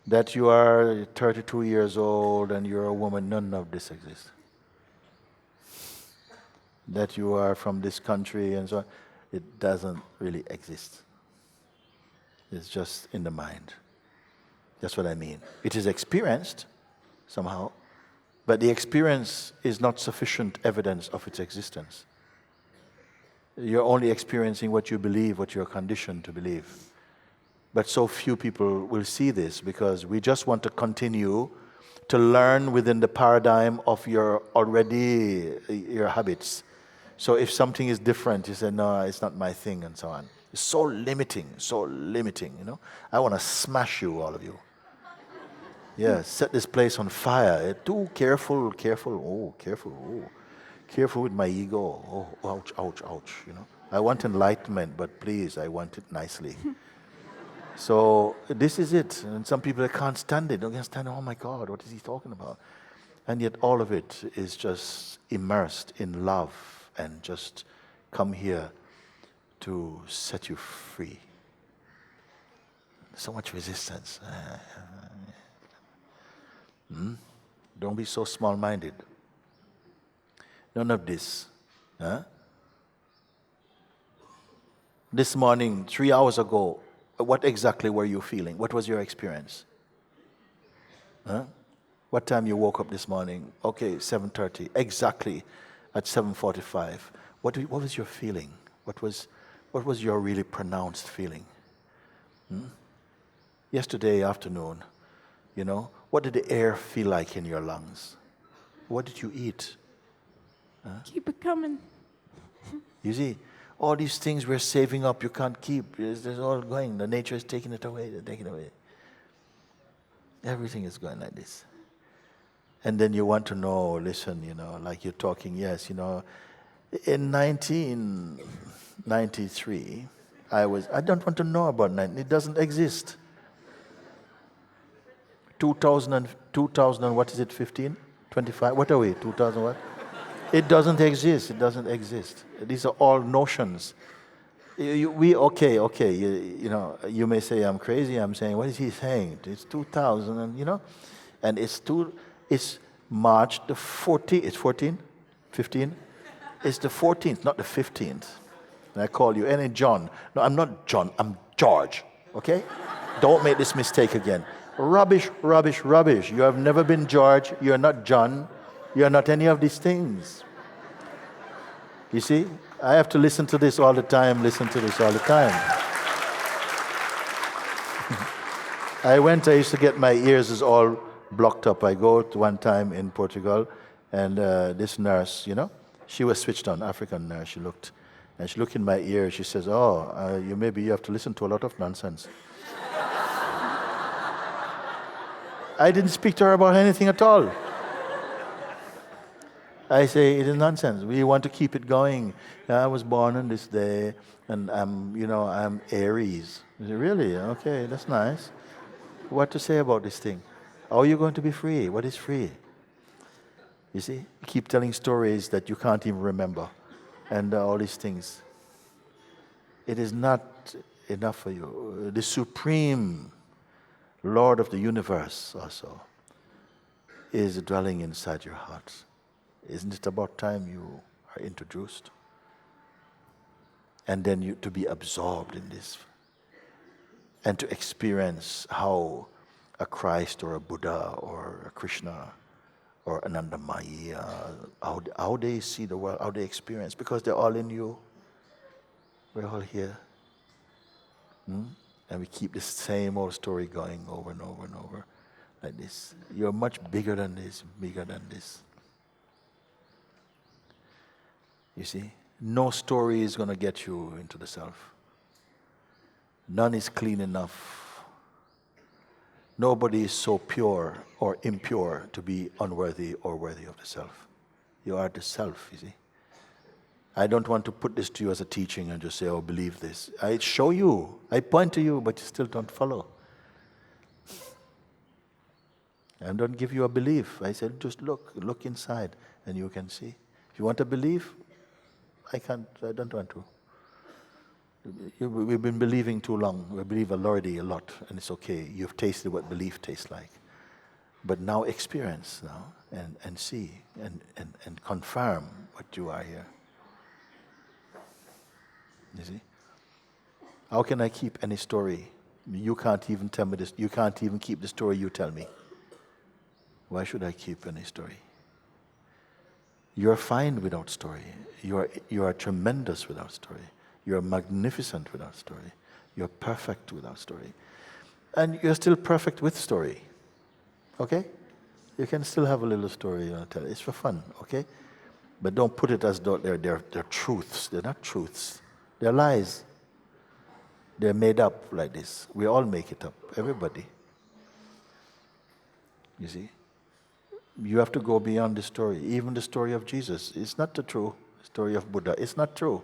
That you are 32 years old and you're a woman, none of this exists. That you are from this country and so on, it doesn't really exist. It's just in the mind. That's what I mean. It is experienced somehow, but the experience is not sufficient evidence of its existence. You're only experiencing what you believe, what you're conditioned to believe. But so few people will see this because we just want to continue to learn within the paradigm of your habits. So if something is different, you say, no, it's not my thing, and so on. It's so limiting, you know. I want to smash you, all of you. Yeah, set this place on fire. Too careful, oh, careful with my ego. Oh, ouch, ouch, ouch, you know. I want enlightenment, but please, I want it nicely. So this is it. And some people, they can't stand it. They can't stand it. Oh my God, what is he talking about? And yet all of it is just immersed in love and just come here to set you free. So much resistance. Don't be so small-minded. None of this. Huh? This morning, 3 hours ago, what exactly were you feeling? What was your experience? Huh? What time you woke up this morning? Okay, 7:30. Exactly at 7:45. What was your feeling? What was your really pronounced feeling? Yesterday afternoon, you know, what did the air feel like in your lungs? What did you eat? Keep it coming. You see, all these things we're saving up, you can't keep. It's all going. The nature is taking it away. They're taking it away. Everything is going like this. And then you want to know, listen, you know, like you're talking, yes, you know, in 1993, I don't want to know about 19, it doesn't exist. 2000, what is it, 15? 25? What are we, 2000 what? It doesn't exist, it doesn't exist. These are all notions. Okay, you know, you may say I'm crazy, I'm saying, what is he saying? It's 2000, and, you know, and it's March the 14th, it's 14? 15? It's the 14th, not the 15th. And I call you, and John. No, I'm not John, I'm George, okay? Don't make this mistake again. Rubbish, rubbish, rubbish. You have never been George, you're not John, you're not any of these things. You see? I have to listen to this all the time, I used to get my ears is all blocked up. I go to one time in Portugal, and this nurse, you know, she was switched on, African nurse, she looked in my ear, she says, you have to listen to a lot of nonsense. I didn't speak to her about anything at all. I say, it is nonsense. We want to keep it going. I was born on this day, and I'm Aries. I say, really? Okay, that's nice. What to say about this thing? How are you going to be free? What is free? You see, you keep telling stories that you can't even remember, and all these things. It is not enough for you. The supreme Lord of the universe also is dwelling inside your hearts. Isn't it about time you are introduced? And then to be absorbed in this and to experience how a Christ or a Buddha or a Krishna or Anandamayi, how they see the world, how they experience, because they're all in you. We're all here. And we keep the same old story going over and over and over like this. You're much bigger than this, bigger than this. You see, no story is going to get you into the self. None is clean enough. Nobody is so pure or impure to be unworthy or worthy of the self. You are the self, you see. I don't want to put this to you as a teaching and just say, oh, believe this. I show you, I point to you, but you still don't follow. I don't give you a belief. I said, just look inside, and you can see. If you want a belief, I don't want to. We've been believing too long. We believe already a lot, and it's okay. You've tasted what belief tastes like. But now experience now, and see, and confirm what you are here. You see? How can I keep any story? You can't even tell me this. You can't even keep the story you tell me. Why should I keep any story? You're fine without story. You are tremendous without story. You're magnificent without story. You're perfect without story. And you're still perfect with story. Okay? You can still have a little story you want to tell. It's for fun, okay? But don't put it as though they're truths. They're not truths. They're lies. They're made up like this. We all make it up, everybody. You see? You have to go beyond the story. Even the story of Jesus, it's not the true story of Buddha. It's not true.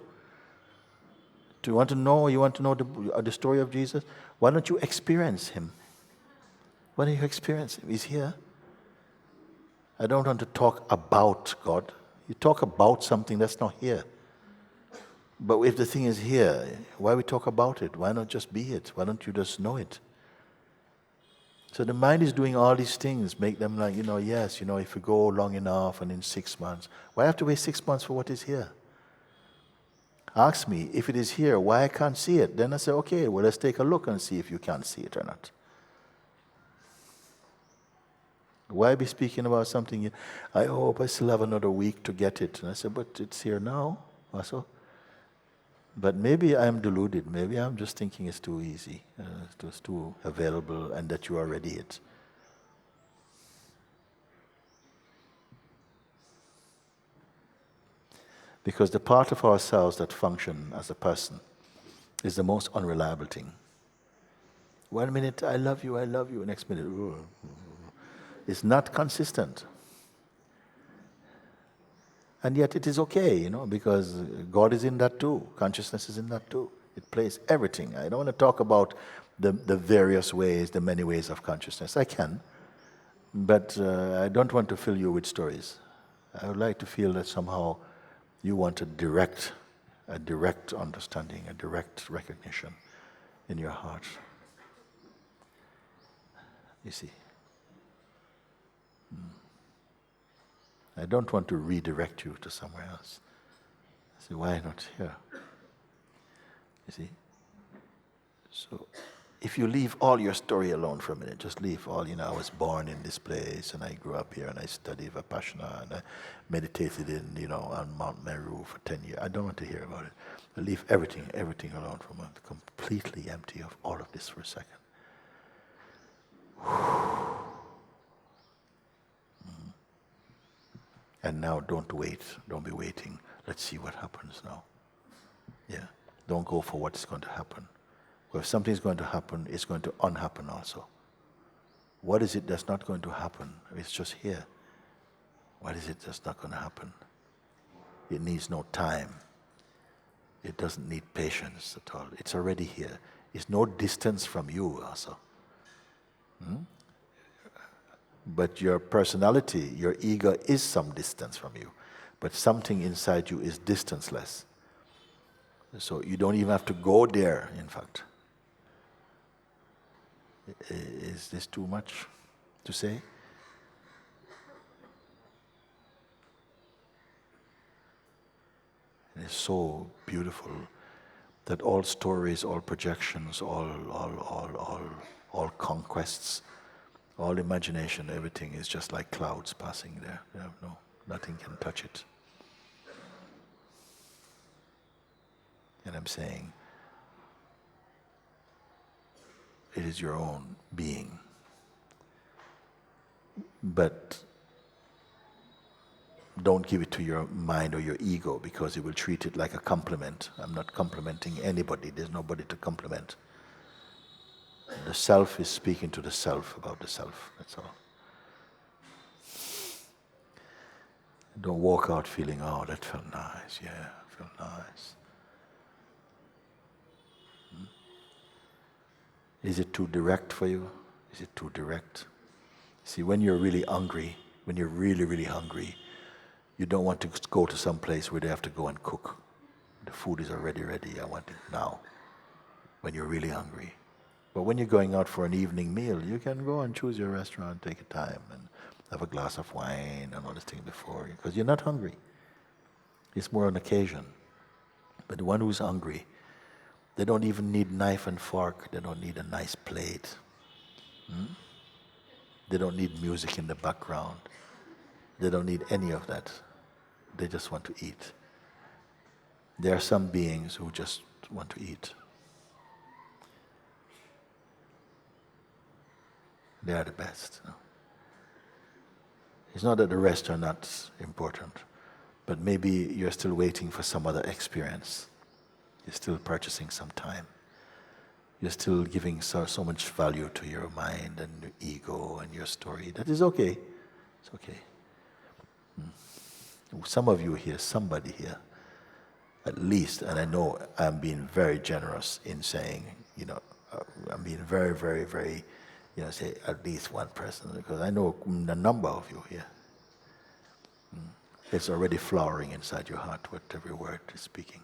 Do you want to know the story of Jesus? Why don't you experience him? Why don't you experience him? He's here. I don't want to talk about God. You talk about something that's not here. But if the thing is here, why we talk about it? Why not just be it? Why don't you just know it? So the mind is doing all these things, make them like, yes, if we go long enough and in 6 months. Why have to wait 6 months for what is here? Ask me, if it is here, why I can't see it? Then I say, okay, well, let's take a look and see if you can see it or not. Why be speaking about something? I hope I still have another week to get it. And I said, but it's here now. Also. But maybe I'm deluded. Maybe I'm just thinking it's too easy. It's too available and that you are already it. Because the part of ourselves that function as a person is the most unreliable thing. 1 minute, I love you. Next minute, it's not consistent. And yet it is okay, because God is in that too. Consciousness is in that too. It plays everything. I don't want to talk about the various ways, the many ways of consciousness. I can, but I don't want to fill you with stories. I would like to feel that somehow you want a direct understanding, a direct recognition in your heart. You see. I don't want to redirect you to somewhere else. I say, why not here? You see? So, if you leave all your story alone for a minute, just leave all, I was born in this place, and I grew up here, and I studied Vipassana, and I meditated on Mount Meru for 10 years. I don't want to hear about it. But leave everything alone for a moment, completely empty of all of this for a second. And now don't wait. Don't be waiting. Let's see what happens now. Yeah. Don't go for what's going to happen. Well, if something's going to happen, it's going to unhappen also. What is it that's not going to happen? It's just here. What is it that's not going to happen? It needs no time. It doesn't need patience at all. It's already here. It's no distance from you also. But your personality, your ego is some distance from you. But something inside you is distanceless. So you don't even have to go there, in fact. Is this too much to say? It is so beautiful that all stories, all projections, all conquests, all imagination, everything is just like clouds passing there. Nothing can touch it. And I'm saying, it is your own being. But don't give it to your mind or your ego, because it will treat it like a compliment. I'm not complimenting anybody. There's nobody to compliment. The self is speaking to the self about the self. That's all. Don't walk out feeling, oh, that felt nice. Yeah, it felt nice. Is it too direct for you? Is it too direct? See, when you're really hungry, when you're really, really hungry, you don't want to go to some place where they have to go and cook. The food is already ready. I want it now. When you're really hungry. But when you're going out for an evening meal, you can go and choose your restaurant, take a time, and have a glass of wine and all this thing before you, because you're not hungry. It's more an occasion. But the one who's hungry, they don't even need knife and fork. They don't need a nice plate. They don't need music in the background. They don't need any of that. They just want to eat. There are some beings who just want to eat. They are the best. It's not that the rest are not important, but maybe you're still waiting for some other experience. You're still purchasing some time. you're still giving so much value to your mind and your ego and your story. That is okay. It's okay. Some of you here, somebody here, at least, and I know I'm being very generous in saying, I'm being very, very, very, say at least one person, because I know a number of you here. It's already flowering inside your heart what every word is speaking.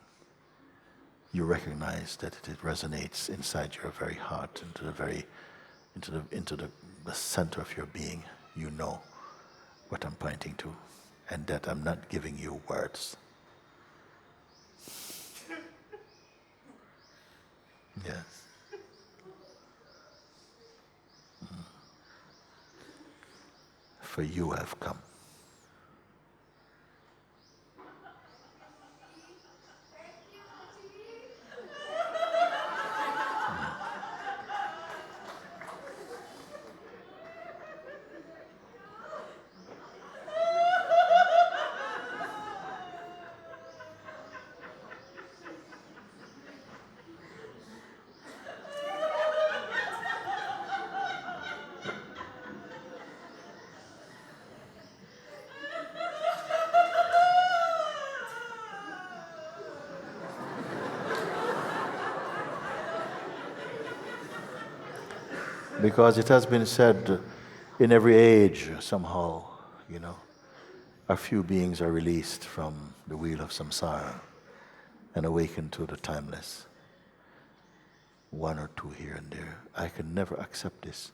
You recognize that it resonates inside your very heart, into the center of your being. You know what I'm pointing to, and that I'm not giving you words. Yes. For you have come. Because it has been said in every age somehow, a few beings are released from the wheel of samsara and awaken to the timeless. One or two here and there. I could never accept this.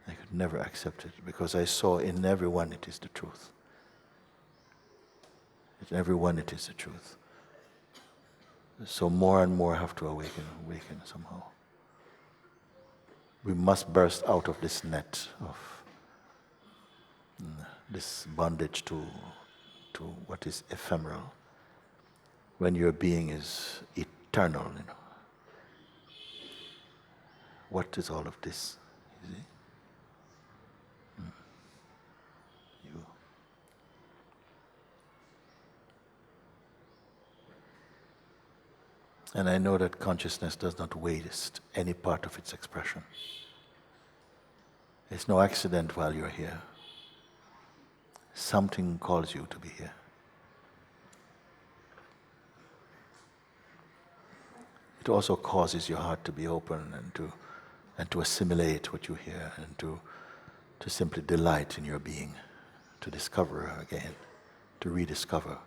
I could never accept it because I saw in everyone it is the truth. In everyone it is the truth. So more and more have to awaken somehow. We must burst out of this net of this bondage to what is ephemeral, when your being is eternal. What is all of this? You see? You. And I know that consciousness does not waste any part of its expression. It's no accident while you're here. Something calls you to be here. It also causes your heart to be open and to assimilate what you hear and to simply delight in your being, to discover again, to rediscover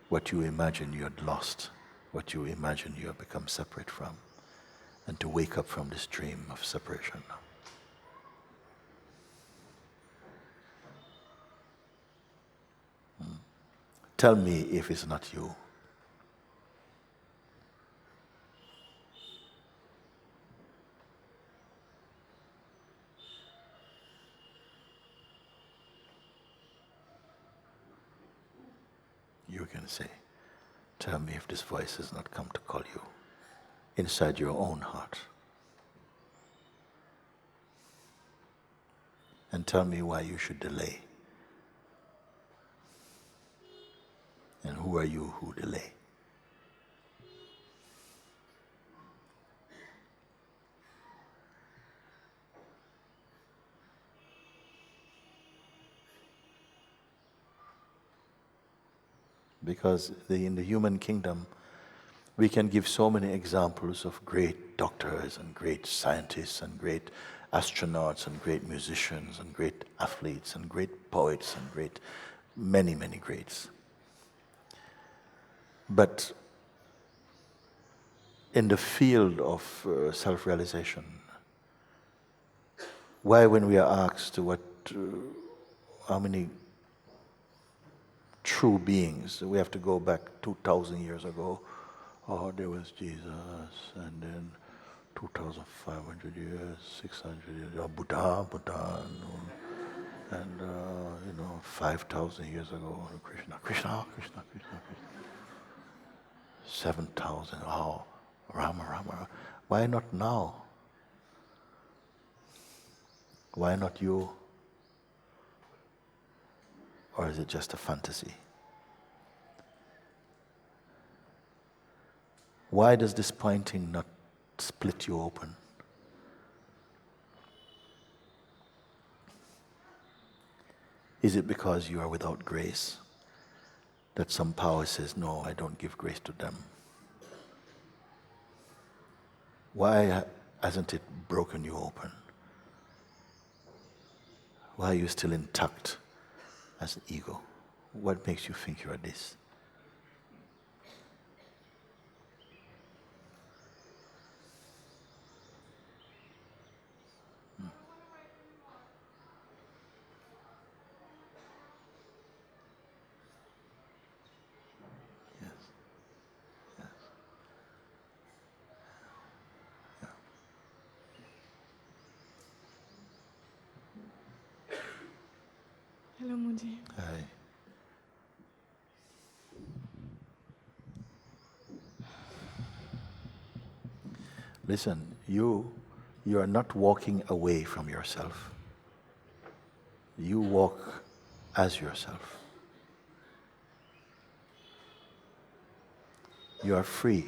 what you imagine you had lost, what you imagine you have become separate from, and to wake up from this dream of separation. Tell me if it's not you. You can say, tell me if this voice has not come to call you inside your own heart. And tell me why you should delay. And who are you who delay? Because in the human kingdom, we can give so many examples of great doctors and great scientists and great astronauts and great musicians and great athletes and great poets and great, many, many greats. But in the field of self-realization, why when we are asked how many true beings, we have to go back 2,000 years ago. Oh, there was Jesus, and then 2,500 years, 600 years, Buddha, and 5,000 years ago, Krishna. 7,000, oh, Rama. Why not now? Why not you? Or is it just a fantasy? Why does this pointing not split you open? Is it because you are without grace that some power says, no, I don't give grace to them? Why hasn't it broken you open? Why are you still intact as an ego? What makes you think you are this? Yes. Yes. Hello, Mooji. Hi. Listen, you are not walking away from yourself. You walk as yourself. You are free.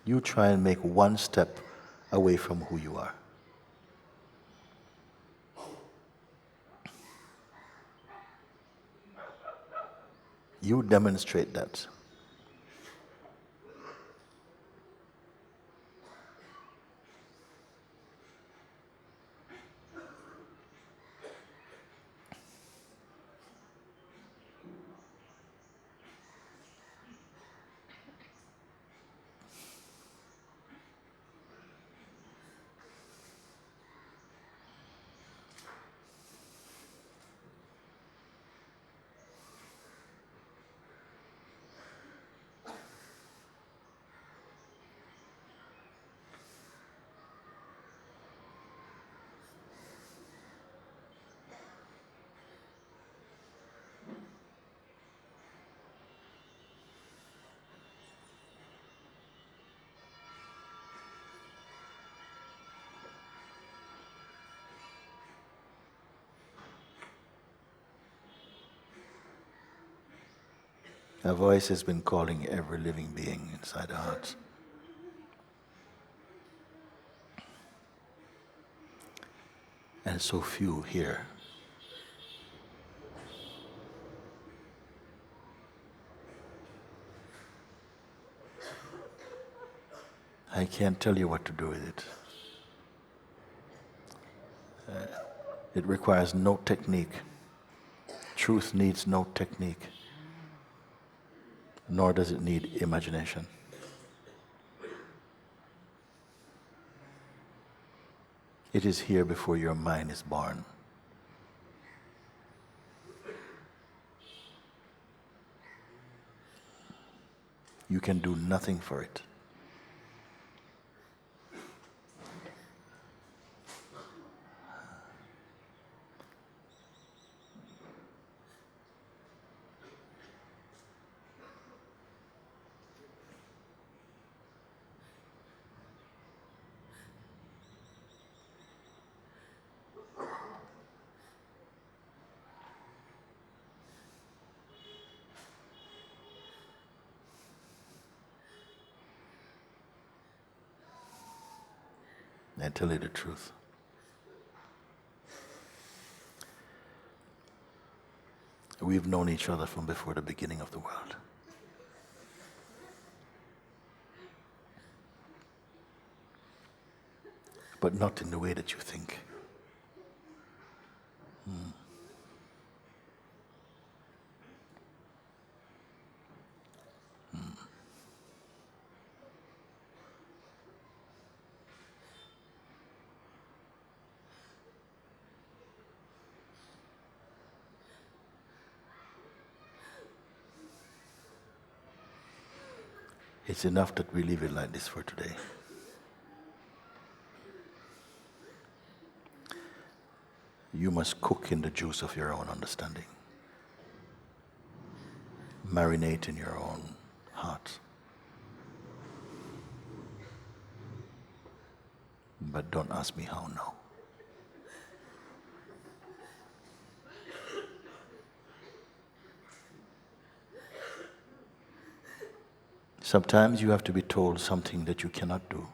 You try and make one step away from who you are. You demonstrate that. A voice has been calling every living being inside our hearts. And so few here. I can't tell you what to do with it. It requires no technique. Truth needs no technique, nor does it need imagination. It is here before your mind is born. You can do nothing for it. I tell you the truth. We've known each other from before the beginning of the world. But not in the way that you think. It's enough that we leave it like this for today. You must cook in the juice of your own understanding. Marinate in your own heart. But don't ask me how now. Sometimes you have to be told something that you cannot do.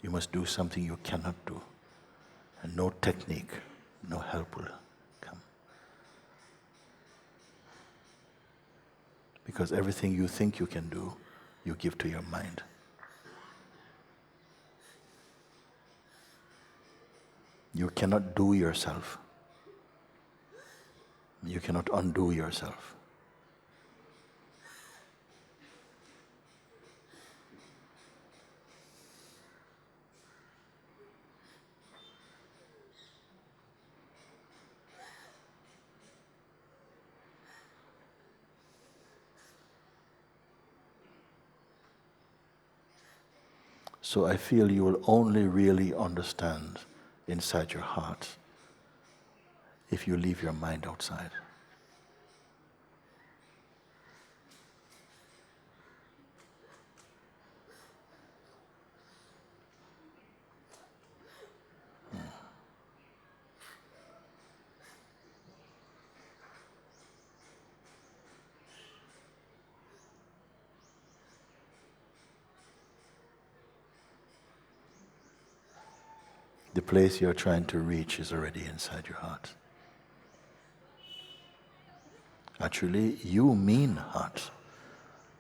You must do something you cannot do. And no technique, no help will come. Because everything you think you can do, you give to your mind. You cannot do yourself. You cannot undo yourself. So I feel you will only really understand inside your heart if you leave your mind outside. The place you're trying to reach is already inside your heart. Actually, you mean heart.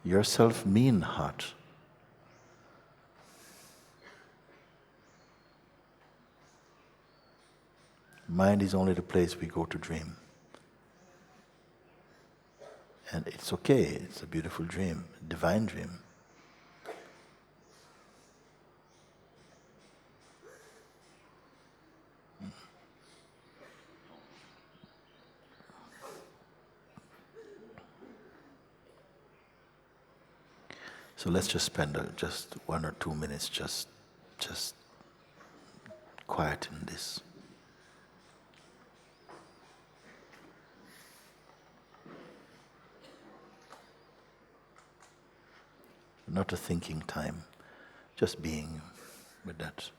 Yourself mean heart. Mind is only the place we go to dream. And it's okay, it's a beautiful dream, divine dream. So let's just spend just 1 or 2 minutes just quiet in this. Not a thinking time, just being with that.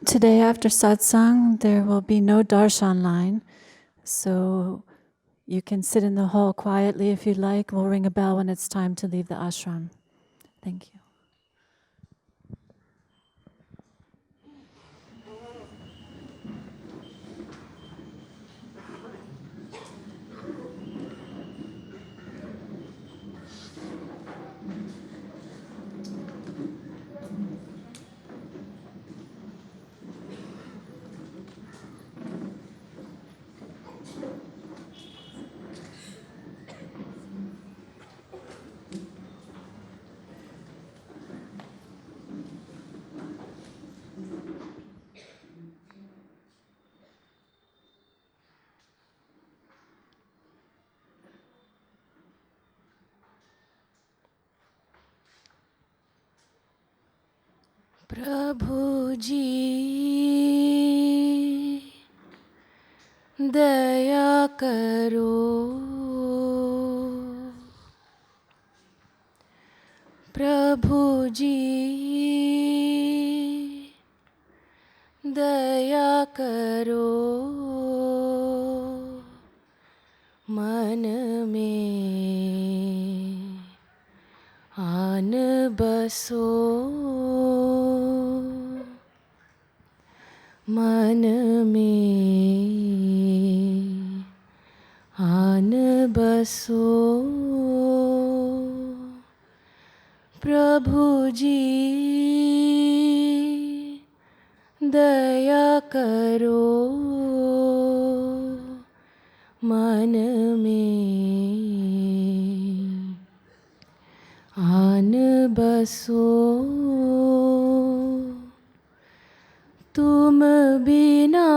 Today after satsang, there will be no darshan line, so you can sit in the hall quietly if you'd like. We'll ring a bell when it's time to leave the ashram. Thank you. प्रभु जी दया करो, प्रभु जी दया करो, मन में आन बसो, मन में आन बसो, प्रभु जी दया करो, मन में आन बसो, तुम बिना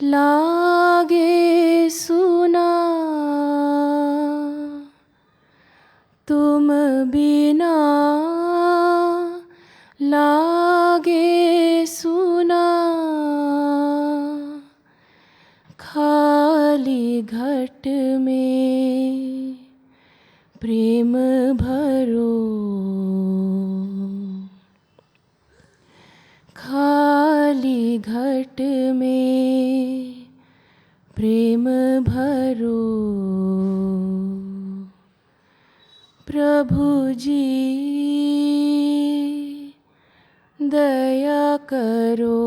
लागे सुना, तुम बिना लागे सुना, खाली घट में प्रेम भरो, खाली घट में प्रेम भरो, प्रभु जी दया करो,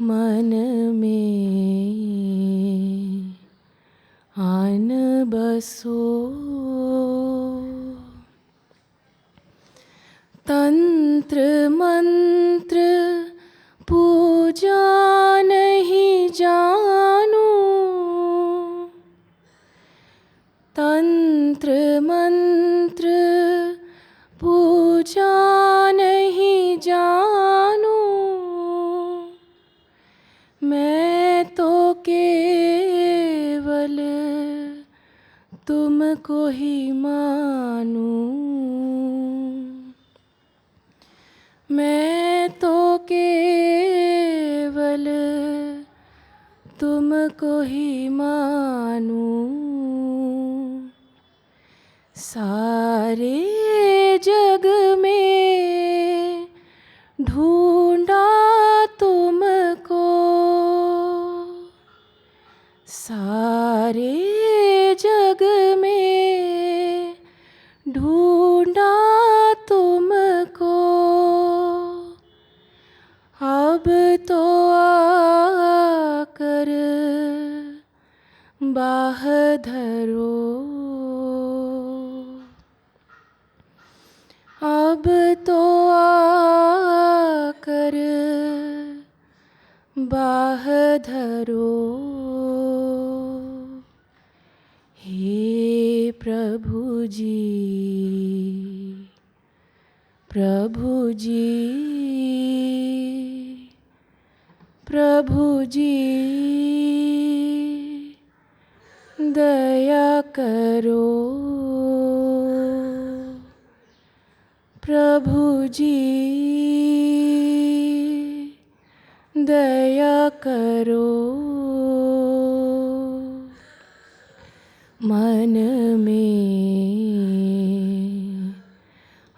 मन में आन बसो, तंत्र मंत्र पूजा नहीं जानू, तंत्र मंत्र पूजा नहीं जानू, मैं तो केवल तुमको ही मानू, मैं तो केवल तुमको ही मानू, सारे जग में ढूंढा तुमको, सारे जग में ढूंढा तुमको, अब तो आकर बाह धरो, अब तो आकर बाह धरो, हे प्रभु जी, प्रभु जी, प्रभु जी दया करो, प्रभु जी दया करो, मन में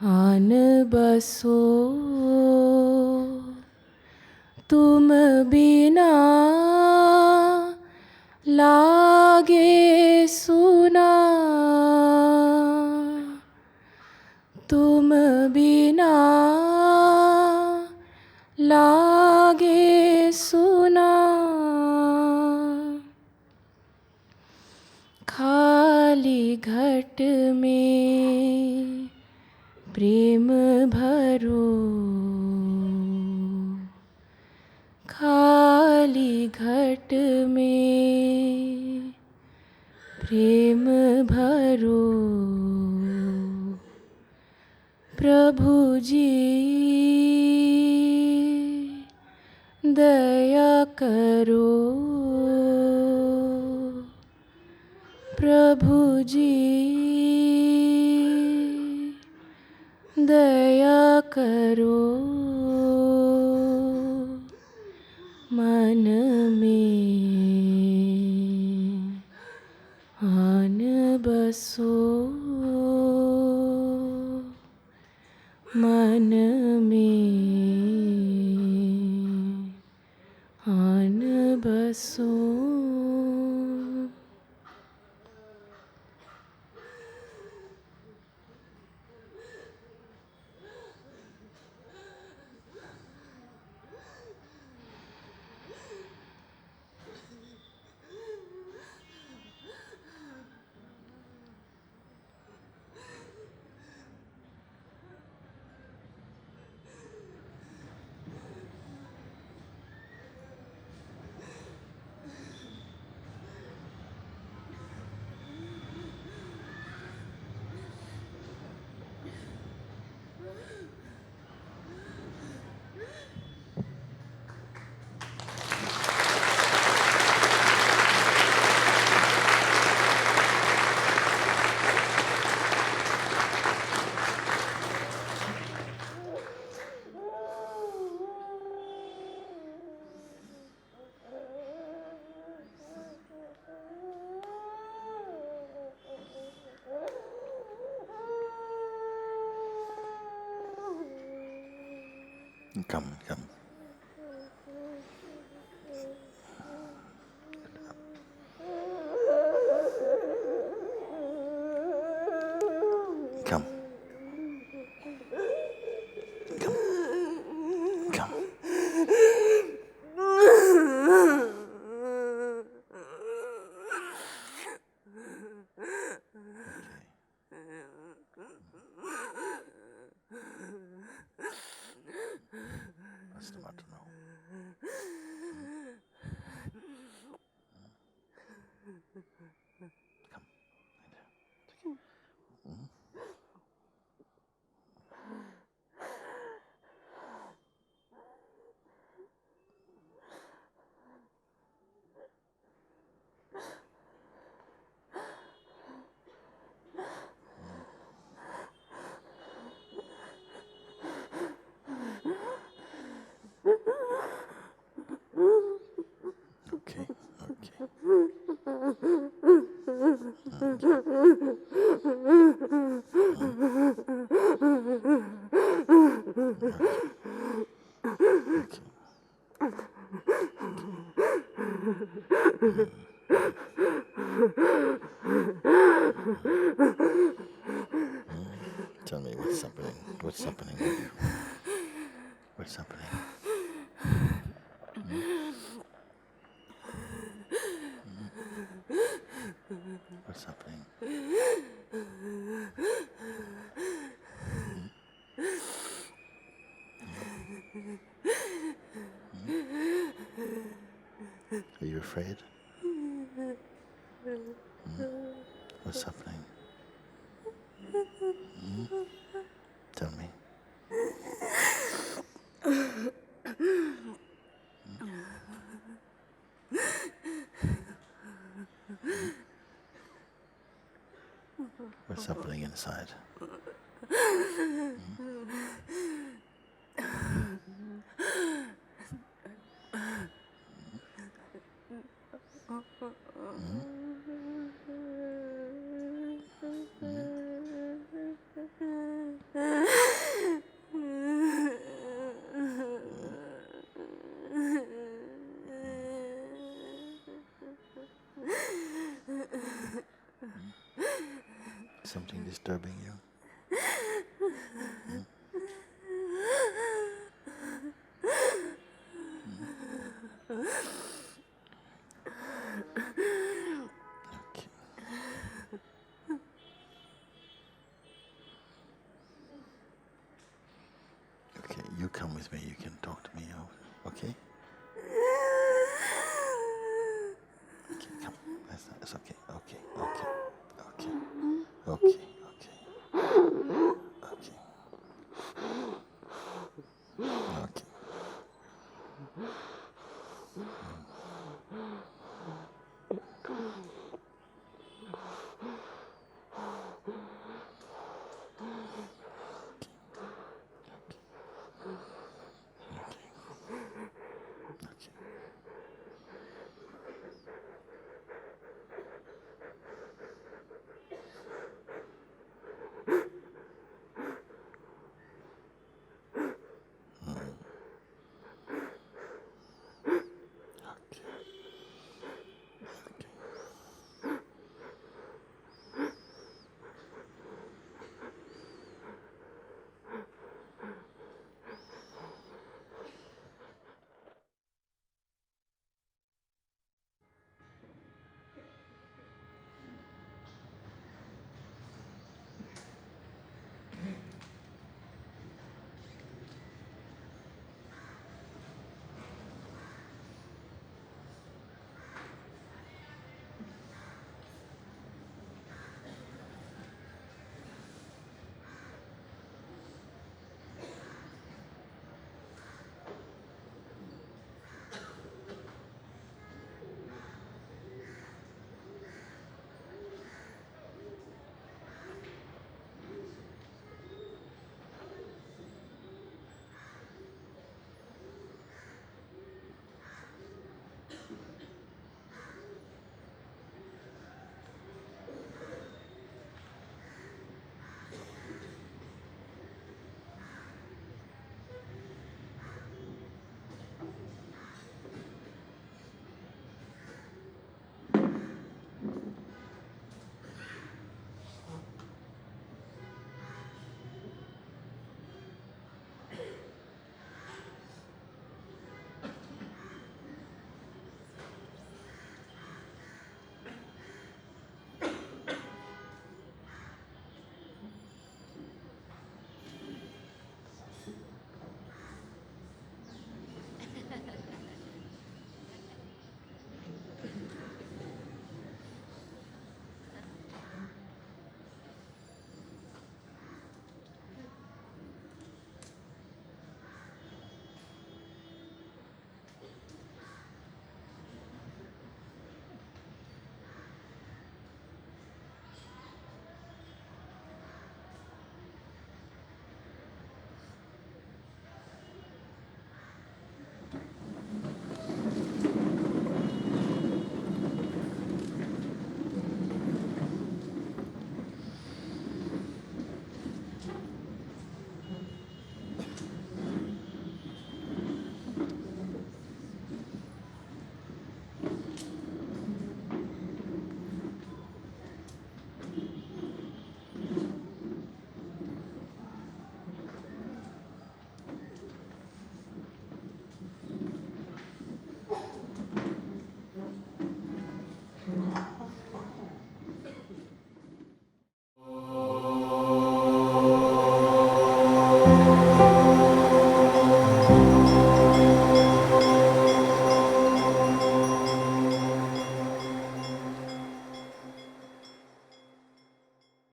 आन बसो, बसो तुम बिना लागे सुना तुम बिना लागे सुना खाली घट में प्रेम भरो खाली घट में प्रेम भरो प्रभु जी दया करो प्रभु जी दया करो मन में आन बसो मन में आन बसो Come, come. Come. Come. Come. What's the matter now? Come. Okay, okay. Tell me what's happening. What's happening with you? What's happening? What's happening? Are you afraid? What's happening? Tell me. What's happening inside? Something disturbing you? Okay. Okay, you come with me. You can talk to me. Okay? Okay, come. That's okay. Okay.